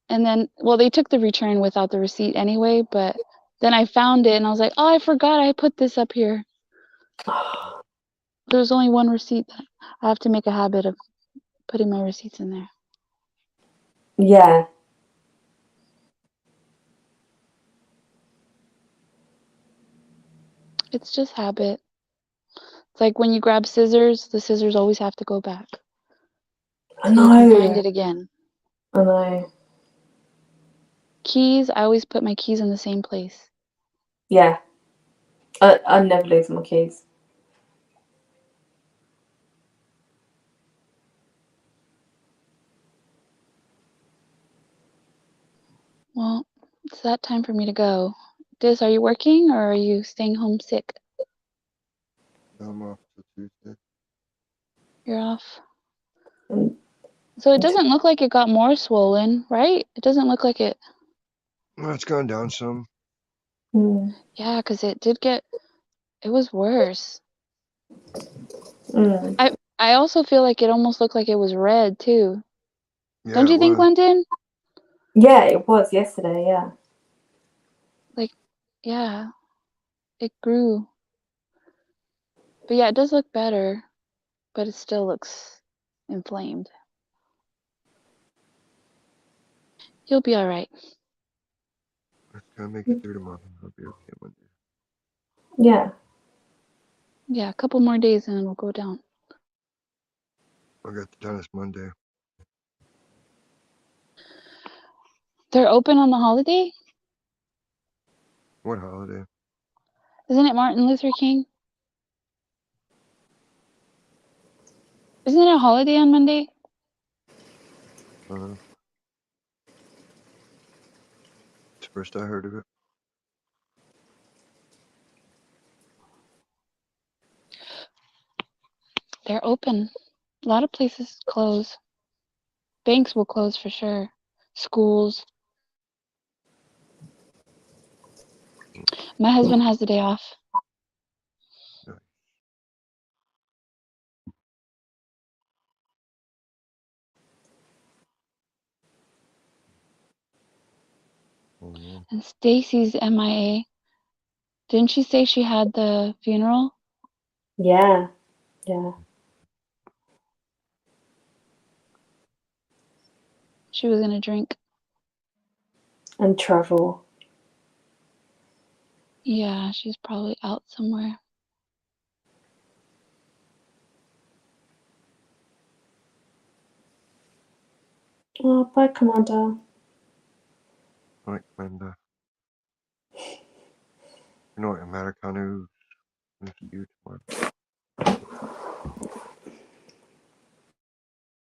[SPEAKER 3] and then, well, they took the return without the receipt anyway, but then I found it, and I was like, oh, I forgot I put this up here. There's only one receipt. I have to make a habit of putting my receipts in there.
[SPEAKER 1] Yeah.
[SPEAKER 3] It's just habit. It's like when you grab scissors, the scissors always have to go back
[SPEAKER 1] I
[SPEAKER 3] so you can find
[SPEAKER 1] know.
[SPEAKER 3] it again.
[SPEAKER 1] I know.
[SPEAKER 3] Keys, I always put my keys in the same place.
[SPEAKER 1] Yeah. I never lose my keys.
[SPEAKER 3] Well, it's that time for me to go. Diz, are you working or are you staying home sick?
[SPEAKER 2] I'm off till Tuesday.
[SPEAKER 3] You're off.
[SPEAKER 1] And,
[SPEAKER 3] So it doesn't look like it got more swollen, right? It doesn't look like it.
[SPEAKER 2] Well, it's gone down some.
[SPEAKER 1] mm,
[SPEAKER 3] Yeah, because it was worse.
[SPEAKER 1] mm.
[SPEAKER 3] I also feel like it almost looked like it was red too.
[SPEAKER 2] Yeah,
[SPEAKER 3] Don't
[SPEAKER 2] it
[SPEAKER 3] you think,
[SPEAKER 2] was.
[SPEAKER 3] London?
[SPEAKER 1] Yeah, it was yesterday. Yeah.
[SPEAKER 3] Like, yeah, it grew. But yeah, it does look better, but it still looks inflamed. You'll be all right.
[SPEAKER 2] It's gonna make it through tomorrow. I'll be okay Monday.
[SPEAKER 1] Yeah.
[SPEAKER 3] Yeah, a couple more days and it'll go down.
[SPEAKER 2] I got the dentist Monday.
[SPEAKER 3] They're open on the holiday?
[SPEAKER 2] What holiday?
[SPEAKER 3] Isn't it Martin Luther King? Isn't it a holiday on Monday?
[SPEAKER 2] It's the first I heard of it.
[SPEAKER 3] They're open. A lot of places close. Banks will close for sure. Schools. My husband has the day off.
[SPEAKER 2] Nice.
[SPEAKER 3] And Stacy's MIA. Didn't she say she had the funeral?
[SPEAKER 1] Yeah. Yeah.
[SPEAKER 3] She was gonna drink.
[SPEAKER 1] And travel.
[SPEAKER 3] Yeah, she's probably out somewhere.
[SPEAKER 1] Oh, bye, Commander.
[SPEAKER 2] Right, Amanda. You know what, Americano? I'll see you tomorrow.